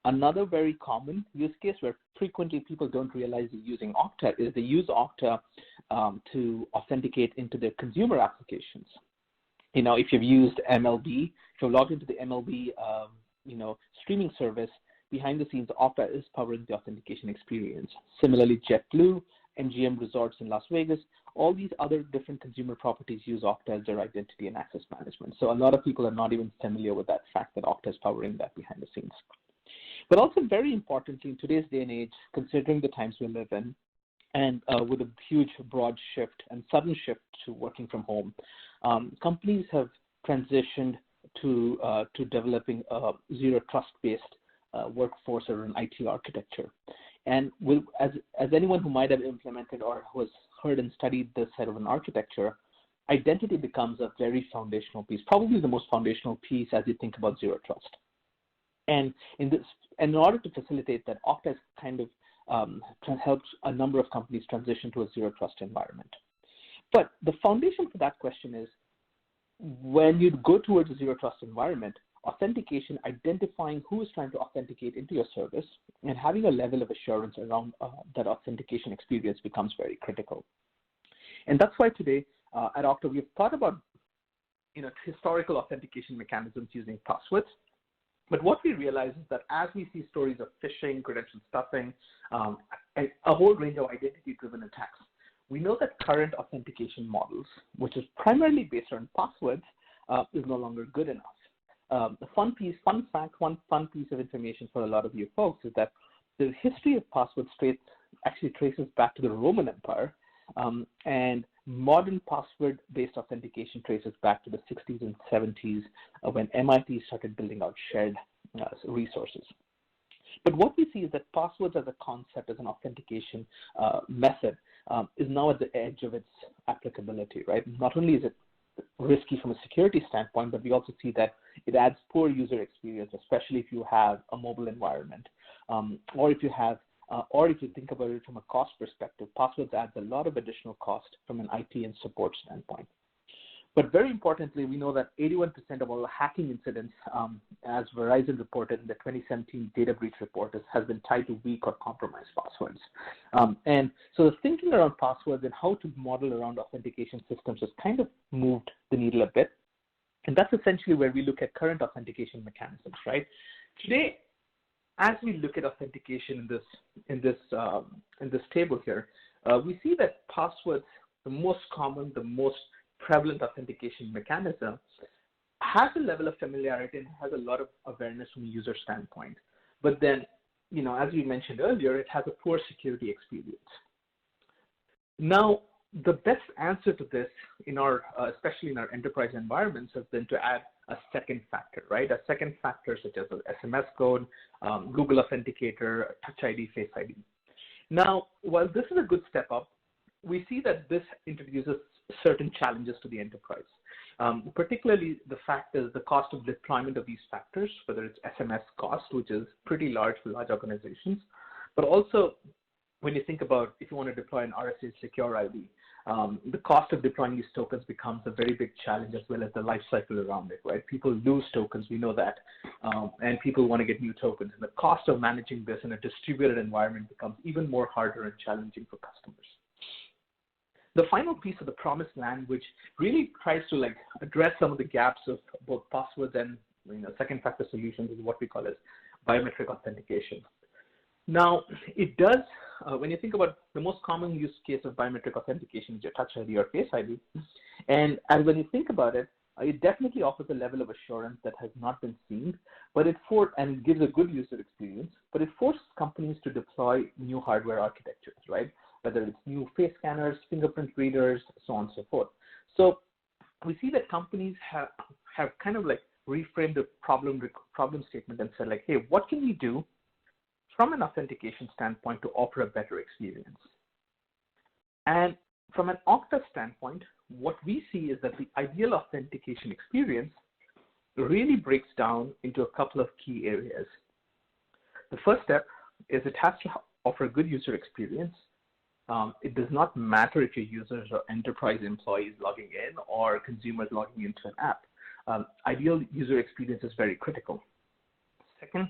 Speaker 10: Another very common use case where frequently people don't realize they're using Okta is they use Okta to authenticate into their consumer applications. You know, if you've used MLB, if you've logged into the MLB, streaming service, behind the scenes, Okta is powering the authentication experience. Similarly, JetBlue, MGM Resorts in Las Vegas, all these other different consumer properties use Okta as their identity and access management. So a lot of people are not even familiar with that fact that Okta is powering that behind the scenes. But also very importantly, in today's day and age, considering the times we live in, and with a huge, broad shift and sudden shift to working from home, companies have transitioned to developing a zero trust-based workforce or an IT architecture. And as anyone who might have implemented or who has heard and studied this side of an architecture, identity becomes a very foundational piece, probably the most foundational piece as you think about zero trust. And in order to facilitate that, Okta has kind of helped a number of companies transition to a zero trust environment. But the foundation for that question is, when you go towards a zero trust environment, authentication, identifying who is trying to authenticate into your service, and having a level of assurance around that authentication experience becomes very critical. And that's why today at Okta we've thought about historical authentication mechanisms using passwords. But what we realize is that as we see stories of phishing, credential stuffing, a whole range of identity-driven attacks, we know that current authentication models, which is primarily based on passwords, is no longer good enough. The fun piece of information for a lot of you folks is that the history of passwords actually traces back to the Roman Empire, and modern password-based authentication traces back to the 60s and 70s when MIT started building out shared resources. But what we see is that passwords as a concept, as an authentication method, is now at the edge of its applicability, right? Not only is it risky from a security standpoint, but we also see that it adds poor user experience, especially if you have a mobile environment, or if you think about it from a cost perspective, passwords adds a lot of additional cost from an IT and support standpoint. But very importantly, we know that 81% of all hacking incidents, as Verizon reported in the 2017 data breach report, has been tied to weak or compromised passwords. And so the thinking around passwords and how to model around authentication systems has kind of moved the needle a bit. And that's essentially where we look at current authentication mechanisms, right? Today, as we look at authentication in this table here, we see that passwords, the most common, the most prevalent authentication mechanism, has a level of familiarity and has a lot of awareness from a user standpoint. But then, as we mentioned earlier, it has a poor security experience. Now, the best answer to this, especially in our enterprise environments, has been to add a second factor, right? A second factor such as an SMS code, Google Authenticator, Touch ID, Face ID. Now, while this is a good step up, we see that this introduces certain challenges to the enterprise. Particularly the fact is the cost of deployment of these factors, whether it's SMS cost, which is pretty large for large organizations, but also when you think about if you want to deploy an RSA secure ID, the cost of deploying these tokens becomes a very big challenge as well as the life cycle around it, right? People lose tokens, we know that, and people want to get new tokens. And the cost of managing this in a distributed environment becomes even more harder and challenging for customers. The final piece of the promised land, which really tries to address some of the gaps of both passwords and second factor solutions, is what we call as biometric authentication. Now, it does, when you think about the most common use case of biometric authentication is your Touch ID or Face ID. And when you think about it, it definitely offers a level of assurance that has not been seen, but it gives a good user experience, but it forces companies to deploy new hardware architectures, right? Whether it's new face scanners, fingerprint readers, so on and so forth. So we see that companies have kind of reframed the problem statement and said hey, what can we do from an authentication standpoint to offer a better experience? And from an Okta standpoint, what we see is that the ideal authentication experience really breaks down into a couple of key areas. The first step is it has to offer a good user experience. It does not matter if your users are enterprise employees logging in or consumers logging into an app. Ideal user experience is very critical. Second,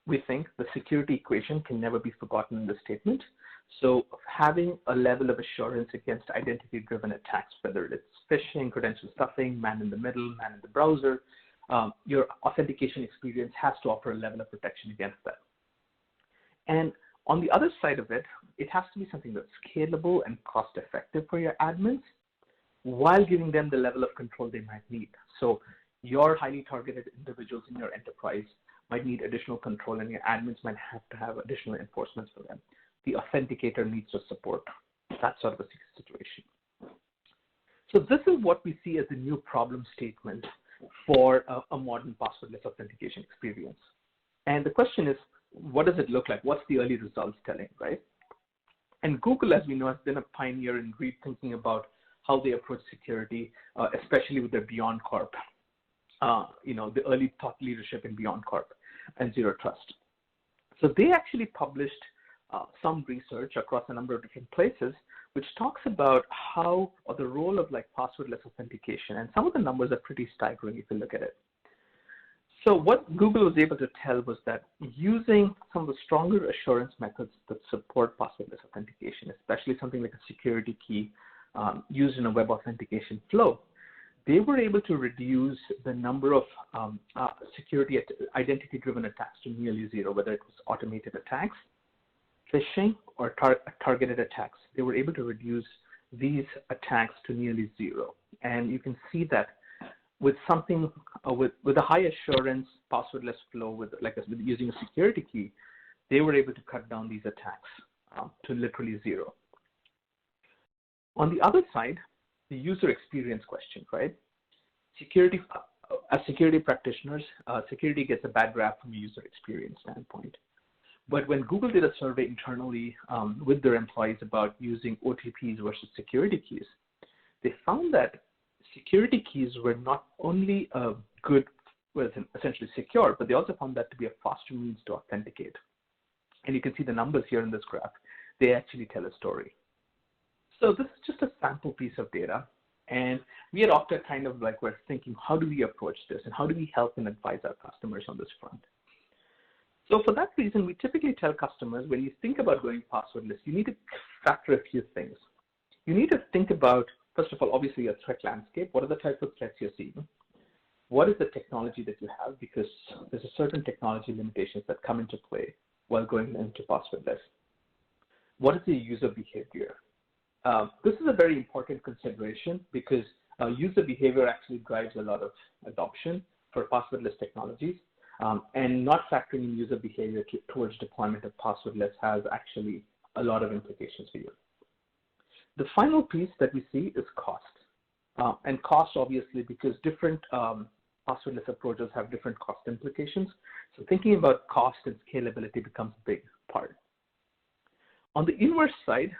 Speaker 10: we think the security equation can never be forgotten in the statement. So having a level of assurance against identity-driven attacks, whether it's phishing, credential stuffing, man in the middle, man in the browser, your authentication experience has to offer a level of protection against that. And on the other side of it, it has to be something that's scalable and cost-effective for your admins while giving them the level of control they might need. So your highly targeted individuals in your enterprise might need additional control, and your admins might have to have additional enforcements for them. The authenticator needs to support that sort of a situation. So this is what we see as the new problem statement for a modern passwordless authentication experience. And the question is, what does it look like? What's the early results telling, right? And Google, as we know, has been a pioneer in rethinking about how they approach security, especially with their Beyond Corp. The early thought leadership in Beyond Corp and Zero Trust. So they actually published some research across a number of different places, which talks about how or the role of passwordless authentication. And some of the numbers are pretty staggering if you look at it. So what Google was able to tell was that using some of the stronger assurance methods that support passwordless authentication, especially something like a security key used in a web authentication flow, they were able to reduce the number of security identity-driven attacks to nearly zero, whether it was automated attacks, phishing, or targeted attacks. They were able to reduce these attacks to nearly zero. And you can see that with something with a high assurance passwordless flow with using a security key, they were able to cut down these attacks to literally zero. On the other side, the user experience question, right? Security, as security practitioners, security gets a bad rap from a user experience standpoint. But when Google did a survey internally with their employees about using OTPs versus security keys, they found that security keys were not only essentially secure, but they also found that to be a faster means to authenticate. And you can see the numbers here in this graph. They actually tell a story. So this is just a sample piece of data. And we at Okta we're thinking, how do we approach this? And how do we help and advise our customers on this front? So for that reason, we typically tell customers, when you think about going passwordless, you need to factor a few things. You need to think about, first of all, obviously your threat landscape. What are the types of threats you're seeing? What is the technology that you have? Because there's a certain technology limitations that come into play while going into passwordless. What is the user behavior? This is a very important consideration because user behavior actually drives a lot of adoption for passwordless technologies. And not factoring in user behavior towards deployment of passwordless has actually a lot of implications for you. The final piece that we see is cost. And cost, obviously, because different passwordless approaches have different cost implications. So thinking about cost and scalability becomes a big part. On the inverse side,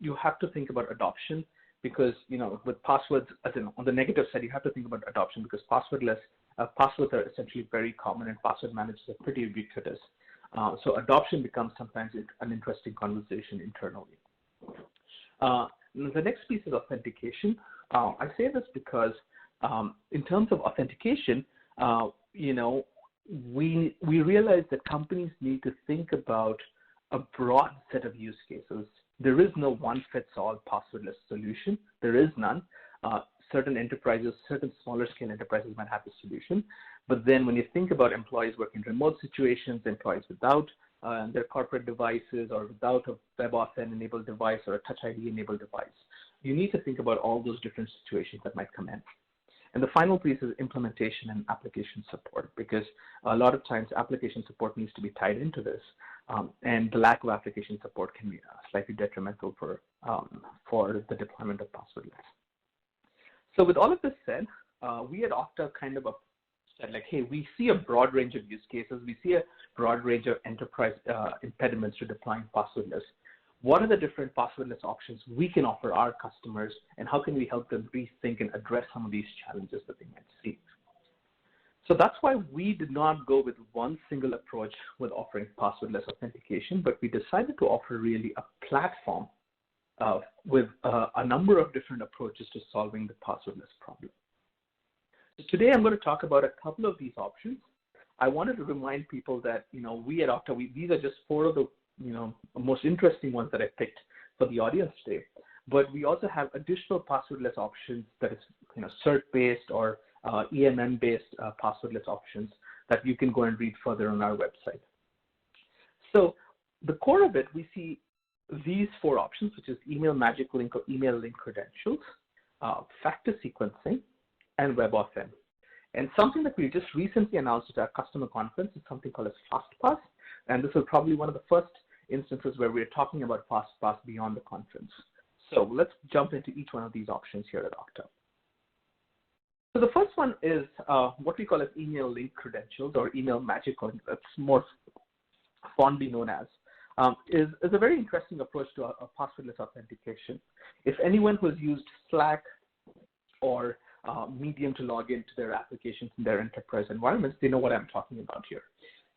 Speaker 10: you have to think about adoption because, with passwords, as in on the negative side, you have to think about adoption because passwords are essentially very common and password managers are pretty ubiquitous. So adoption becomes sometimes an interesting conversation internally. The next piece is authentication. I say this because in terms of authentication, we realize that companies need to think about a broad set of use cases. There is no one-fits-all passwordless solution. There is none. Certain enterprises, certain smaller scale enterprises might have a solution. But then when you think about employees working in remote situations, employees without their corporate devices or without a WebAuthn enabled device or a Touch ID enabled device, you need to think about all those different situations that might come in. And the final piece is implementation and application support, because a lot of times application support needs to be tied into this, and the lack of application support can be slightly detrimental for the deployment of passwordless. So with all of this said, we at Okta kind of said like, hey, we see a broad range of use cases. We see a broad range of enterprise impediments to deploying passwordless. What are the different passwordless options we can offer our customers, and how can we help them rethink and address some of these challenges that they might see? So that's why we did not go with one single approach with offering passwordless authentication, but we decided to offer really a platform with a number of different approaches to solving the passwordless problem. So today I'm going to talk about a couple of these options. I wanted to remind people that we at Okta, these are just four of the most interesting ones that I picked for the audience today. But we also have additional passwordless options that is cert-based or EMM-based passwordless options that you can go and read further on our website. So the core of it, we see these four options, which is email magic link or email link credentials, factor sequencing, and WebAuthn. And something that we just recently announced at our customer conference is something called as FastPass. And this is probably one of the first instances where we're talking about FastPass beyond the conference. So let's jump into each one of these options here at Okta. So the first one is what we call as email link credentials or email magic, or that's more fondly known as, is a very interesting approach to a passwordless authentication. If anyone who has used Slack or Medium to log into their applications in their enterprise environments, they know what I'm talking about here.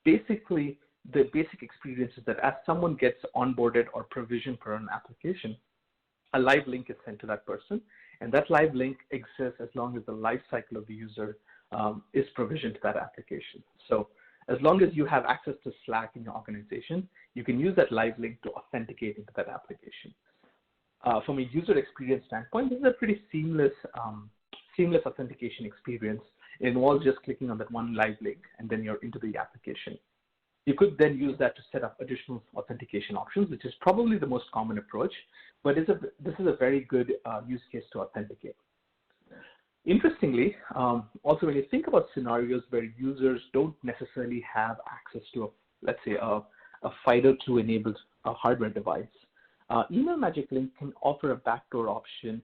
Speaker 10: Basically, the basic experience is that as someone gets onboarded or provisioned for an application, a live link is sent to that person, and that live link exists as long as the life cycle of the user is provisioned to that application. So as long as you have access to Slack in your organization, you can use that live link to authenticate into that application. From a user experience standpoint, this is a pretty seamless authentication experience. It involves just clicking on that one live link, and then you're into the application. You could then use that to set up additional authentication options, which is probably the most common approach, but this is a very good use case to authenticate. Interestingly, also when you think about scenarios where users don't necessarily have access to, let's say, a FIDO2 enabled hardware device, Email Magic Link can offer a backdoor option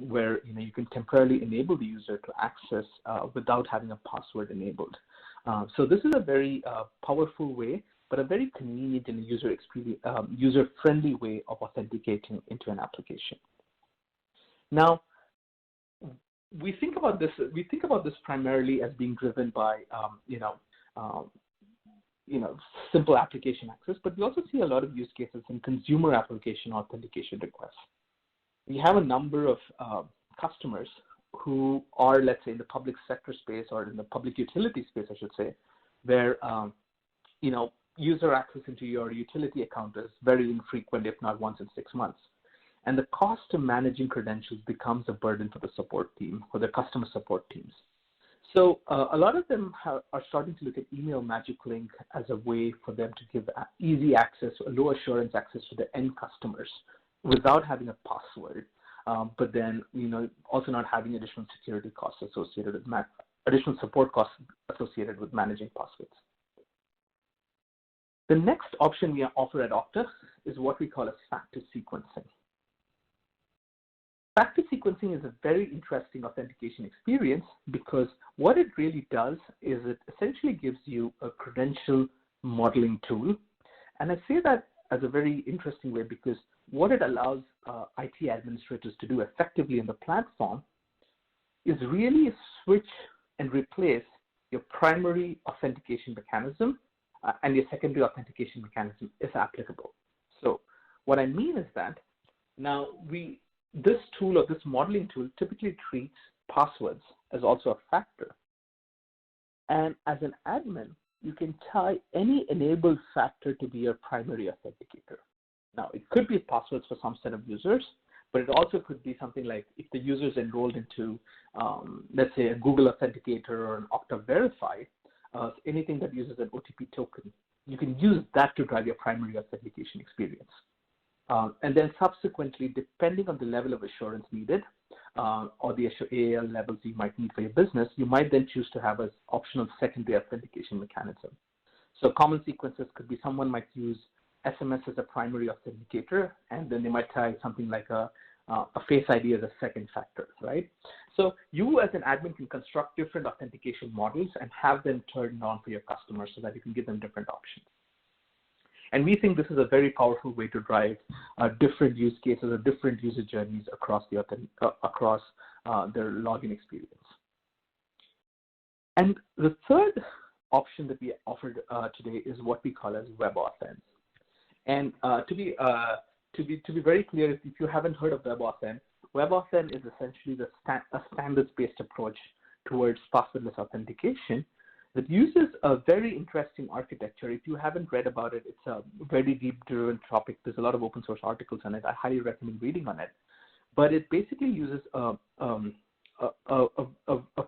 Speaker 10: where you can temporarily enable the user to access without having a password enabled. So this is a very powerful way, but a very convenient and user-friendly way of authenticating into an application. Now, we think about this primarily as being driven by simple application access, but we also see a lot of use cases in consumer application authentication requests. We have a number of customers who are, let's say, in the public sector space or in the public utility space, I should say, where user access into your utility account is very infrequent, if not once in 6 months. And the cost of managing credentials becomes a burden for the support team, for the customer support teams. So a lot of them are starting to look at Email Magic Link as a way for them to give easy access, low assurance access to the end customers without having a password, but then also not having additional security costs associated with additional support costs associated with managing passwords. The next option we offer at Okta is what we call as factor sequencing. Factor sequencing is a very interesting authentication experience because what it really does is it essentially gives you a credential modeling tool. And I say that as a very interesting way because what it allows IT administrators to do effectively in the platform is really switch and replace your primary authentication mechanism and your secondary authentication mechanism if applicable. So what I mean is that now this tool or this modeling tool typically treats passwords as also a factor. And as an admin, you can tie any enabled factor to be your primary authenticator. Now, it could be passwords for some set of users, but it also could be something like if the user is enrolled into, let's say, a Google Authenticator or an Okta Verify, anything that uses an OTP token, you can use that to drive your primary authentication experience. And then subsequently, depending on the level of assurance needed or the AAL levels you might need for your business, you might then choose to have an optional secondary authentication mechanism. So common sequences could be someone might use SMS as a primary authenticator, and then they might tie something like a Face ID as a second factor, right? So you as an admin can construct different authentication models and have them turned on for your customers so that you can give them different options. And we think this is a very powerful way to drive different use cases or different user journeys across their login experience. And the third option that we offered today is what we call as WebAuthn. And to be very clear, if you haven't heard of WebAuthn is essentially a standards-based approach towards passwordless authentication that uses a very interesting architecture. If you haven't read about it, it's a very deep-driven topic. There's a lot of open source articles on it. I highly recommend reading on it. But it basically uses a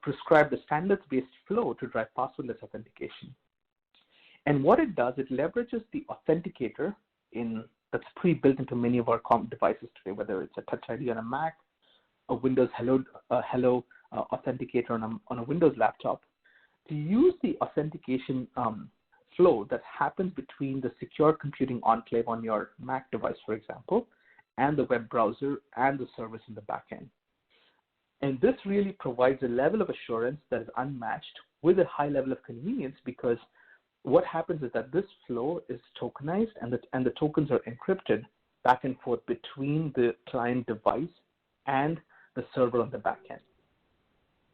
Speaker 10: prescribed, a standards-based flow to drive passwordless authentication. And what it does, it leverages the authenticator that's pre-built into many of our devices today, whether it's a Touch ID on a Mac, a Windows Hello authenticator on a Windows laptop, to use the authentication flow that happens between the secure computing enclave on your Mac device, for example, and the web browser and the service in the backend. And this really provides a level of assurance that is unmatched with a high level of convenience, because what happens is that this flow is tokenized and the tokens are encrypted back and forth between the client device and the server on the backend.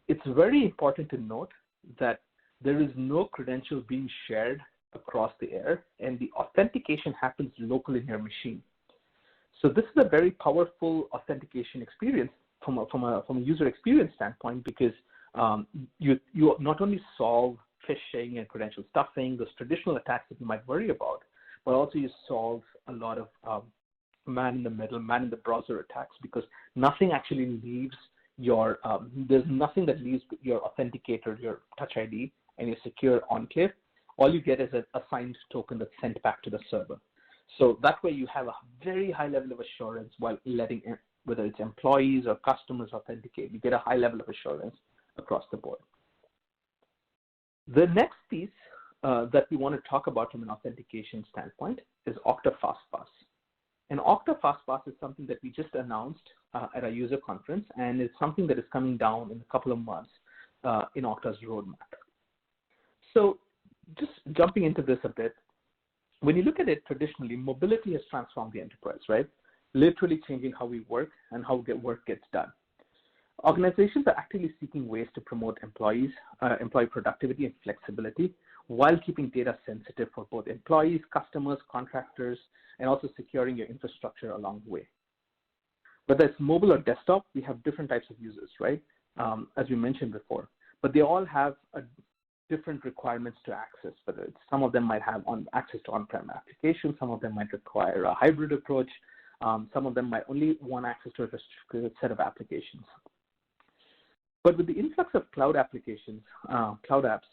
Speaker 10: It's very important to note that there is no credential being shared across the air, and the authentication happens locally in your machine. So this is a very powerful authentication experience from a user experience standpoint, because you not only solve phishing and credential stuffing, those traditional attacks that you might worry about, but also you solve a lot of man-in-the-middle, man-in-the-browser attacks, because nothing actually leaves your, there's nothing that leaves your authenticator, your Touch ID, and your secure enclave. All you get is a signed token that's sent back to the server. So that way you have a very high level of assurance while letting, whether it's employees or customers authenticate, you get a high level of assurance across the board. The next piece that we want to talk about from an authentication standpoint is Okta FastPass. And Okta FastPass is something that we just announced at our user conference, and it's something that is coming down in a couple of months in Okta's roadmap. So just jumping into this a bit, when you look at it traditionally, mobility has transformed the enterprise, right? Literally changing how we work and how work gets done. Organizations are actively seeking ways to promote employee productivity and flexibility while keeping data sensitive for both employees, customers, contractors, and also securing your infrastructure along the way. Whether it's mobile or desktop, we have different types of users, right? As we mentioned before, but they all have different requirements to access. Whether it's, some of them might have access to on-prem applications, some of them might require a hybrid approach, some of them might only want access to a restricted set of applications. But with the influx of cloud applications, cloud apps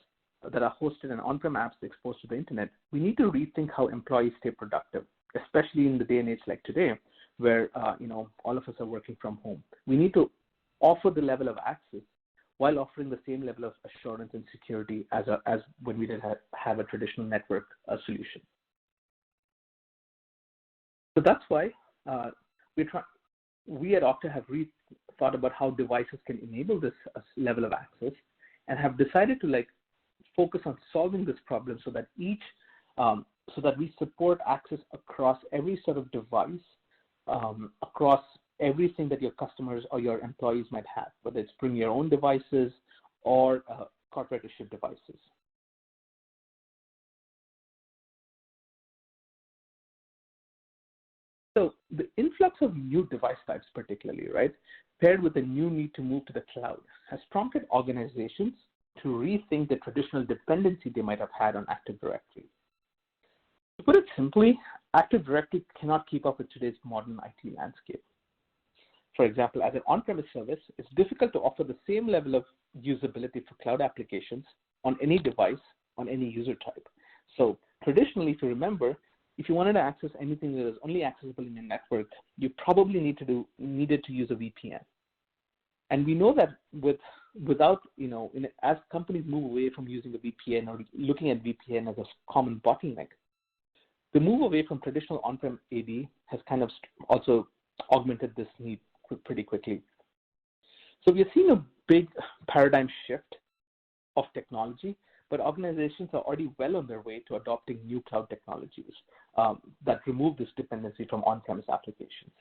Speaker 10: that are hosted and on-prem apps exposed to the internet, we need to rethink how employees stay productive, especially in the day and age like today, where all of us are working from home. We need to offer the level of access while offering the same level of assurance and security as when we did have a traditional network solution. So that's why we at Okta have thought about how devices can enable this level of access, and have decided to focus on solving this problem so that each so that we support access across every sort of device, across everything that your customers or your employees might have, whether it's bring your own devices or corporate issued devices. So the influx of new device types particularly, right, paired with the new need to move to the cloud has prompted organizations to rethink the traditional dependency they might have had on Active Directory. To put it simply, Active Directory cannot keep up with today's modern IT landscape. For example, as an on-premise service, it's difficult to offer the same level of usability for cloud applications on any device, on any user type. So traditionally, if you remember, if you wanted to access anything that is only accessible in your network, you probably needed to use a VPN. And we know that as companies move away from using a VPN or looking at VPN as a common bottleneck, the move away from traditional on-prem AD has kind of also augmented this need pretty quickly. So we are seeing a big paradigm shift of technology, but organizations are already well on their way to adopting new cloud technologies that remove this dependency from on-premise applications.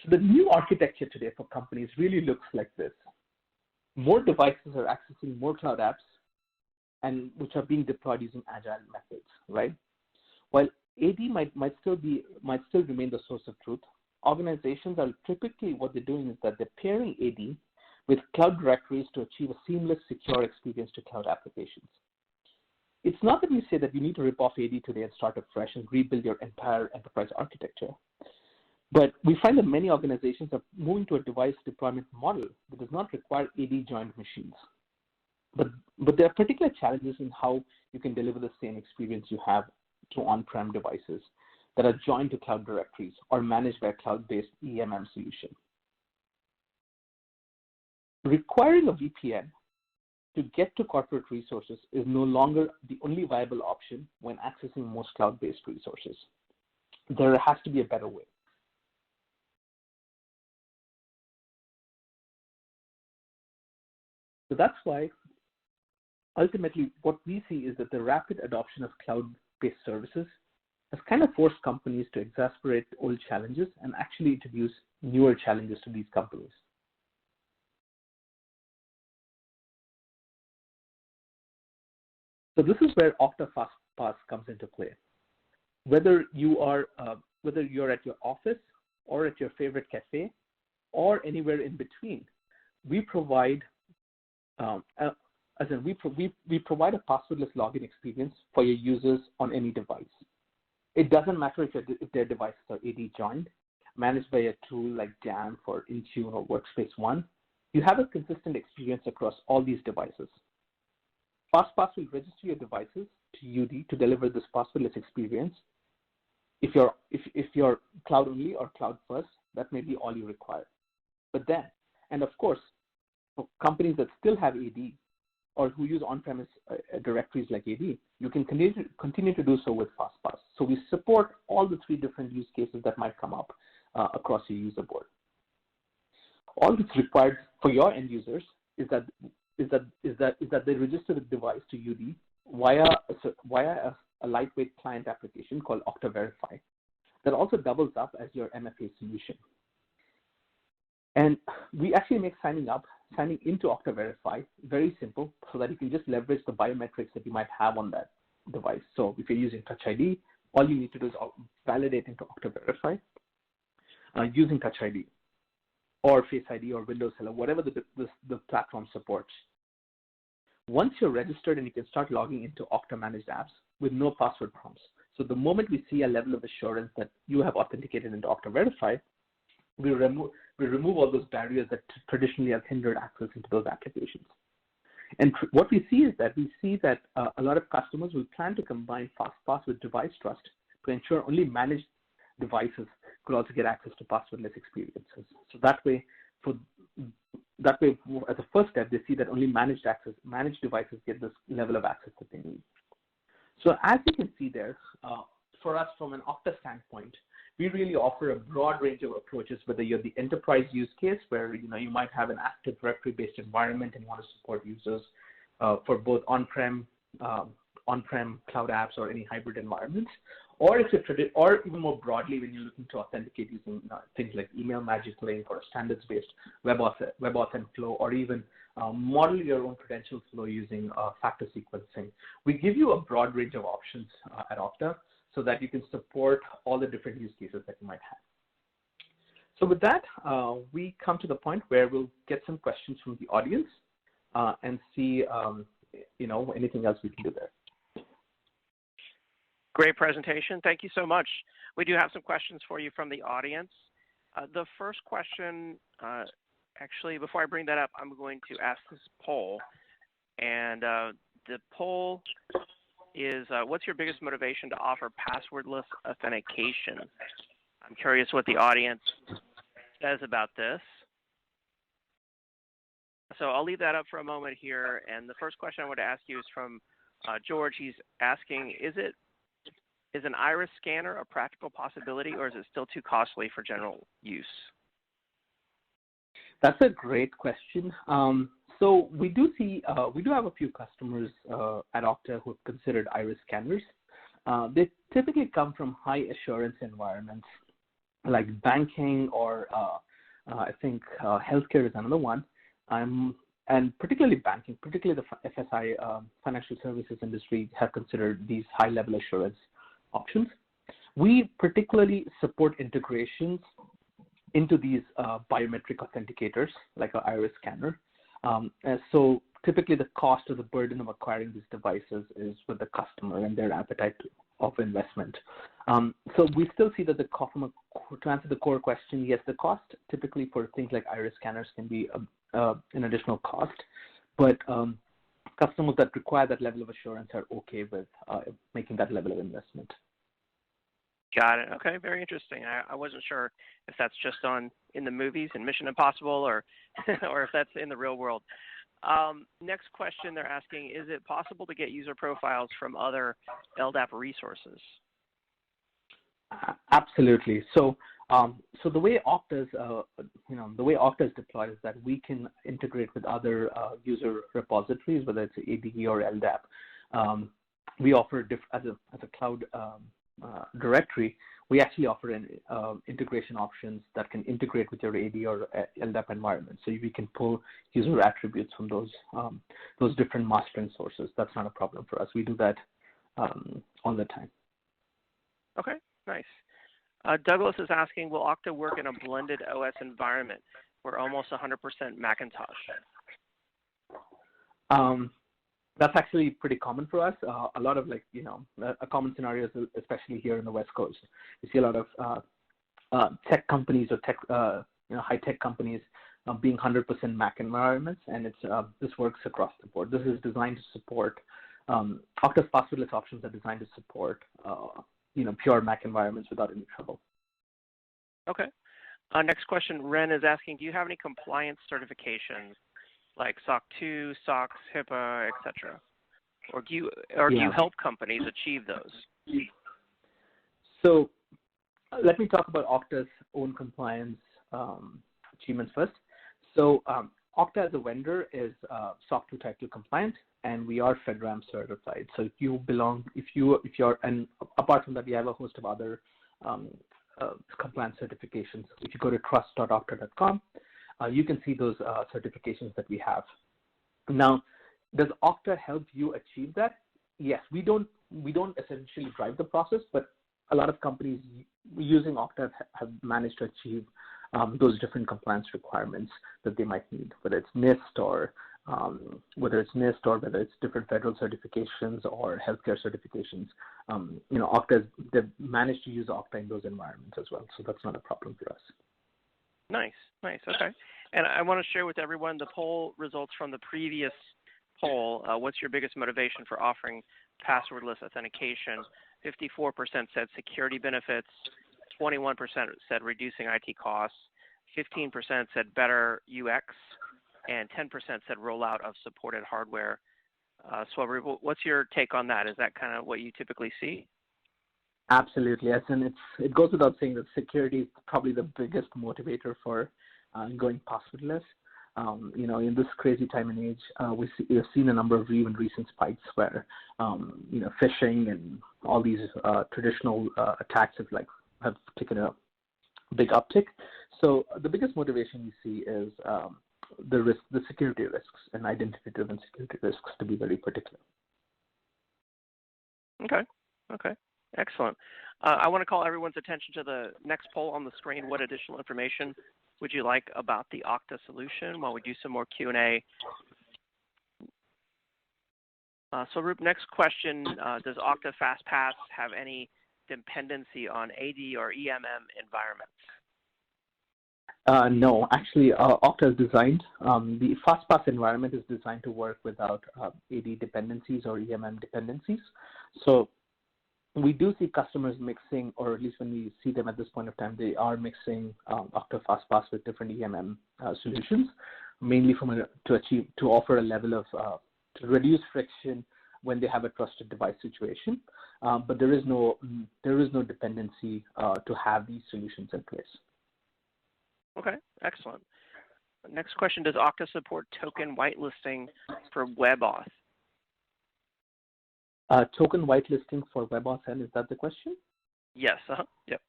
Speaker 10: So the new architecture today for companies really looks like this. More devices are accessing more cloud apps, and which are being deployed using agile methods, right? While AD might still remain the source of truth, organizations are typically, what they're doing is that they're pairing AD with cloud directories to achieve a seamless, secure experience to cloud applications. It's not that we say that you need to rip off AD today and start afresh and rebuild your entire enterprise architecture, but we find that many organizations are moving to a device deployment model that does not require AD joined machines. But there are particular challenges in how you can deliver the same experience you have to on-prem devices that are joined to cloud directories or managed by a cloud-based EMM solution. Requiring a VPN to get to corporate resources is no longer the only viable option when accessing most cloud-based resources. There has to be a better way. So that's why ultimately what we see is that the rapid adoption of cloud-based services has kind of forced companies to exacerbate old challenges and actually introduce newer challenges to these companies. So this is where Okta FastPass comes into play. Whether you're at your office or at your favorite cafe or anywhere in between, we provide we provide a passwordless login experience for your users on any device. It doesn't matter if their devices are AD joined, managed by a tool like Jamf or Intune or Workspace ONE. You have a consistent experience across all these devices. FastPass will register your devices to UD to deliver this passwordless experience. If you're cloud only or cloud first, that may be all you require. But then, and of course, for companies that still have AD or who use on-premise directories like AD, you can continue to do so with FastPass. So we support all the three different use cases that might come up across your user board. All that's required for your end users is that they register the device to UD via a lightweight client application called Okta Verify that also doubles up as your MFA solution. And we actually make signing into Okta Verify very simple so that you can just leverage the biometrics that you might have on that device. So if you're using Touch ID, all you need to do is validate into Okta Verify using Touch ID or Face ID or Windows Hello, whatever the platform supports. Once you're registered, and you can start logging into Okta managed apps with no password prompts. So the moment we see a level of assurance that you have authenticated into Okta Verify, we remove all those barriers that traditionally have hindered access into those applications. And what we see is that a lot of customers will plan to combine FastPass with device trust to ensure only managed devices could also get access to passwordless experiences. So that way, as a first step, they see that only managed devices get this level of access that they need. So as you can see there, for us from an Okta standpoint, we really offer a broad range of approaches, whether you're the enterprise use case where you might have an Active Directory-based environment and want to support users for both on-prem on-prem cloud apps or any hybrid environments, or if you're or even more broadly when you're looking to authenticate using things like email magic link or standards-based WebAuthn flow, or even model your own credential flow using factor sequencing. We give you a broad range of options at Okta so that you can support all the different use cases that you might have. So with that, we come to the point where we'll get some questions from the audience and see anything else we can do there.
Speaker 1: Great presentation. Thank you so much. We do have some questions for you from the audience. The first question, actually, before I bring that up, I'm going to ask this poll. And the poll is, what's your biggest motivation to offer passwordless authentication? I'm curious what the audience says about this. So I'll leave that up for a moment here. And the first question I want to ask you is from George. He's asking, is an iris scanner a practical possibility, or is it still too costly for general use?
Speaker 10: That's a great question. So we do have a few customers at Okta who have considered iris scanners. They typically come from high assurance environments like banking or I think healthcare is another one. And particularly banking, particularly the FSI, financial services industry, have considered these high-level assurance options. We particularly support integrations into these biometric authenticators, like an iris scanner. So typically the cost or the burden of acquiring these devices is with the customer and their appetite of investment. So we still see that to answer the core question, yes, the cost typically for things like iris scanners can be an additional cost, but customers that require that level of assurance are okay with making that level of investment.
Speaker 1: Got it. Okay, very interesting. I wasn't sure if that's just in the movies and Mission Impossible, or or if that's in the real world. Next question they're asking, is it possible to get user profiles from other LDAP resources?
Speaker 10: Absolutely. So the way Okta's deployed is that we can integrate with other user repositories, whether it's ADE or LDAP. We offer as a cloud directory. We actually offer integration options that can integrate with your AD or LDAP environment. So we can pull user attributes from those different mastering sources. That's not a problem for us. We do that all the time.
Speaker 1: Okay, nice. Douglas is asking, will Okta work in a blended OS environment? We're almost 100% Macintosh.
Speaker 10: That's actually pretty common for us. A lot of a common scenario is especially here in the West Coast. You see a lot of tech companies or high-tech companies being 100% Mac environments, and this works across the board. This is designed to support Okta's passwordless options are designed to support pure Mac environments without any trouble.
Speaker 1: Okay. Next question, Ren is asking, do you have any compliance certifications like SOC 2, SOX, HIPAA, etc.? Or do you help companies achieve those?
Speaker 10: So let me talk about Okta's own compliance achievements first. So Okta as a vendor is SOC 2 Type 2 compliant, and we are FedRAMP certified. So and apart from that, we have a host of other compliance certifications. If you go to trust.okta.com, you can see those certifications that we have. Now, does Okta help you achieve that? Yes, we don't essentially drive the process, but a lot of companies using Okta have managed to achieve those different compliance requirements that they might need, whether it's NIST or whether it's different federal certifications or healthcare certifications. They've managed to use Okta in those environments as well, so that's not a problem for us.
Speaker 1: Nice, okay. And I want to share with everyone the poll results from the previous poll. What's your biggest motivation for offering passwordless authentication? 54% said security benefits, 21% said reducing IT costs, 15% said better UX, and 10% said rollout of supported hardware. Swaroop, what's your take on that? Is that kind of what you typically see?
Speaker 10: Absolutely, yes, and it goes without saying that security is probably the biggest motivator for going passwordless. In this crazy time and age, we've seen a number of even recent spikes where, phishing and all these traditional attacks have taken a big uptick. So the biggest motivation we see is the security risks and identity-driven security risks, to be very particular.
Speaker 1: Okay, excellent. I want to call everyone's attention to the next poll on the screen. What additional information would you like about the Okta solution while we do some more Q&A? So Roop, next question, does Okta FastPass have any dependency on AD or EMM environments?
Speaker 10: No, actually, Okta is designed, the FastPass environment is designed to work without AD dependencies or EMM dependencies. So we do see customers mixing, or at least when we see them at this point of time, they are mixing Okta FastPass with different EMM solutions, mainly to offer a level of, to reduce friction when they have a trusted device situation. But there is no dependency to have these solutions in place.
Speaker 1: Okay, excellent. Next question, does Okta support token whitelisting for WebAuth?
Speaker 10: Token whitelisting for WebAuthn, is that the question?
Speaker 1: Yes, yep.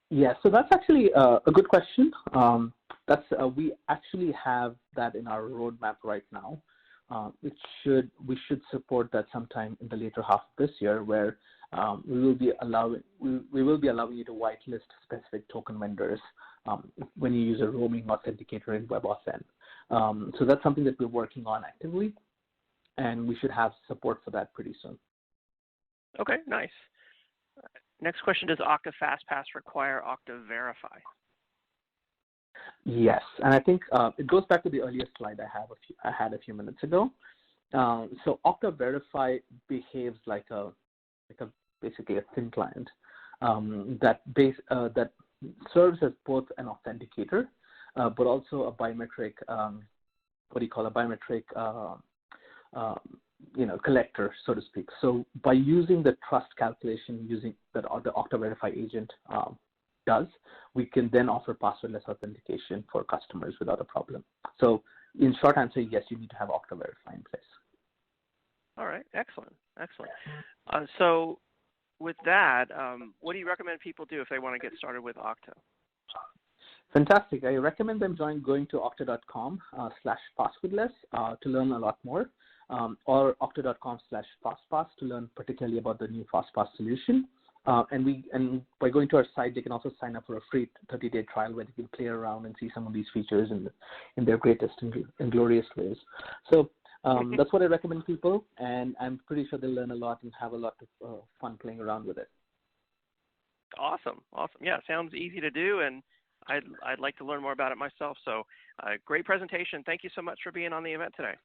Speaker 10: Yeah, so that's actually a good question. We actually have that in our roadmap right now. We should support that sometime in the later half of this year, where we will be allowing you to whitelist specific token vendors when you use a roaming authenticator in WebAuthn. So that's something that we're working on actively, and we should have support for that pretty soon.
Speaker 1: Okay, nice. Next question, does Okta FastPass require Okta Verify?
Speaker 10: Yes, and I think it goes back to the earlier slide I had a few minutes ago. So Okta Verify behaves like basically a thin client that serves as both an authenticator, but also a biometric, collector, so to speak. So by using the trust calculation that the Okta Verify agent does, we can then offer passwordless authentication for customers without a problem. So in short answer, yes, you need to have Okta Verify in place.
Speaker 1: All right, excellent. So with that, what do you recommend people do if they want to get started with Okta?
Speaker 10: Fantastic. I recommend them going to okta.com/passwordless to learn a lot more, or okta.com/fastpass to learn particularly about the new FastPass solution. And by going to our site, they can also sign up for a free 30-day trial where they can play around and see some of these features in their greatest and glorious ways. So that's what I recommend people, and I'm pretty sure they'll learn a lot and have a lot of fun playing around with it.
Speaker 1: Awesome. Yeah, sounds easy to do, and I'd like to learn more about it myself. So great presentation. Thank you so much for being on the event today.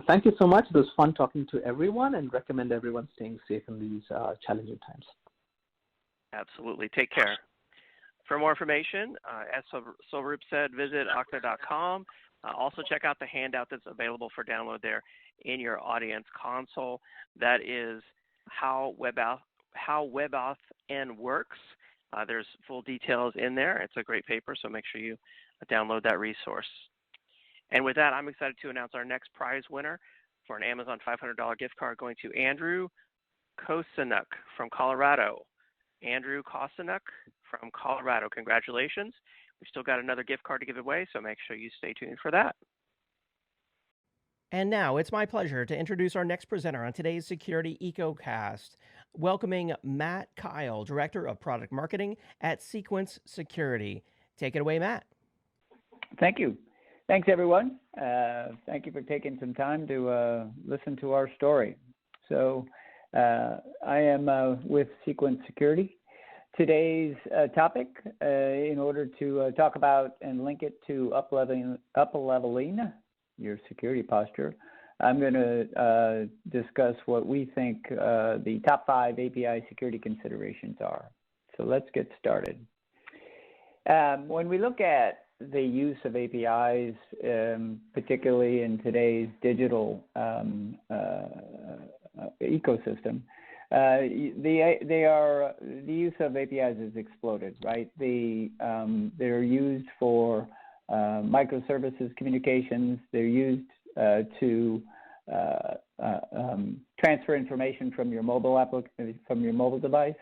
Speaker 10: Thank you so much. It was fun talking to everyone, and recommend everyone staying safe in these challenging times.
Speaker 1: Absolutely. Take care. For more information, as Swaroop said, visit okta.com. Also check out the handout that's available for download there in your audience console. That is how WebAuthn works. There's full details in there. It's a great paper, so make sure you download that resource. And with that, I'm excited to announce our next prize winner for an Amazon $500 gift card going to Andrew Kosinuk from Colorado. Andrew Kosinuk from Colorado, congratulations. We've still got another gift card to give away, so make sure you stay tuned for that.
Speaker 3: And now it's my pleasure to introduce our next presenter on today's Security EcoCast, welcoming Matt Kyle, Director of Product Marketing at Sequence Security. Take it away, Matt.
Speaker 11: Thank you. Thanks, everyone. Thank you for taking some time to listen to our story. So I am with Sequence Security. Today's topic, in order to talk about and link it to upleveling your security posture, I'm going to discuss what we think the top 5 API security considerations are. So let's get started. When we look at the use of APIs, particularly in today's digital ecosystem, the use of APIs has exploded, right? They're used for microservices communications. They're used to transfer information from your mobile device.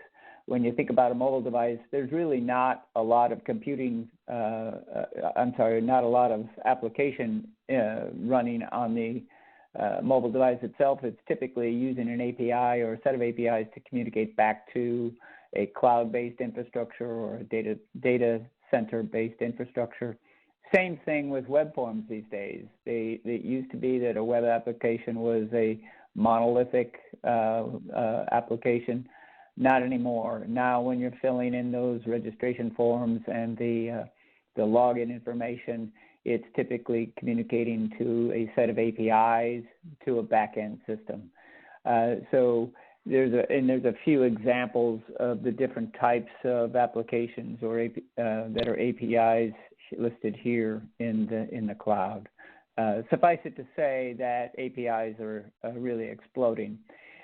Speaker 11: When you think about a mobile device, there's really not a lot of not a lot of application running on the mobile device itself. It's typically using an API or a set of APIs to communicate back to a cloud-based infrastructure or a data center-based infrastructure. Same thing with web forms these days. It used to be that a web application was a monolithic application. Not anymore. Now, when you're filling in those registration forms and the login information, it's typically communicating to a set of APIs to a back-end system. So there's a few examples of the different types of applications that are APIs listed here in the cloud. Suffice it to say that APIs are really exploding.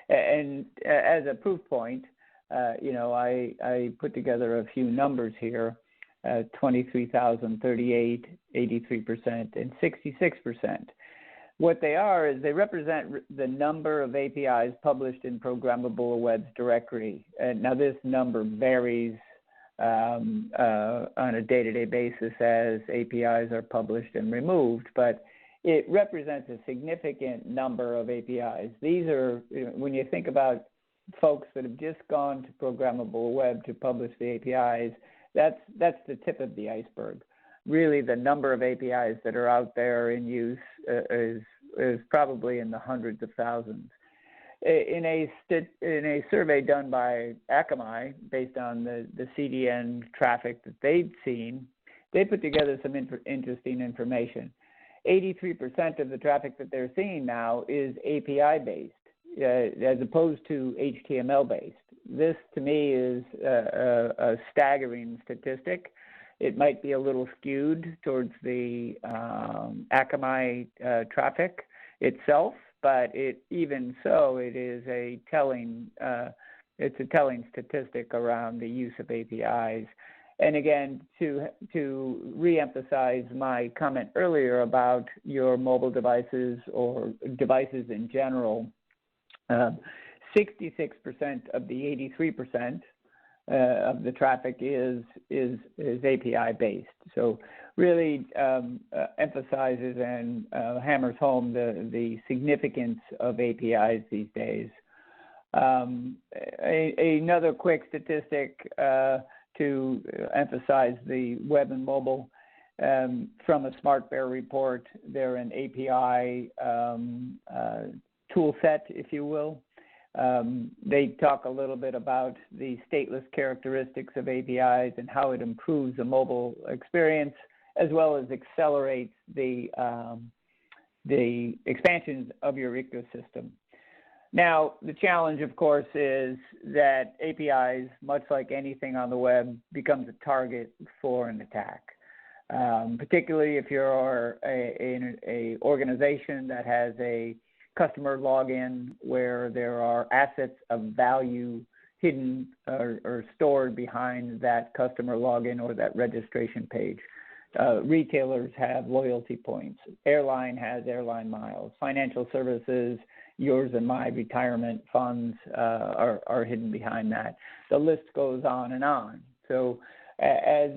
Speaker 11: And as a proof point, I put together a few numbers here: 23,038, 83%, and 66%. What they are is they represent the number of APIs published in Programmable Web's directory. And now this number varies on a day-to-day basis as APIs are published and removed, but it represents a significant number of APIs. These are, when you think about folks that have just gone to Programmable Web to publish the APIs, that's the tip of the iceberg. Really, the number of APIs that are out there in use is probably in the hundreds of thousands. In a survey done by Akamai, based on the CDN traffic that they'd seen, they put together some interesting information. 83% of the traffic that they're seeing now is API-based, as opposed to HTML-based. This, to me, is a staggering statistic. It might be a little skewed towards the Akamai traffic itself, but even so, it is a telling statistic around the use of APIs. And again, to reemphasize my comment earlier about your mobile devices or devices in general, 66% of the 83% of the traffic is API based. So really emphasizes and hammers home the significance of APIs these days. Another quick statistic to emphasize the web and mobile, from a SmartBear report, they're an API tool set, if you will. They talk a little bit about the stateless characteristics of APIs and how it improves the mobile experience, as well as accelerates the expansion of your ecosystem. Now, the challenge, of course, is that APIs, much like anything on the web, becomes a target for an attack. Particularly if you're an organization that has a customer login where there are assets of value hidden or stored behind that customer login or that registration page. Retailers have loyalty points. Airline has airline miles. Financial services, yours and my retirement funds are hidden behind that. The list goes on and on. So as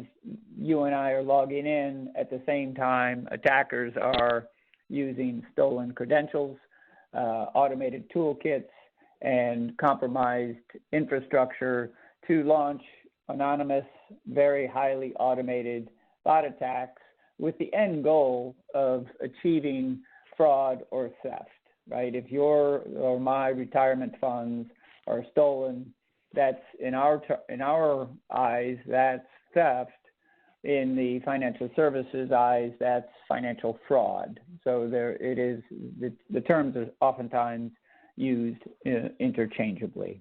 Speaker 11: you and I are logging in, at the same time, attackers are using stolen credentials, automated toolkits, and compromised infrastructure to launch anonymous, very highly automated bot attacks with the end goal of achieving fraud or theft, right? If your or my retirement funds are stolen, that's in our eyes, that's theft. In the financial services eyes, that's financial fraud. So the terms are oftentimes used interchangeably.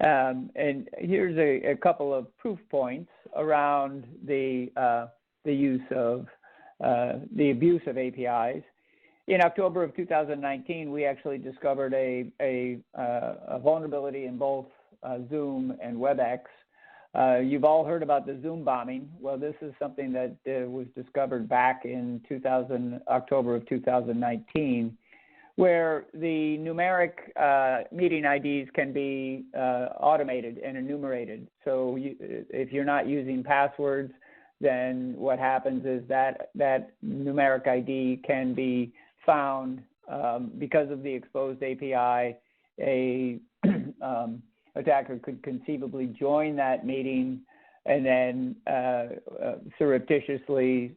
Speaker 11: And here's a couple of proof points around the use of the abuse of APIs. In October of 2019, we actually discovered a vulnerability in both Zoom and WebEx You've all heard about the Zoom bombing. Well, this is something that was discovered back in October of 2019, where the numeric meeting IDs can be automated and enumerated. So if you're not using passwords, then what happens is that numeric ID can be found because of the exposed API. A attacker could conceivably join that meeting and then surreptitiously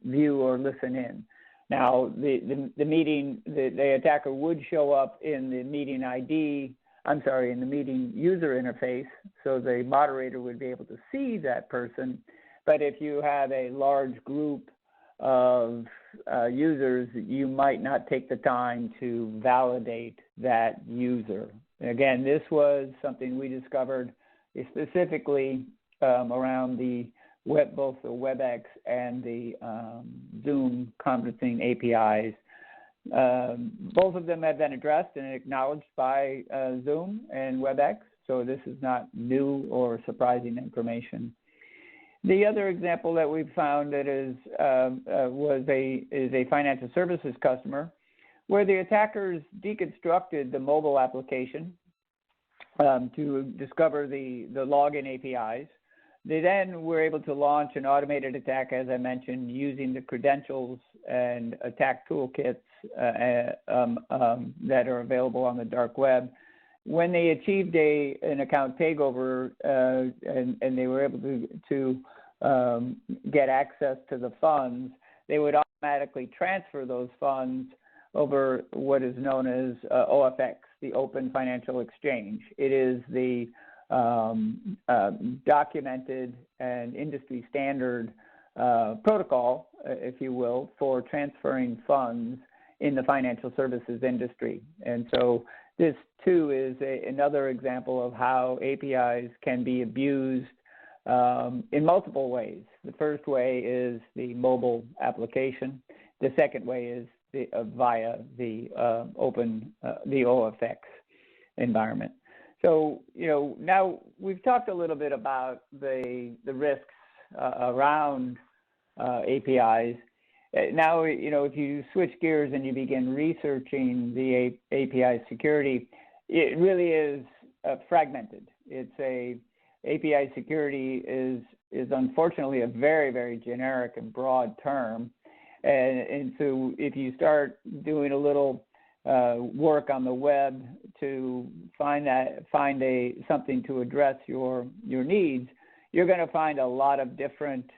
Speaker 11: view or listen in. Now, the attacker would show up in the meeting in the meeting user interface, so the moderator would be able to see that person. But if you have a large group of users, you might not take the time to validate that user. Again, this was something we discovered specifically around both the WebEx and the Zoom conferencing APIs. Both of them have been addressed and acknowledged by Zoom and WebEx, so this is not new or surprising information. The other example that we've found that is a financial services customer, where the attackers deconstructed the mobile application to discover the login APIs. They then were able to launch an automated attack, as I mentioned, using the credentials and attack toolkits that are available on the dark web. When they achieved an account takeover and they were able to get access to the funds, they would automatically transfer those funds over what is known as OFX, the Open Financial Exchange. It is the documented and industry standard protocol, if you will, for transferring funds in the financial services industry. And so this too is another example of how APIs can be abused in multiple ways. The first way is the mobile application. The second way is via the the OFX environment. So, now we've talked a little bit about the risks around APIs. Now, if you switch gears and you begin researching the API security, it really is fragmented. API security is unfortunately a very, very generic and broad term. And so if you start doing a little work on the web to find something to address your needs, you're going to find a lot of different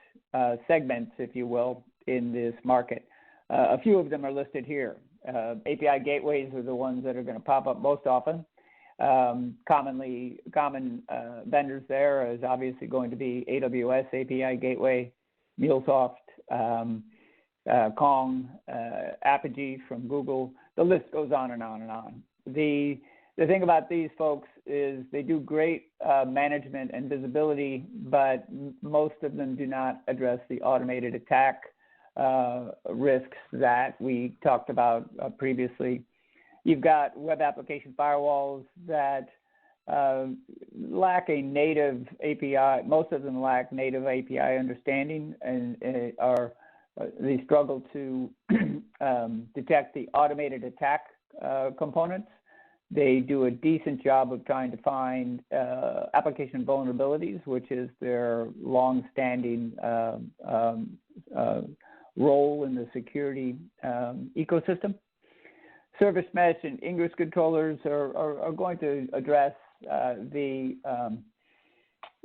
Speaker 11: segments, if you will, in this market. A few of them are listed here. API gateways are the ones that are going to pop up most often. Common vendors there is obviously going to be AWS API gateway, MuleSoft, Kong, Apigee from Google. The list goes on and on and on. The thing about these folks is they do great management and visibility, but most of them do not address the automated attack risks that we talked about previously. You've got web application firewalls that lack a native API. Most of them lack native API understanding and they struggle to detect the automated attack components. They do a decent job of trying to find application vulnerabilities, which is their long-standing role in the security ecosystem. Service mesh and ingress controllers are going to address a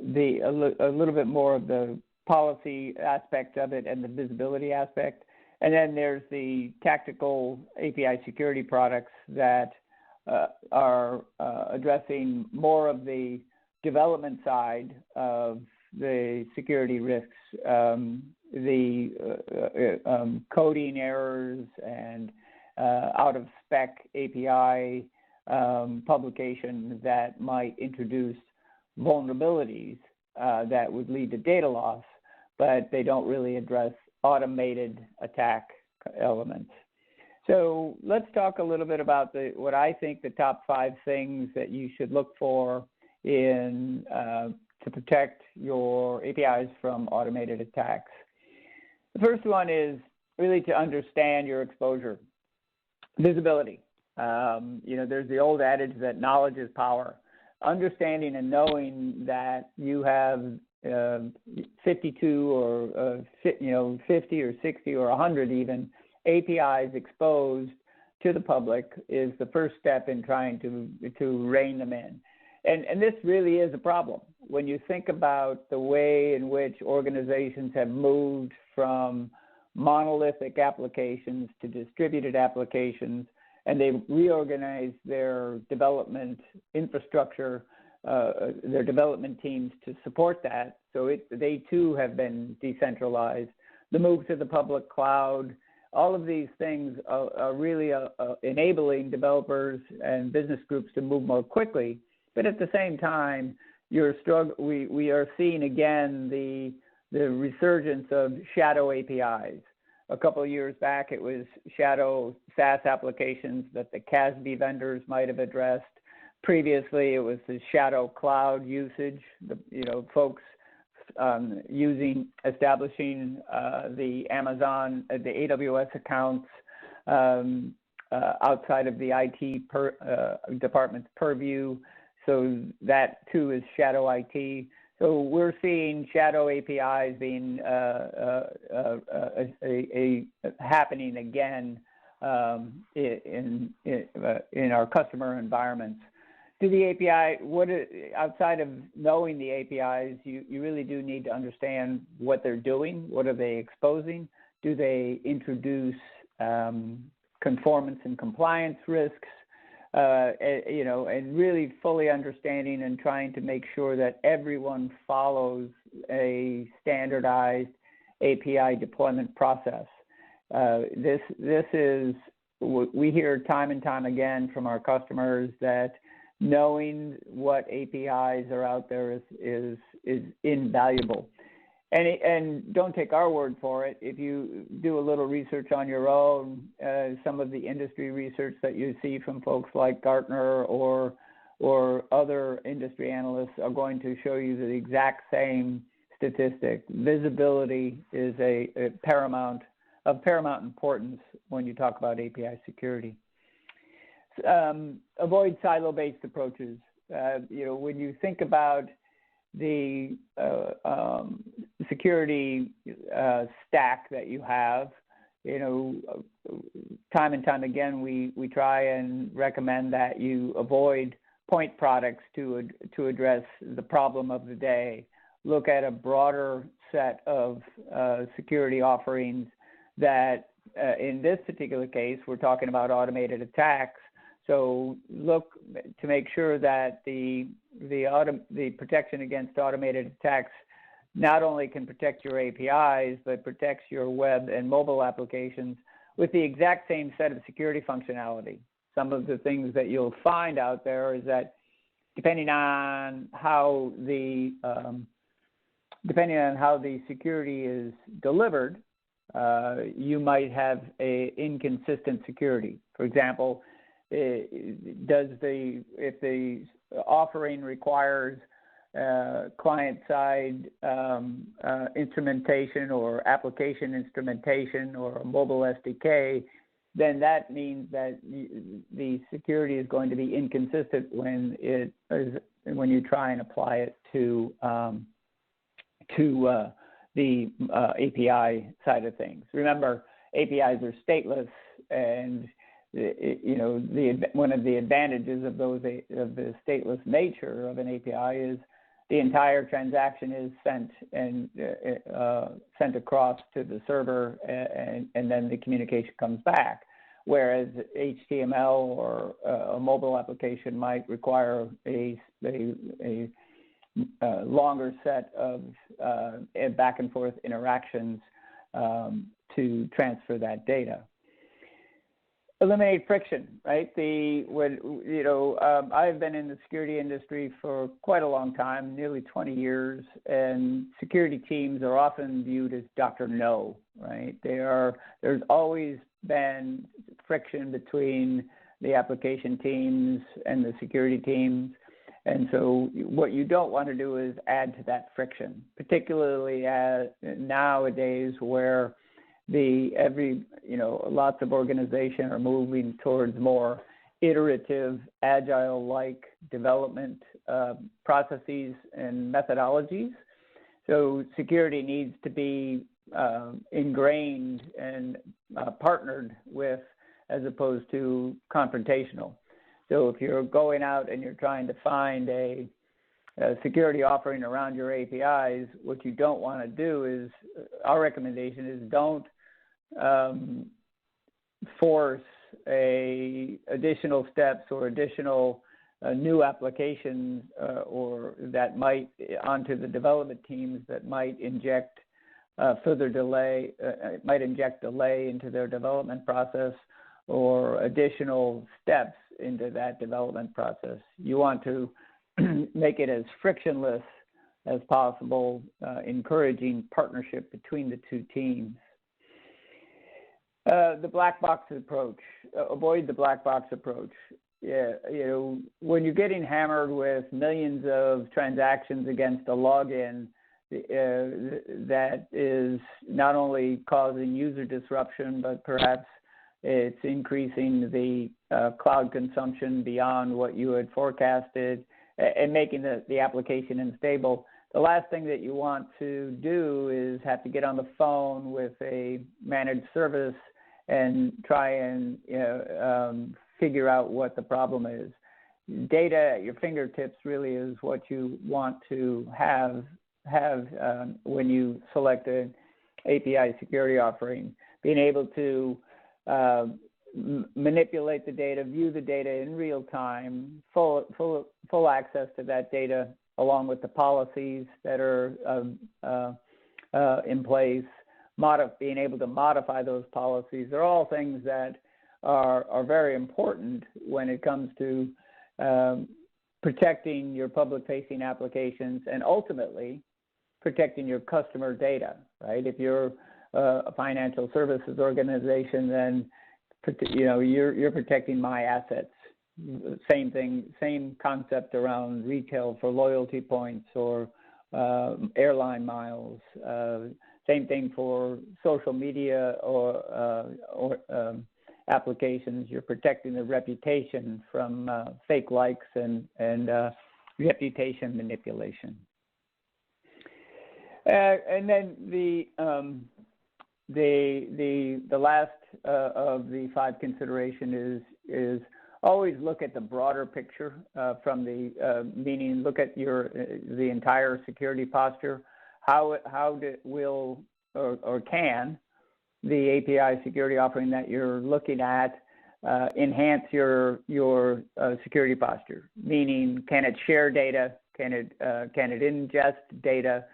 Speaker 11: little bit more of the policy aspect of it and the visibility aspect. And then there's the tactical API security products that are addressing more of the development side of the security risks, the coding errors and out-of-spec API publication that might introduce vulnerabilities that would lead to data loss, but they don't really address automated attack elements. So let's talk a little bit about what I think the top 5 things that you should look for to to protect your APIs from automated attacks. The first one is really to understand your exposure. Visibility. There's the old adage that knowledge is power. Understanding and knowing that you have 52 or 50 or 60 or 100 even APIs exposed to the public is the first step in trying to rein them in. And this really is a problem. When you think about the way in which organizations have moved from monolithic applications to distributed applications, and they've reorganized their development infrastructure, their development teams to support that. So they too have been decentralized. The move to the public cloud, all of these things are really enabling developers and business groups to move more quickly. But at the same time, we are seeing again the resurgence of shadow APIs. A couple of years back, it was shadow SaaS applications that the CASB vendors might have addressed. Previously, it was the shadow cloud usage, folks establishing the Amazon, the AWS accounts outside of the IT department's purview. So that too is shadow IT. So we're seeing shadow APIs being happening again in our customer environments. To the API, outside of knowing the APIs, you really do need to understand what they're doing. What are they exposing? Do they introduce conformance and compliance risks? And really fully understanding and trying to make sure that everyone follows a standardized API deployment process. This is, we hear time and time again from our customers that knowing what APIs are out there is invaluable. And don't take our word for it. If you do a little research on your own, some of the industry research that you see from folks like Gartner or other industry analysts are going to show you the exact same statistic. Visibility is of paramount importance when you talk about API security. Avoid silo-based approaches. When you think about the security stack that you have, time and time again, we try and recommend that you avoid point products to address the problem of the day. Look at a broader set of security offerings that, in this particular case, we're talking about automated attacks. So look to make sure that the protection against automated attacks not only can protect your APIs, but protects your web and mobile applications with the exact same set of security functionality. Some of the things that you'll find out there is that depending on how the security is delivered, you might have a inconsistent security. For example, if the offering requires client-side instrumentation or application instrumentation or a mobile SDK, then that means that the security is going to be inconsistent when you try and apply it to the API side of things. Remember, APIs are stateless, and one of the advantages of the stateless nature of an API is the entire transaction is sent across to the server, and then the communication comes back. Whereas HTML or a mobile application might require a longer set of back and forth interactions to transfer that data. Eliminate friction, right? I've been in the security industry for quite a long time, nearly 20 years, and security teams are often viewed as Dr. No, right? There's always been friction between the application teams and the security teams. And so what you don't want to do is add to that friction, particularly nowadays where lots of organizations are moving towards more iterative, agile-like development processes and methodologies. So security needs to be ingrained and partnered with, as opposed to confrontational. So if you're going out and you're trying to find a security offering around your APIs, what you don't want to do is, our recommendation is don't force additional steps or additional new applications or that might onto the development teams that might inject further delay, might inject delay into their development process or additional steps into that development process. You want to make it as frictionless as possible, encouraging partnership between the two teams. The black box approach, avoid the black box approach. Yeah, when you're getting hammered with millions of transactions against a login, that is not only causing user disruption, but perhaps it's increasing the cloud consumption beyond what you had forecasted and making the application unstable. The last thing that you want to do is have to get on the phone with a managed service and try and figure out what the problem is. Data at your fingertips really is what you want to have when you select an API security offering. Being able to manipulate the data, view the data in real time, full access to that data, along with the policies that are in place, being able to modify those policies. They're all things that are very important when it comes to protecting your public-facing applications and ultimately protecting your customer data, right? If you're a financial services organization, then you're protecting my assets. Same thing, same concept around retail for loyalty points or airline miles. Same thing for social media or applications. You're protecting the reputation from fake likes and reputation manipulation. And then the last of the 5 consideration is always look at the broader picture from meaning look at the entire security posture. How can the API security offering that you're looking at enhance your security posture? Meaning, can it share data? Can it ingest data?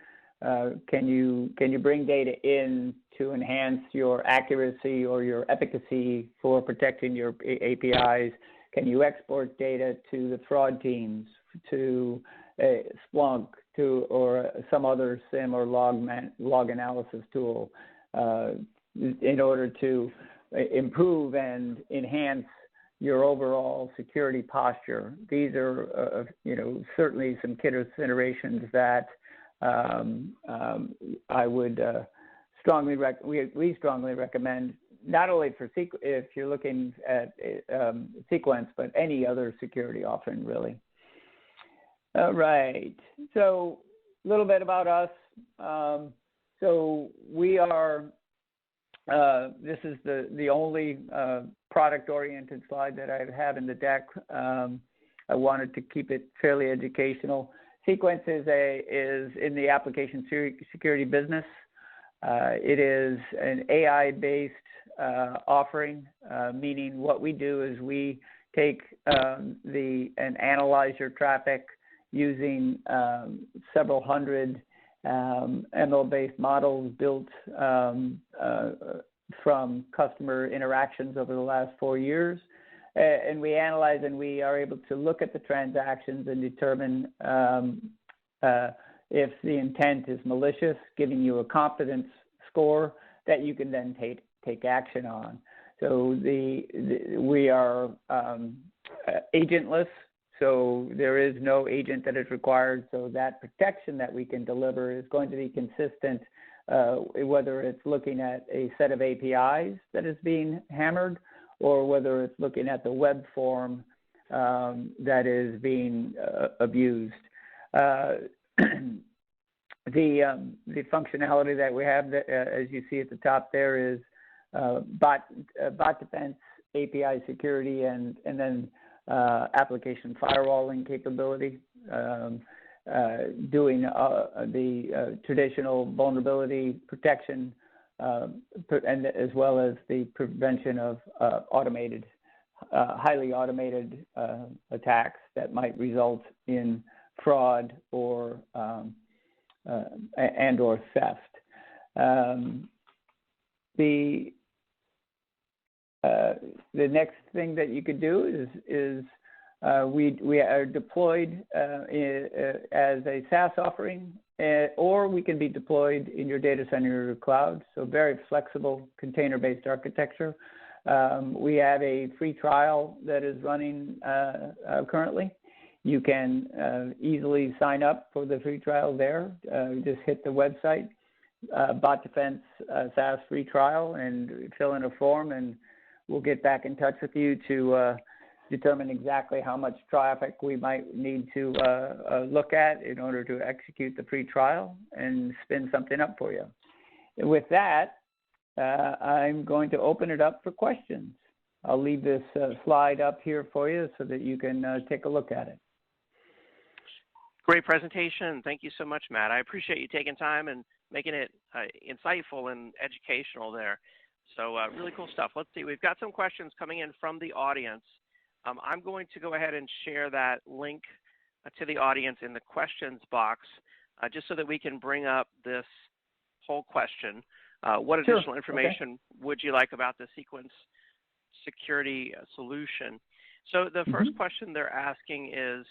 Speaker 11: Can you bring data in to enhance your accuracy or your efficacy for protecting your APIs? Can you export data to the fraud teams, to Splunk, or some other SIM or log analysis tool in order to improve and enhance your overall security posture? These are, certainly some considerations that I would we strongly recommend, not only for if you're looking at Sequence, but any other security offering, really. All right. So a little bit about us. So we are. This is the only product-oriented slide that I have in the deck. I wanted to keep it fairly educational. Sequence is in the application security business. It is an AI-based offering, meaning what we do is we take and analyze your traffic using several hundred ML-based models built from customer interactions over the last 4 years. And we analyze and we are able to look at the transactions and determine if the intent is malicious, giving you a confidence score that you can then take action on. So we are agentless, So there is no agent that is required. So that protection that we can deliver is going to be consistent, whether it's looking at a set of APIs that is being hammered, or whether it's looking at the web form that is being abused. The functionality that we have, as you see at the top there, is bot defense, API security, and then application firewalling capability, doing the traditional vulnerability protection, and as well as the prevention of highly automated attacks that might result in fraud or and/or theft. The next thing that you could do is we are deployed as a SaaS offering, or we can be deployed in your data center or cloud. So very flexible container-based architecture. We have a free trial that is running currently. You can easily sign up for the free trial there. Just hit the website, Bot Defense SaaS free trial, and fill in a form, and we'll get back in touch with you to determine exactly how much traffic we might need to look at in order to execute the free trial and spin something up for you. And with that, I'm going to open it up for questions. I'll leave this slide up here for you so that you can take a look at it.
Speaker 1: Great presentation. Thank you so much, Matt. I appreciate you taking time and making it insightful and educational there. So really cool stuff. Let's see. We've got some questions coming in from the audience. I'm going to go ahead and share that link to the audience in the questions box, just so that we can bring up this whole question. What additional information would you like about the Sequence security solution? So the first question they're asking is,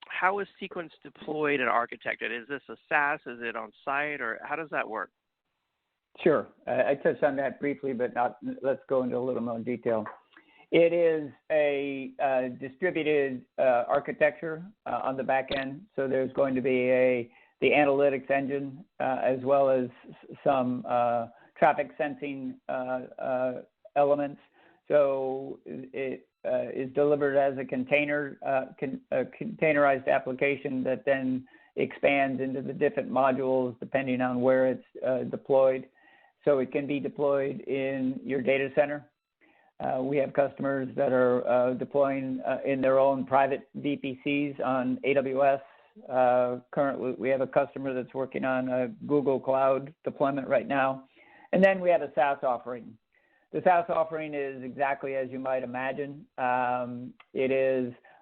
Speaker 1: how is Sequence deployed and architected? Is this a SaaS? Is it on site? Or how does that work?
Speaker 11: Sure. I touched on that briefly, but let's go into a little more detail. It is a distributed architecture on the back end. So there's going to be the analytics engine, as well as some traffic sensing elements. So it is delivered as a containerized application that then expands into the different modules depending on where it's deployed. So it can be deployed in your data center. We have customers that are deploying in their own private VPCs on AWS. Currently, we have a customer that's working on a Google Cloud deployment right now. And then we have a SaaS offering. The SaaS offering is exactly as you might imagine.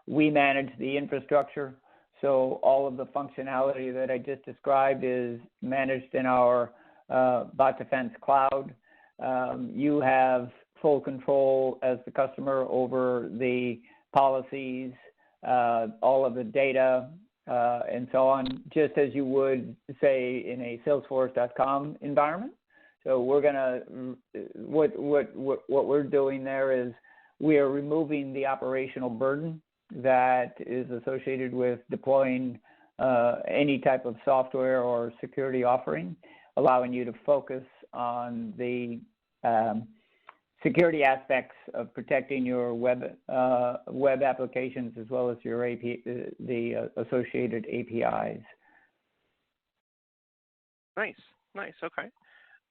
Speaker 11: We manage the infrastructure. So all of the functionality that I just described is managed in our Bot Defense Cloud. You have full control as the customer over the policies, all of the data, and so on, just as you would, say, in a Salesforce.com environment. So we're gonna what we're doing there is we are removing the operational burden that is associated with deploying any type of software or security offering, allowing you to focus on the security aspects of protecting your web applications as well as your the associated APIs.
Speaker 1: Nice. Okay.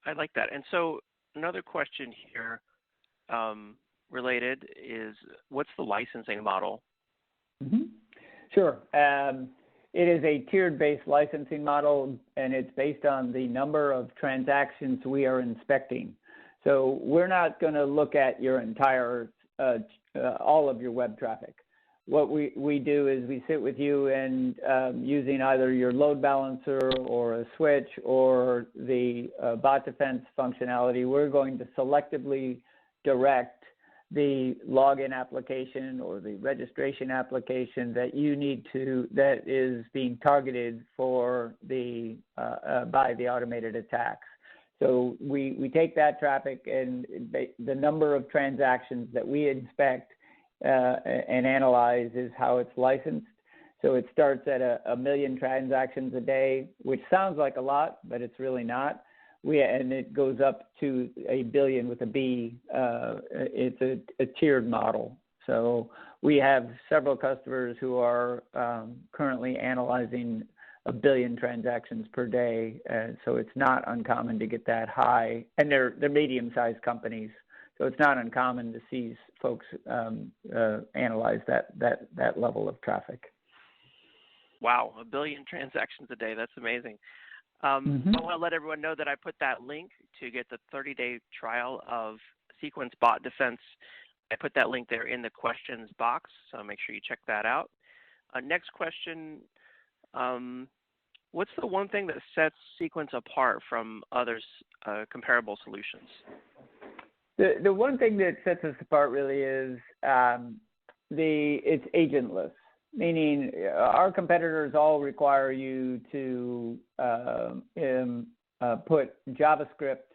Speaker 1: I like that. And so another question here related is, what's the licensing model?
Speaker 11: Sure. It is a tiered-based licensing model, and it's based on the number of transactions we are inspecting. So we're not going to look at your entire, all of your web traffic. What we do is we sit with you and using either your load balancer or a switch or the bot defense functionality, we're going to selectively direct the login application or the registration application that you need to, that is being targeted for the by the automated attacks. So we take that traffic and the number of transactions that we inspect and analyze is how it's licensed. So it starts at a million transactions a day, which sounds like a lot, but it's really not. And it goes up to a billion with a B. It's a tiered model. So we have several customers who are currently analyzing a billion transactions per day. So it's not uncommon to get that high. And they're medium-sized companies. So it's not uncommon to see folks analyze that level of traffic.
Speaker 1: Wow, a billion transactions a day. That's amazing. I want to let everyone know that I put that link to get the 30-day trial of Sequence Bot Defense. I put that link there in the questions box, so make sure you check that out. Next question, what's the one thing that sets Sequence apart from others' comparable solutions?
Speaker 11: The one thing that sets us apart really is it's agentless. Meaning our competitors all require you to put JavaScript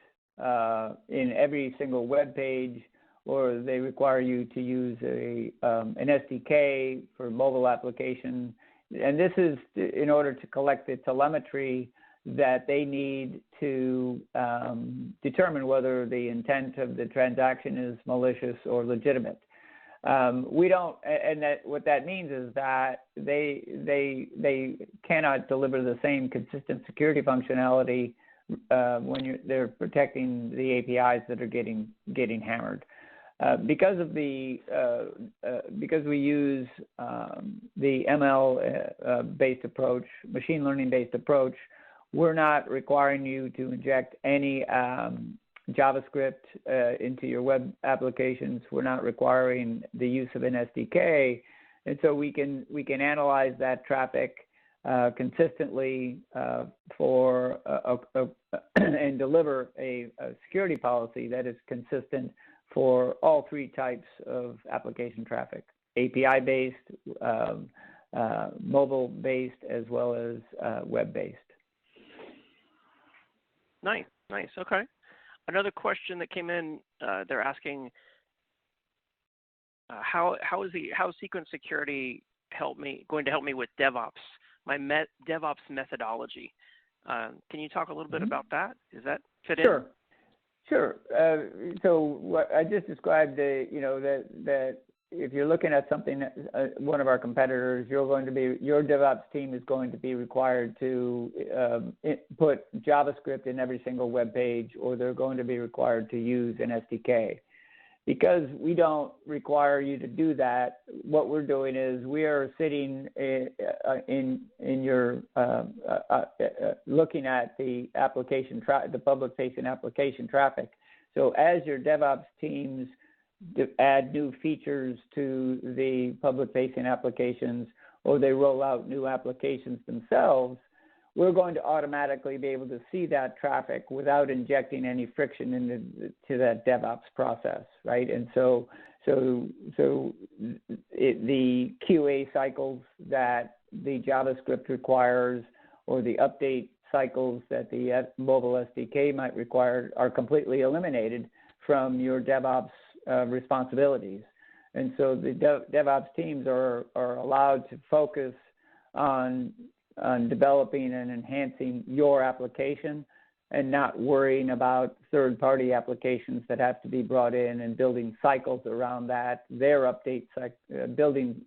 Speaker 11: in every single web page, or they require you to use an SDK for mobile application. And this is in order to collect the telemetry that they need to determine whether the intent of the transaction is malicious or legitimate. We don't, and what that means is that they cannot deliver the same consistent security functionality when they're protecting the APIs that are getting hammered. Because we use the ML based approach, machine learning based approach, we're not requiring you to inject any JavaScript into your web applications. We're not requiring the use of an SDK, and so we can analyze that traffic consistently for and deliver a security policy that is consistent for all three types of application traffic: API-based, mobile-based, as well as web-based.
Speaker 1: Nice, okay. Another question that came in, they're asking, how Sequence Security going to help me with DevOps, my DevOps methodology? Can you talk a little bit about that? Does that fit in?
Speaker 11: Sure. So what I just described, that if you're looking at something, one of our competitors, your DevOps team is going to be required to put JavaScript in every single web page, or they're going to be required to use an SDK. Because we don't require you to do that, what we're doing is we are sitting in your looking at the application, the public-facing application traffic. So as your DevOps teams add new features to the public-facing applications, or they roll out new applications themselves, we're going to automatically be able to see that traffic without injecting any friction into that DevOps process, right? And so the QA cycles that the JavaScript requires, or the update cycles that the mobile SDK might require, are completely eliminated from your DevOps responsibilities. And so the DevOps teams are allowed to focus on developing and enhancing your application, and not worrying about third-party applications that have to be brought in and building cycles around that, their update, building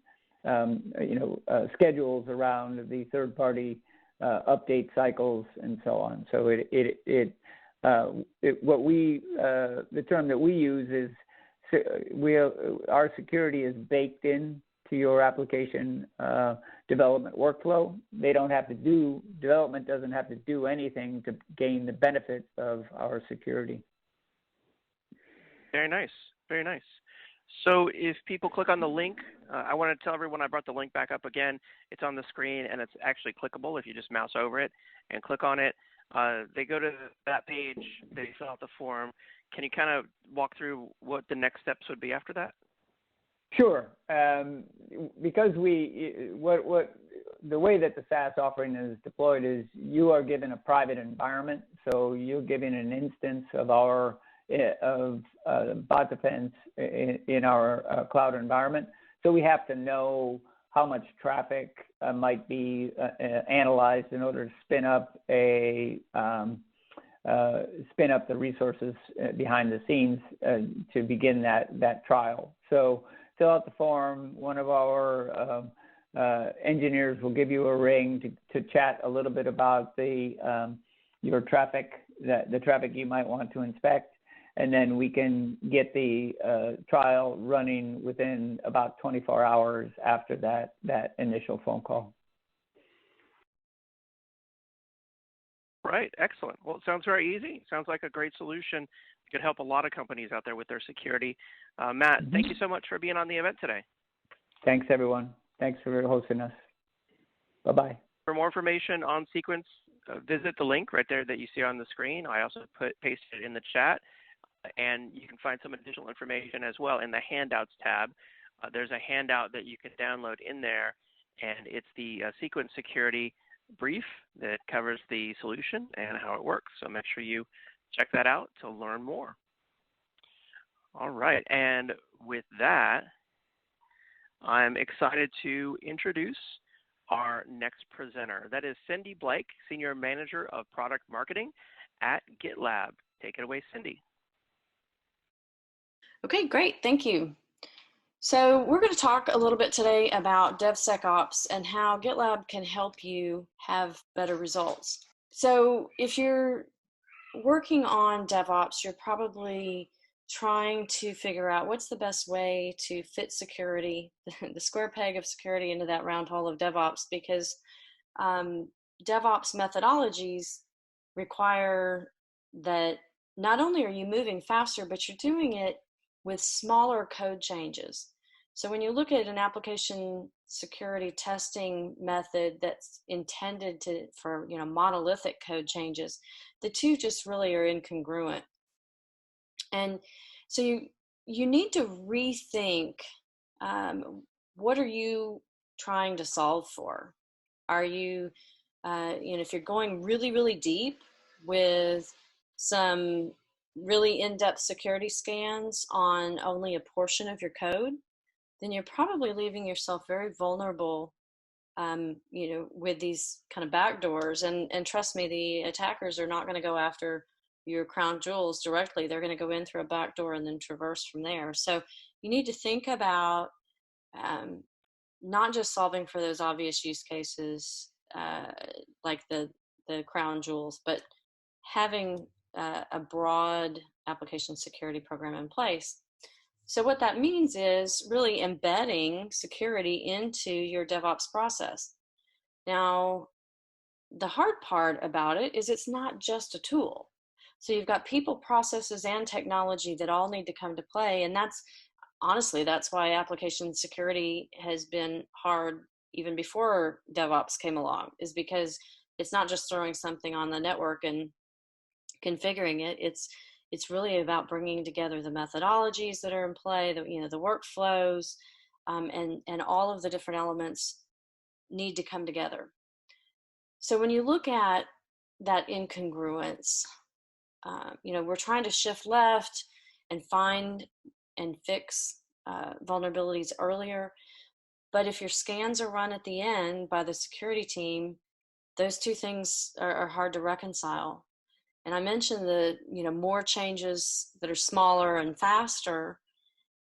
Speaker 11: schedules around the third-party update cycles and so on. So the term that we use is our security is baked in to your application development workflow. Development doesn't have to do anything to gain the benefit of our security.
Speaker 1: Very nice, very nice. So if people click on the link, I want to tell everyone I brought the link back up again. It's on the screen, and it's actually clickable if you just mouse over it and click on it. They go to that page, they fill out the form. Can you kind of walk through what the next steps would be after that?
Speaker 11: Sure. Because the way that the SaaS offering is deployed is you are given a private environment. So you're given an instance of our of bot defense in our cloud environment. So we have to know how much traffic might be analyzed in order to spin up the resources behind the scenes to begin that trial. So fill out the form. One of our engineers will give you a ring to chat a little bit about your traffic, the traffic you might want to inspect, and then we can get the trial running within about 24 hours after that initial phone call.
Speaker 1: Right, excellent. Well, it sounds very easy. Sounds like a great solution. It could help a lot of companies out there with their security. Matt, thank you so much for being on the event today.
Speaker 11: Thanks, everyone. Thanks for hosting us. Bye-bye.
Speaker 1: For more information on Sequence, visit the link right there that you see on the screen. I also pasted it in the chat, and you can find some additional information as well in the Handouts tab. There's a handout that you can download in there, and it's the Sequence Security brief that covers the solution and how it works. So make sure you check that out to learn more. All right, and with that, I'm excited to introduce our next presenter. That is Cindy Blake, Senior Manager of Product Marketing at GitLab. Take it away, Cindy.
Speaker 12: Okay, great, thank you. So we're going to talk a little bit today about DevSecOps and how GitLab can help you have better results. So if you're working on DevOps, you're probably trying to figure out what's the best way to fit security, the square peg of security into that round hole of DevOps, because DevOps methodologies require that not only are you moving faster, but you're doing it with smaller code changes. So when you look at an application security testing method that's intended for monolithic code changes, the two just really are incongruent. And so you need to rethink, what are you trying to solve for? Are you, if you're going really, really deep with some really in-depth security scans on only a portion of your code, then you're probably leaving yourself very vulnerable, with these kind of backdoors. And trust me, the attackers are not going to go after your crown jewels directly. They're going to go in through a backdoor and then traverse from there. So you need to think about not just solving for those obvious use cases like the crown jewels, but having a broad application security program in place. So what that means is really embedding security into your DevOps process. Now, the hard part about it is it's not just a tool. So you've got people, processes, and technology that all need to come to play. And that's why application security has been hard even before DevOps came along, is because it's not just throwing something on the network and configuring it. It's really about bringing together the methodologies that are in play, the workflows, and all of the different elements need to come together. So when you look at that incongruence, we're trying to shift left and find and fix vulnerabilities earlier. But if your scans are run at the end by the security team, those two things are hard to reconcile. And I mentioned the more changes that are smaller and faster.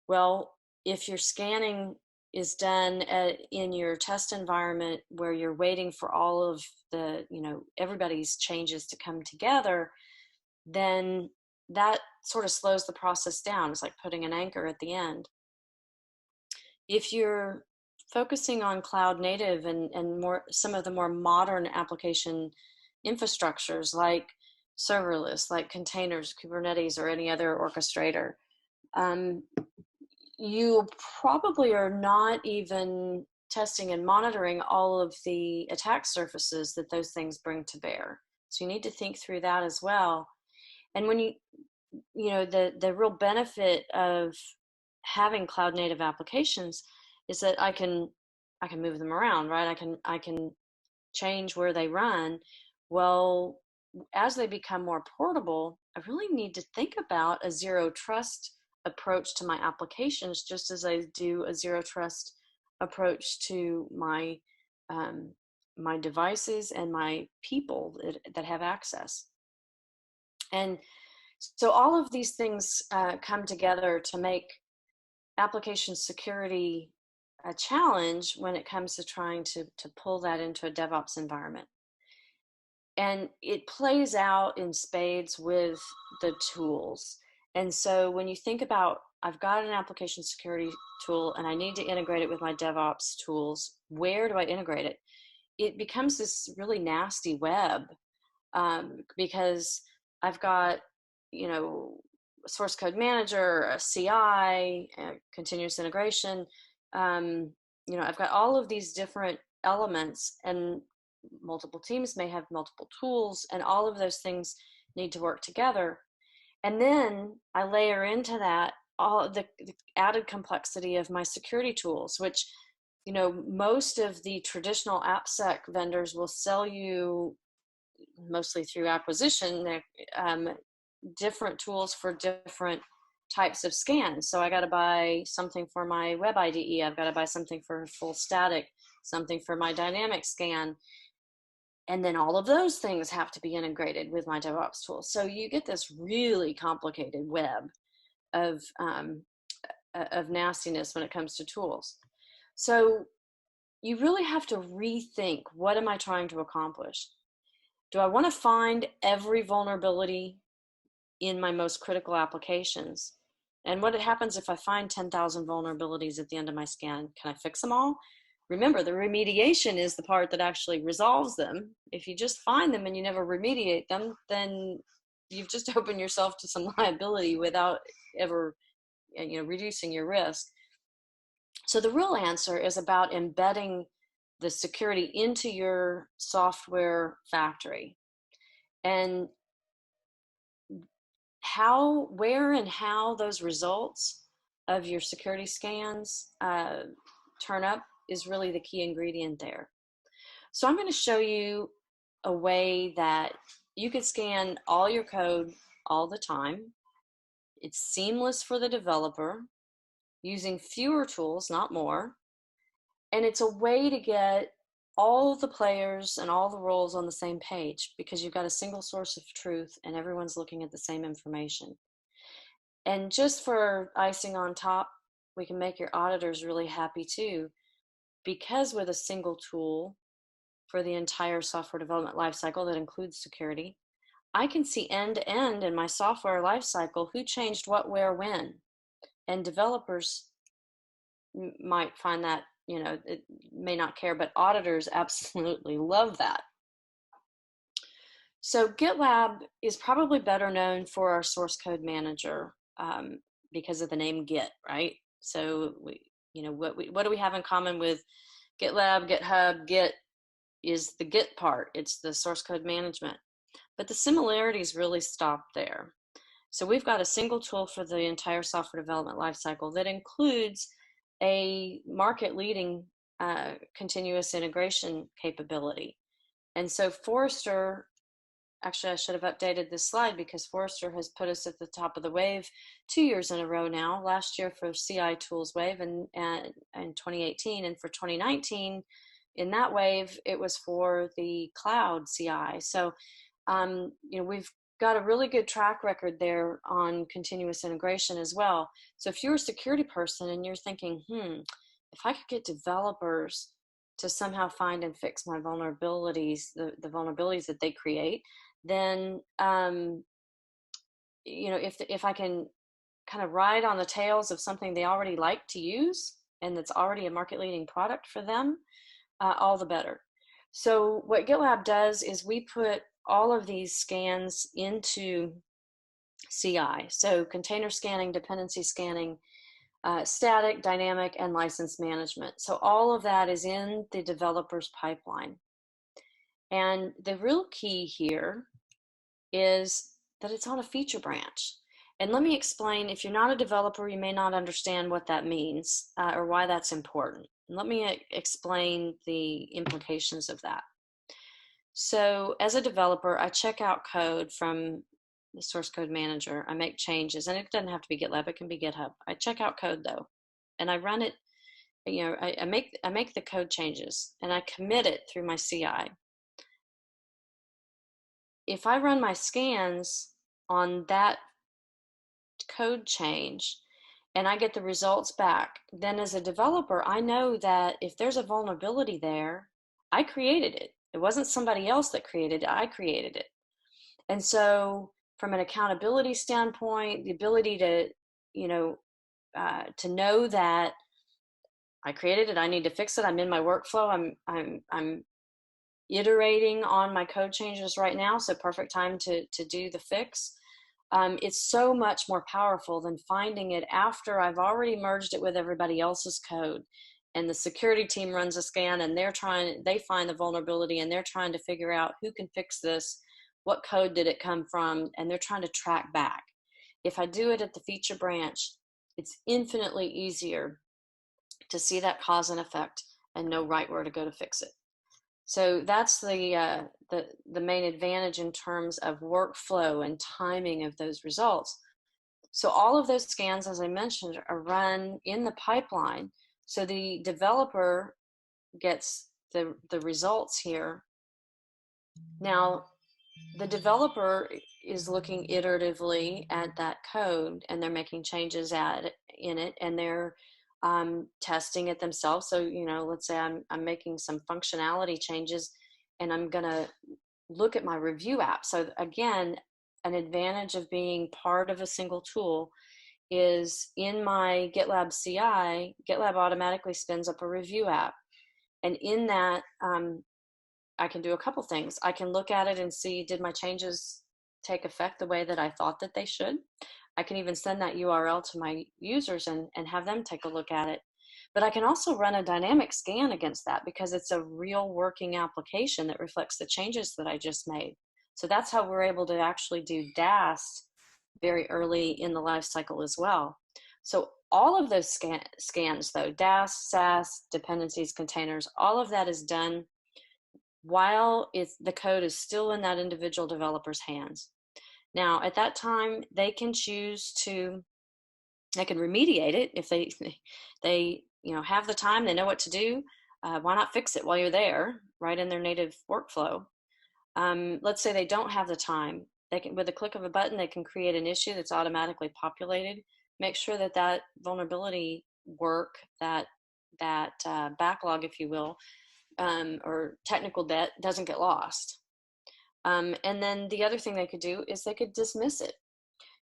Speaker 12: Well, if your scanning is done in your test environment where you're waiting for all of the everybody's changes to come together, then that sort of slows the process down. It's like putting an anchor at the end. If you're focusing on cloud native and some of the more modern application infrastructures like serverless, like containers, Kubernetes, or any other orchestrator, you probably are not even testing and monitoring all of the attack surfaces that those things bring to bear. So you need to think through that as well. And when the real benefit of having cloud native applications is that I can move them around, right? I can change where they run. Well, as they become more portable, I really need to think about a zero trust approach to my applications, just as I do a zero trust approach to my my devices and my people that have access. And so all of these things come together to make application security a challenge when it comes to trying to pull that into a DevOps environment. And it plays out in spades with the tools. And so when you think about, I've got an application security tool and I need to integrate it with my DevOps tools, where do I integrate it? It becomes this really nasty web, because I've got, you know, source code manager, a CI, continuous integration. You know, I've got all of these different elements, and multiple teams may have multiple tools, and all of those things need to work together. And then I layer into that all the added complexity of my security tools, which, you know, most of the traditional AppSec vendors will sell you, mostly through acquisition, different tools for different types of scans. So I got to buy something for my web IDE. I've got to buy something for full static, something for my dynamic scan. And then all of those things have to be integrated with my DevOps tool. So you get this really complicated web of nastiness when it comes to tools. So you really have to rethink, what am I trying to accomplish? Do I want to find every vulnerability in my most critical applications? And what happens if I find 10,000 vulnerabilities at the end of my scan? Can I fix them all? Remember, the remediation is the part that actually resolves them. If you just find them and you never remediate them, then you've just opened yourself to some liability without ever, you know, reducing your risk. So the real answer is about embedding the security into your software factory, and how, where and how those results of your security scans turn up is really the key ingredient there. So I'm going to show you a way that you could scan all your code all the time. It's seamless for the developer, using fewer tools, not more. And it's a way to get all the players and all the roles on the same page, because you've got a single source of truth and everyone's looking at the same information. And just for icing on top, we can make your auditors really happy too, because with a single tool for the entire software development lifecycle that includes security, I can see end to end in my software lifecycle who changed what, where, when. And developers might find that, you know, it may not care, but auditors absolutely love that. So GitLab is probably better known for our source code manager because of the name Git, right? So we, you know, what do we have in common with GitLab, GitHub? Git is the Git part. It's the source code management. But the similarities really stop there. So we've got a single tool for the entire software development lifecycle that includes a market-leading continuous integration capability. And so Forrester, actually I should have updated this slide, because Forrester has put us at the top of the wave 2 years in a row now, last year for CI Tools Wave and 2018, and for 2019, in that wave, it was for the cloud CI. So, you know, we've got a really good track record there on continuous integration as well. So if you're a security person and you're thinking, if I could get developers to somehow find and fix my vulnerabilities, the vulnerabilities that they create, then, you know, if I can kind of ride on the tails of something they already like to use and that's already a market leading product for them, all the better. So what GitLab does is we put all of these scans into CI. So container scanning, dependency scanning, static, dynamic, and license management. So all of that is in the developer's pipeline. And the real key here is that it's on a feature branch. And let me explain, if you're not a developer, you may not understand what that means or why that's important. Let me explain the implications of that. So as a developer, I check out code from the source code manager. I make changes, and it doesn't have to be GitLab, it can be GitHub. I check out code though, and I run it, I make the code changes and I commit it through my CI. If I run my scans on that code change and I get the results back, then as a developer, I know that if there's a vulnerability there, I created it. It wasn't somebody else that created it, I created it. And so from an accountability standpoint, the ability to, to know that I created it, I need to fix it, I'm in my workflow, I'm iterating on my code changes right now, so perfect time to do the fix. It's so much more powerful than finding it after I've already merged it with everybody else's code, and the security team runs a scan and they find the vulnerability and they're trying to figure out who can fix this, what code did it come from, and they're trying to track back. If I do it at the feature branch, it's infinitely easier to see that cause and effect and know right where to go to fix it. So that's the main advantage in terms of workflow and timing of those results. So all of those scans, as I mentioned, are run in the pipeline. So the developer gets the results here. Now, the developer is looking iteratively at that code, and they're making changes in it, and they're testing it themselves. So, let's say I'm making some functionality changes, and I'm going to look at my review app. So again, an advantage of being part of a single tool is in my GitLab CI, GitLab automatically spins up a review app. And in that, I can do a couple things. I can look at it and see, did my changes take effect the way that I thought that they should? I can even send that URL to my users and have them take a look at it. But I can also run a dynamic scan against that because it's a real working application that reflects the changes that I just made. So that's how we're able to actually do DAST very early in the life cycle as well. So all of those scans though, DAST, SAS, dependencies, containers, all of that is done while the code is still in that individual developer's hands. Now, at that time, they can choose to, they can remediate it if they have the time, they know what to do. Why not fix it while you're there, right in their native workflow? Let's say they don't have the time. They can, with a click of a button, they can create an issue that's automatically populated. Make sure that that vulnerability work, that backlog, if you will, or technical debt doesn't get lost. And then the other thing they could do is they could dismiss it.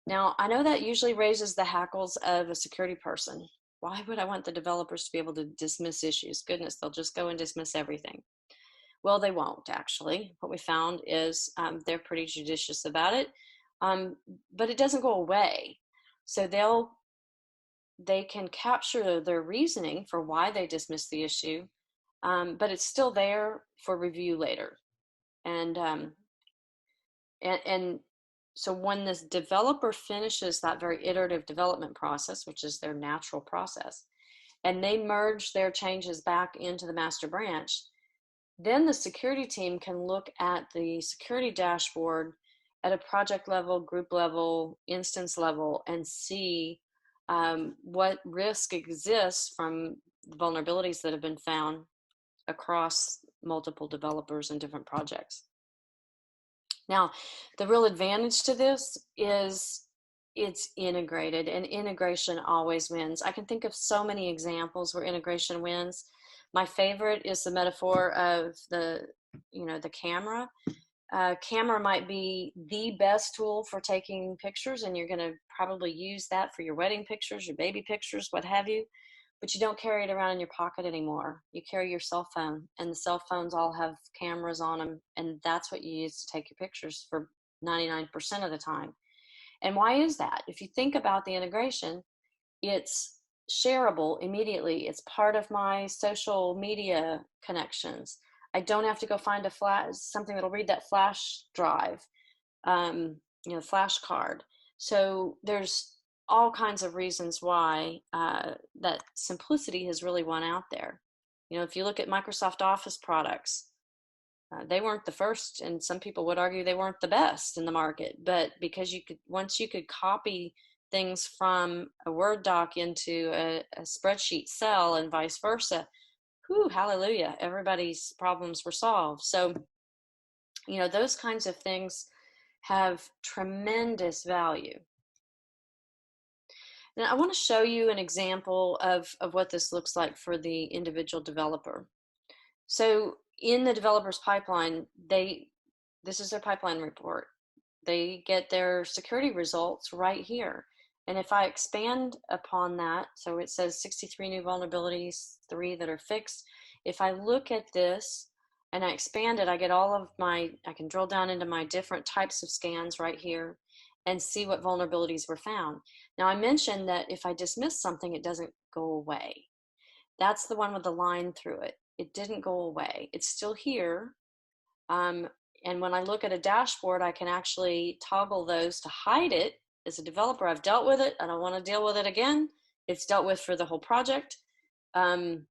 Speaker 12: Now, I know that usually raises the hackles of a security person. Why would I want the developers to be able to dismiss issues? Goodness, they'll just go and dismiss everything. Well, they won't actually. What we found is they're pretty judicious about it, but it doesn't go away. So they can capture their reasoning for why they dismiss the issue, but it's still there for review later. And so when this developer finishes that very iterative development process, which is their natural process, and they merge their changes back into the master branch, then the security team can look at the security dashboard at a project level, group level, instance level, and see what risk exists from the vulnerabilities that have been found across multiple developers and different projects. Now, the real advantage to this is it's integrated, and integration always wins. I can think of so many examples where integration wins. My favorite is the metaphor of the camera. Camera might be the best tool for taking pictures, and you're going to probably use that for your wedding pictures, your baby pictures, what have you. But you don't carry it around in your pocket anymore. You carry your cell phone, and the cell phones all have cameras on them, and that's what you use to take your pictures for 99% of the time. And why is that? If you think about the integration, it's shareable immediately. It's part of my social media connections. I don't have to go find something that'll read that flash drive, flash card. So there's all kinds of reasons why that simplicity has really won out there. If you look at Microsoft Office products, They weren't the first, and some people would argue they weren't the best in the market, but because once you could copy things from a Word doc into a spreadsheet cell and vice versa, whew, hallelujah, everybody's problems were solved. So, those kinds of things have tremendous value. Now, I want to show you an example of what this looks like for the individual developer. So in the developer's pipeline, this is their pipeline report. They get their security results right here. And if I expand upon that, so it says 63 new vulnerabilities, 3 that are fixed. If I look at this and I expand it, I get I can drill down into my different types of scans right here and see what vulnerabilities were found. Now, I mentioned that if I dismiss something, it doesn't go away. That's the one with the line through it. It didn't go away. It's still here. And when I look at a dashboard, I can actually toggle those to hide it. As a developer, I've dealt with it. I don't want to deal with it again. It's dealt with for the whole project. But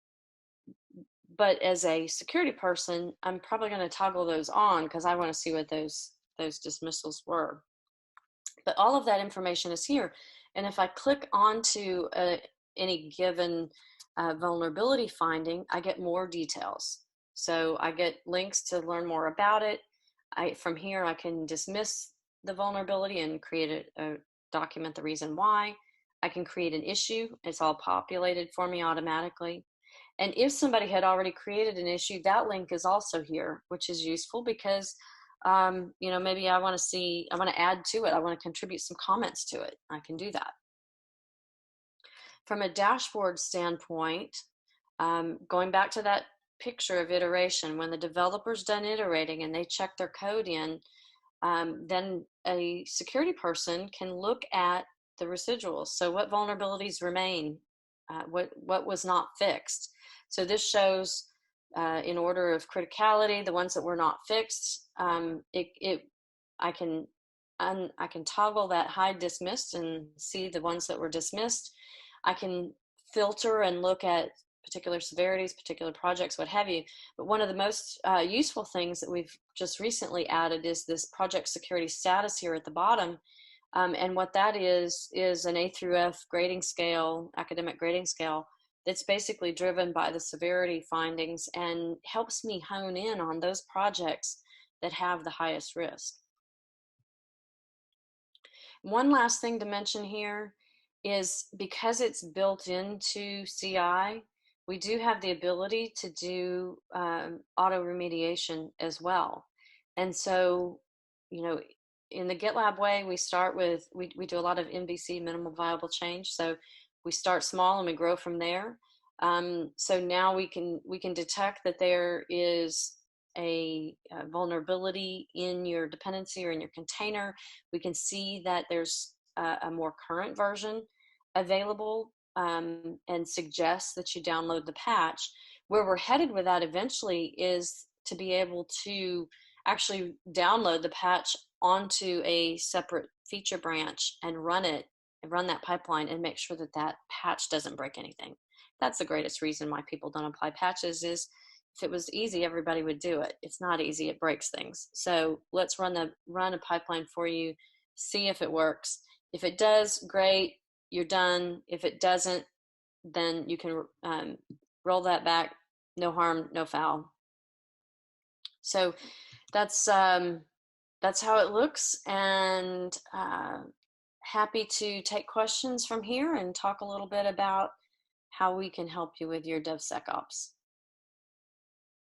Speaker 12: as a security person, I'm probably going to toggle those on because I want to see what those dismissals were. But all of that information is here. And if I click onto any given vulnerability finding, I get more details. So I get links to learn more about it. From here, I can dismiss the vulnerability and create document the reason why. I can create an issue. It's all populated for me automatically. And if somebody had already created an issue, that link is also here, which is useful because maybe I want to add to it. I want to contribute some comments to it. I can do that. From a dashboard standpoint, going back to that picture of iteration, when the developer's done iterating and they check their code in, then a security person can look at the residuals. So what vulnerabilities remain? What was not fixed? So this shows in order of criticality, the ones that were not fixed. I can toggle that hide dismissed and see the ones that were dismissed. I can filter and look at particular severities, particular projects, what have you. But one of the most useful things that we've just recently added is this project security status here at the bottom. And what that is an A through F grading scale, academic grading scale, that's basically driven by the severity findings and helps me hone in on those projects that have the highest risk. One last thing to mention here is because it's built into CI, we do have the ability to do auto remediation as well. And so, in the GitLab way, we start with, we do a lot of MVC, minimal viable change. So we start small and we grow from there. So now we can detect that there is a vulnerability in your dependency or in your container. We can see that there's a more current version available and suggest that you download the patch. Where we're headed with that eventually is to be able to actually download the patch onto a separate feature branch and run that pipeline and make sure that that patch doesn't break anything. That's the greatest reason why people don't apply patches is if it was easy, everybody would do it. It's not easy, it breaks things. So let's run a pipeline for you, see if it works. If it does, great, you're done. If it doesn't, then you can roll that back, no harm, no foul. So that's how it looks, and happy to take questions from here and talk a little bit about how we can help you with your DevSecOps.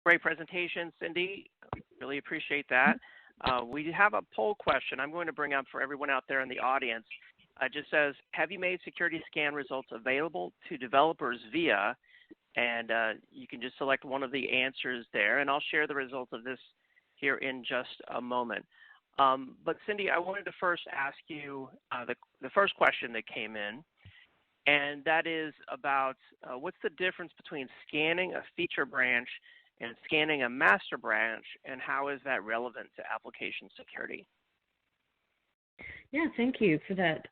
Speaker 1: Great presentation, Cindy. Really appreciate that. We have a poll question I'm going to bring up for everyone out there in the audience. It just says, have you made security scan results available to developers via? And you can just select one of the answers there, and I'll share the results of this here in just a moment. But Cindy, I wanted to first ask you the first question that came in, and that is about what's the difference between scanning a feature branch and scanning a master branch, and how is that relevant to application security?
Speaker 13: Yeah, thank you for that.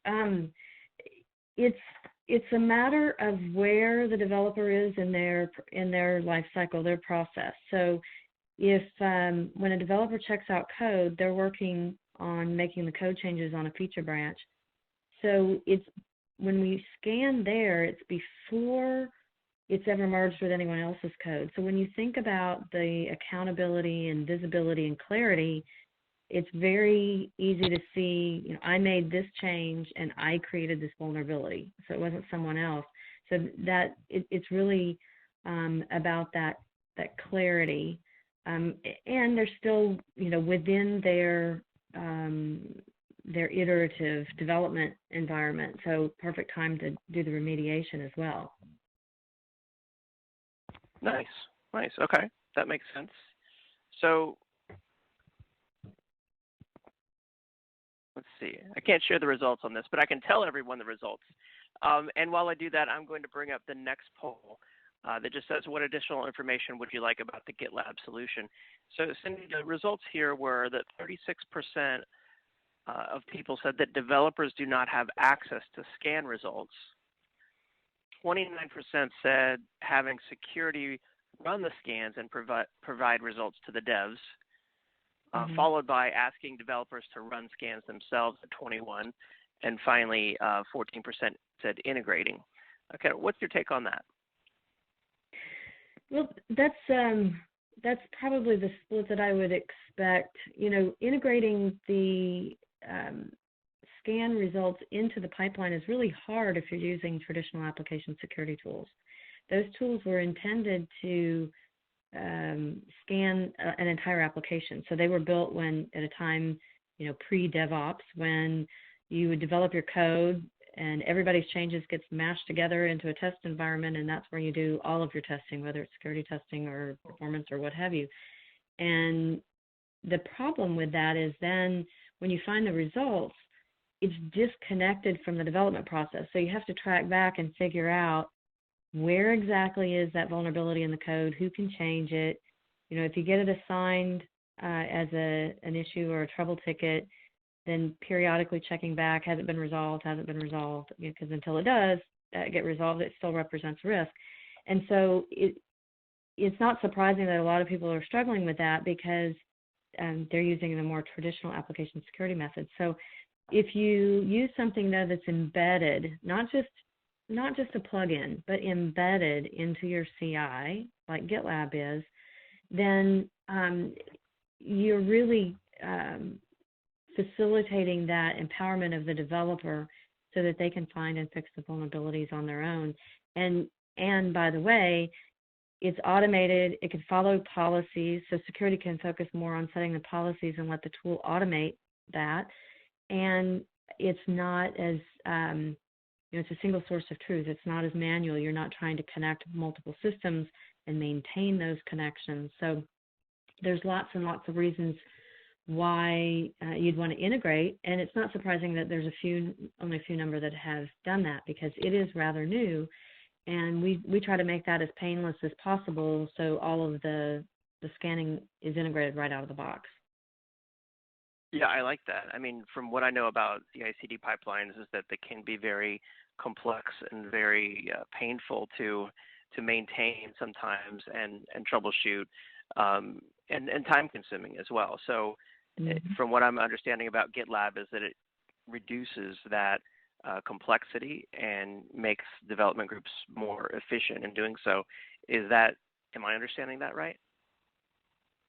Speaker 13: It's a matter of where the developer is in their life cycle, their process. So if when a developer checks out code, they're working on making the code changes on a feature branch. So it's when we scan there, it's before it's ever merged with anyone else's code. So when you think about the accountability and visibility and clarity, it's very easy to see, you know, I made this change and I created this vulnerability. So it wasn't someone else. So that it's really about that clarity. And they're still, you know, within their iterative development environment. So perfect time to do the remediation as well.
Speaker 1: Nice. Okay, that makes sense. So let's see. I can't share the results on this, but I can tell everyone the results. And while I do that, I'm going to bring up the next poll that just says, what additional information would you like about the GitLab solution? So Cindy, the results here were that 36% of people said that developers do not have access to scan results. 29% said having security run the scans and provide results to the devs, followed by asking developers to run scans themselves at 21%, and finally 14% said integrating. Okay, what's your take on that?
Speaker 13: Well, that's probably the split that I would expect. You know, integrating the scan results into the pipeline is really hard if you're using traditional application security tools. Those tools were intended to scan an entire application. So they were built when, at a time, you know, pre-DevOps, when you would develop your code and everybody's changes gets mashed together into a test environment, and that's where you do all of your testing, whether it's security testing or performance or what have you. And the problem with that is then when you find the results, it's disconnected from the development process. So you have to track back and figure out where exactly is that vulnerability in the code, who can change it. You know, if you get it assigned as an issue or a trouble ticket, then periodically checking back, has it been resolved, hasn't been resolved, because until it does get resolved, it still represents risk. And so it's not surprising that a lot of people are struggling with that because they're using the more traditional application security methods. So if you use something though that's embedded, not just a plugin, but embedded into your CI, like GitLab is, then you're really facilitating that empowerment of the developer so that they can find and fix the vulnerabilities on their own. And by the way, it's automated. It can follow policies, so security can focus more on setting the policies and let the tool automate that. And it's not as you know, it's a single source of truth. It's not as manual. You're not trying to connect multiple systems and maintain those connections. So there's lots and lots of reasons why you'd want to integrate, and it's not surprising that there's only a few number that have done that, because it is rather new, and we try to make that as painless as possible, so all of the scanning is integrated right out of the box.
Speaker 1: Yeah, I like that. I mean, from what I know about CI/CD pipelines is that they can be very complex and very painful to maintain sometimes and troubleshoot, and time consuming as well. So from what I'm understanding about GitLab is that it reduces that complexity and makes development groups more efficient in doing so. Am I understanding that right?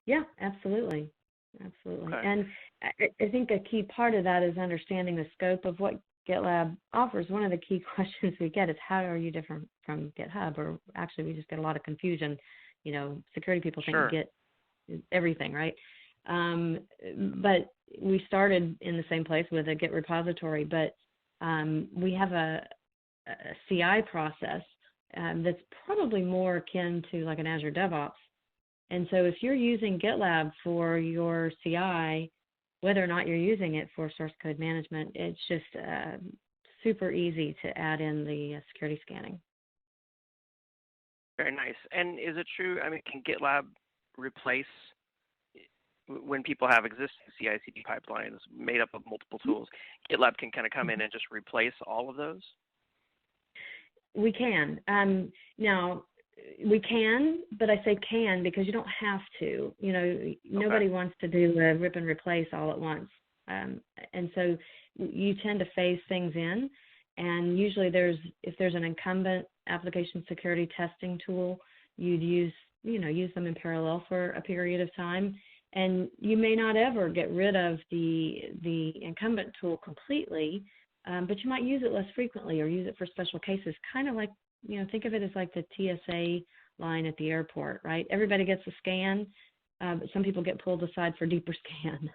Speaker 13: Yeah, absolutely. Absolutely.
Speaker 1: Okay.
Speaker 13: And I think a key part of that is understanding the scope of what GitLab offers. One of the key questions we get is, how are you different from GitHub? Or actually, we just get a lot of confusion. You know, security people think Git is everything, right? But we started in the same place with a Git repository, but we have a CI process that's probably more akin to like an Azure DevOps. And so if you're using GitLab for your CI, whether or not you're using it for source code management, it's just super easy to add in the security scanning.
Speaker 1: Very nice. And is it true, I mean, can GitLab replace, when people have existing CI/CD pipelines made up of multiple tools, GitLab can kind of come in and just replace all of those?
Speaker 13: We can. Now, we can, but I say can because you don't have to. You know, nobody wants to do a rip and replace all at once. And so you tend to phase things in. And usually if there's an incumbent application security testing tool, you'd use them in parallel for a period of time. And you may not ever get rid of the incumbent tool completely, but you might use it less frequently or use it for special cases, kind of like, think of it as like the TSA line at the airport, right? Everybody gets a scan, but some people get pulled aside for deeper scan.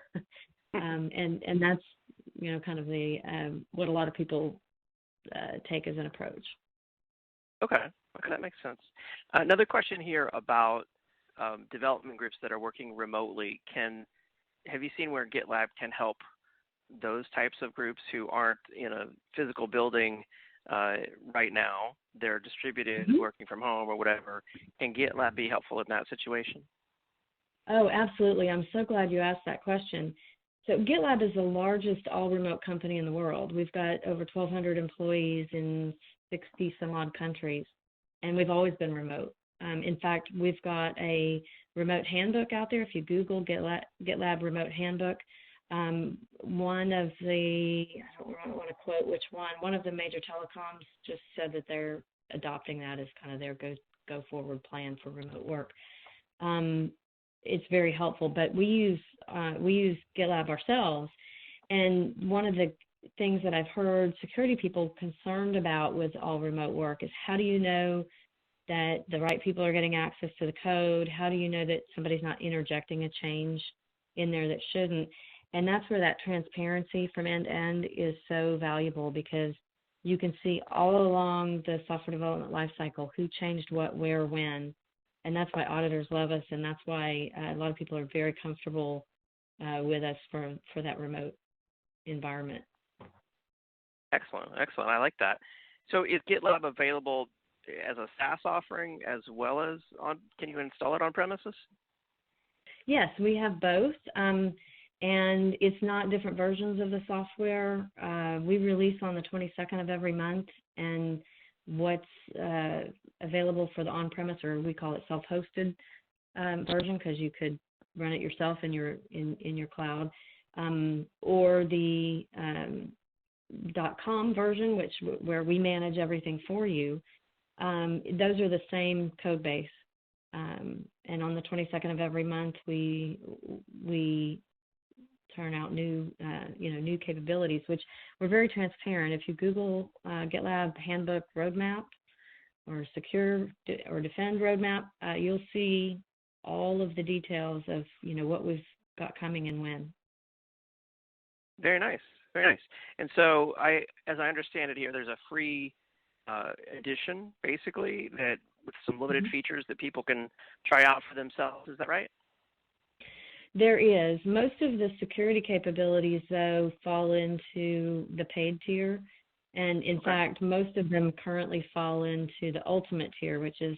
Speaker 13: And that's, kind of the what a lot of people take as an approach.
Speaker 1: Okay, that makes sense. Another question here about development groups that are working remotely. Have you seen where GitLab can help those types of groups who aren't in a physical building right now? They're distributed, working from home or whatever. Can GitLab be helpful in that situation?
Speaker 13: Oh, absolutely. I'm so glad you asked that question. So GitLab is the largest all-remote company in the world. We've got over 1,200 employees in 60 some odd countries, and we've always been remote. In fact, we've got a remote handbook out there. If you Google GitLab remote handbook, one of the, I don't want to quote which one of the major telecoms just said that they're adopting that as kind of their go forward plan for remote work. It's very helpful, but we use GitLab ourselves, and one of the things that I've heard security people concerned about with all remote work is how do you know that the right people are getting access to the code? How do you know that somebody's not interjecting a change in there that shouldn't? And that's where that transparency from end to end is so valuable, because you can see all along the software development lifecycle who changed what, where, when. And that's why auditors love us, and that's why a lot of people are very comfortable with us for that remote environment.
Speaker 1: Excellent. I like that. So is GitLab available as a SaaS offering as well as can you install it on premises?
Speaker 13: Yes, we have both. And it's not different versions of the software. We release on the 22nd of every month, and what's available for the on-premise, or we call it self-hosted version, because you could run it yourself in your cloud, or the .com version, where we manage everything for you. Those are the same code base, and on the 22nd of every month, we turn out new capabilities, which we're very transparent. If you Google GitLab Handbook Roadmap or Secure or Defend Roadmap, you'll see all of the details of what we've got coming and when.
Speaker 1: Very nice. And so, as I understand it here, there's a free edition, basically, that with some limited features that people can try out for themselves. Is that right?
Speaker 13: There is. Most of the security capabilities, though, fall into the paid tier. And in fact, most of them currently fall into the ultimate tier, which is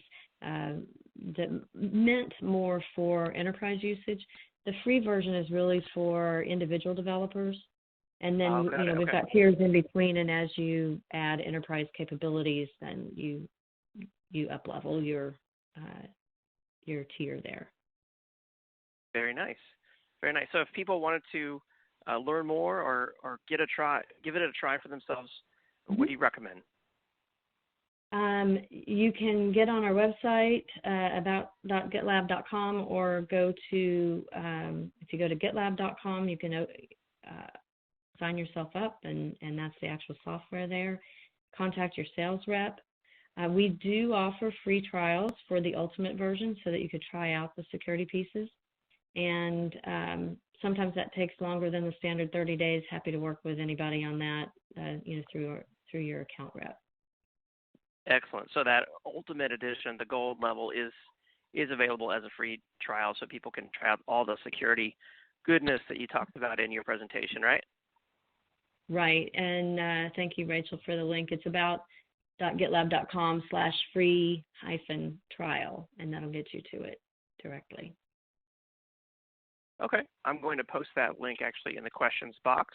Speaker 13: meant more for enterprise usage. The free version is really for individual developers. And then we've got tiers in between, and as you add enterprise capabilities, then you up-level your tier there.
Speaker 1: Very nice. So if people wanted to learn more or give it a try for themselves, what do you recommend?
Speaker 13: You can get on our website about.gitlab.com, or go to if you go to gitlab.com, you can sign yourself up, and that's the actual software there. Contact your sales rep. We do offer free trials for the ultimate version so that you could try out the security pieces. And sometimes that takes longer than the standard 30 days. Happy to work with anybody on that, through your account rep.
Speaker 1: Excellent. So that ultimate edition, the gold level, is available as a free trial, so people can try out all the security goodness that you talked about in your presentation, right?
Speaker 13: Right. And thank you, Rachel, for the link. It's about.gitlab.com/free-trial, and that'll get you to it directly.
Speaker 1: Okay, I'm going to post that link actually in the questions box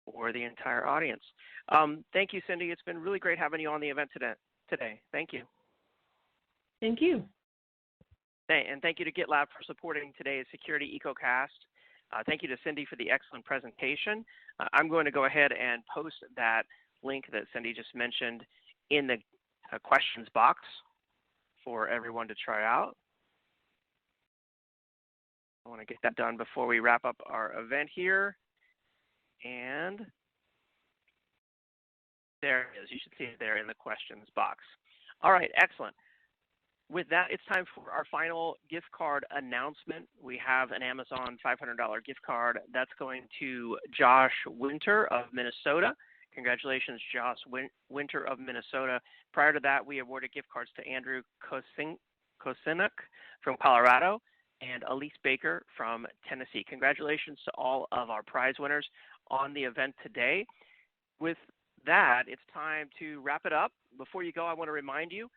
Speaker 1: for the entire audience. Thank you, Cindy. It's been really great having you on the event today. today. Thank you.
Speaker 13: Thank you.
Speaker 1: And thank you to GitLab for supporting today's Security EcoCast. Thank you to Cindy for the excellent presentation. I'm going to go ahead and post that link that Cindy just mentioned in the questions box for everyone to try out. I want to get that done before we wrap up our event here. And there it is. You should see it there in the questions box. All right, excellent. With that, it's time for our final gift card announcement. We have an Amazon $500 gift card that's going to Josh Winter of Minnesota. Congratulations, Josh Winter of Minnesota. Prior to that, we awarded gift cards to Andrew Kosinuk from Colorado and Elise Baker from Tennessee. Congratulations to all of our prize winners on the event today. With that, it's time to wrap it up. Before you go, I want to remind you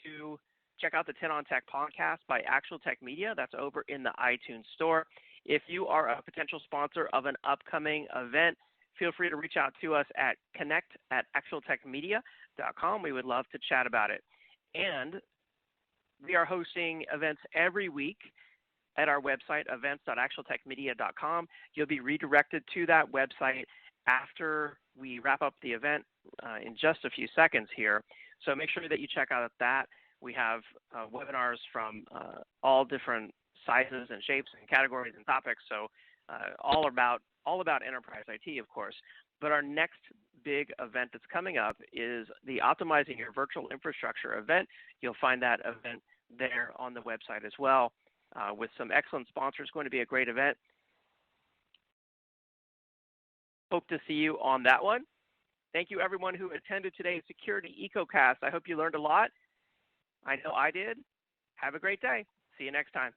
Speaker 1: to check out the 10 on Tech podcast by ActualTech Media. That's over in the iTunes store. If you are a potential sponsor of an upcoming event, feel free to reach out to us at connect@actualtechmedia.com. We would love to chat about it. And we are hosting events every week at our website, events.actualtechmedia.com. You'll be redirected to that website after we wrap up the event in just a few seconds here. So make sure that you check out that. We have webinars from all different sizes and shapes and categories and topics, so all about enterprise IT, of course. But our next big event that's coming up is the Optimizing Your Virtual Infrastructure event. You'll find that event there on the website as well with some excellent sponsors. Going to be a great event. Hope to see you on that one. Thank you, everyone who attended today's Security EcoCast. I hope you learned a lot. I know I did. Have a great day. See you next time.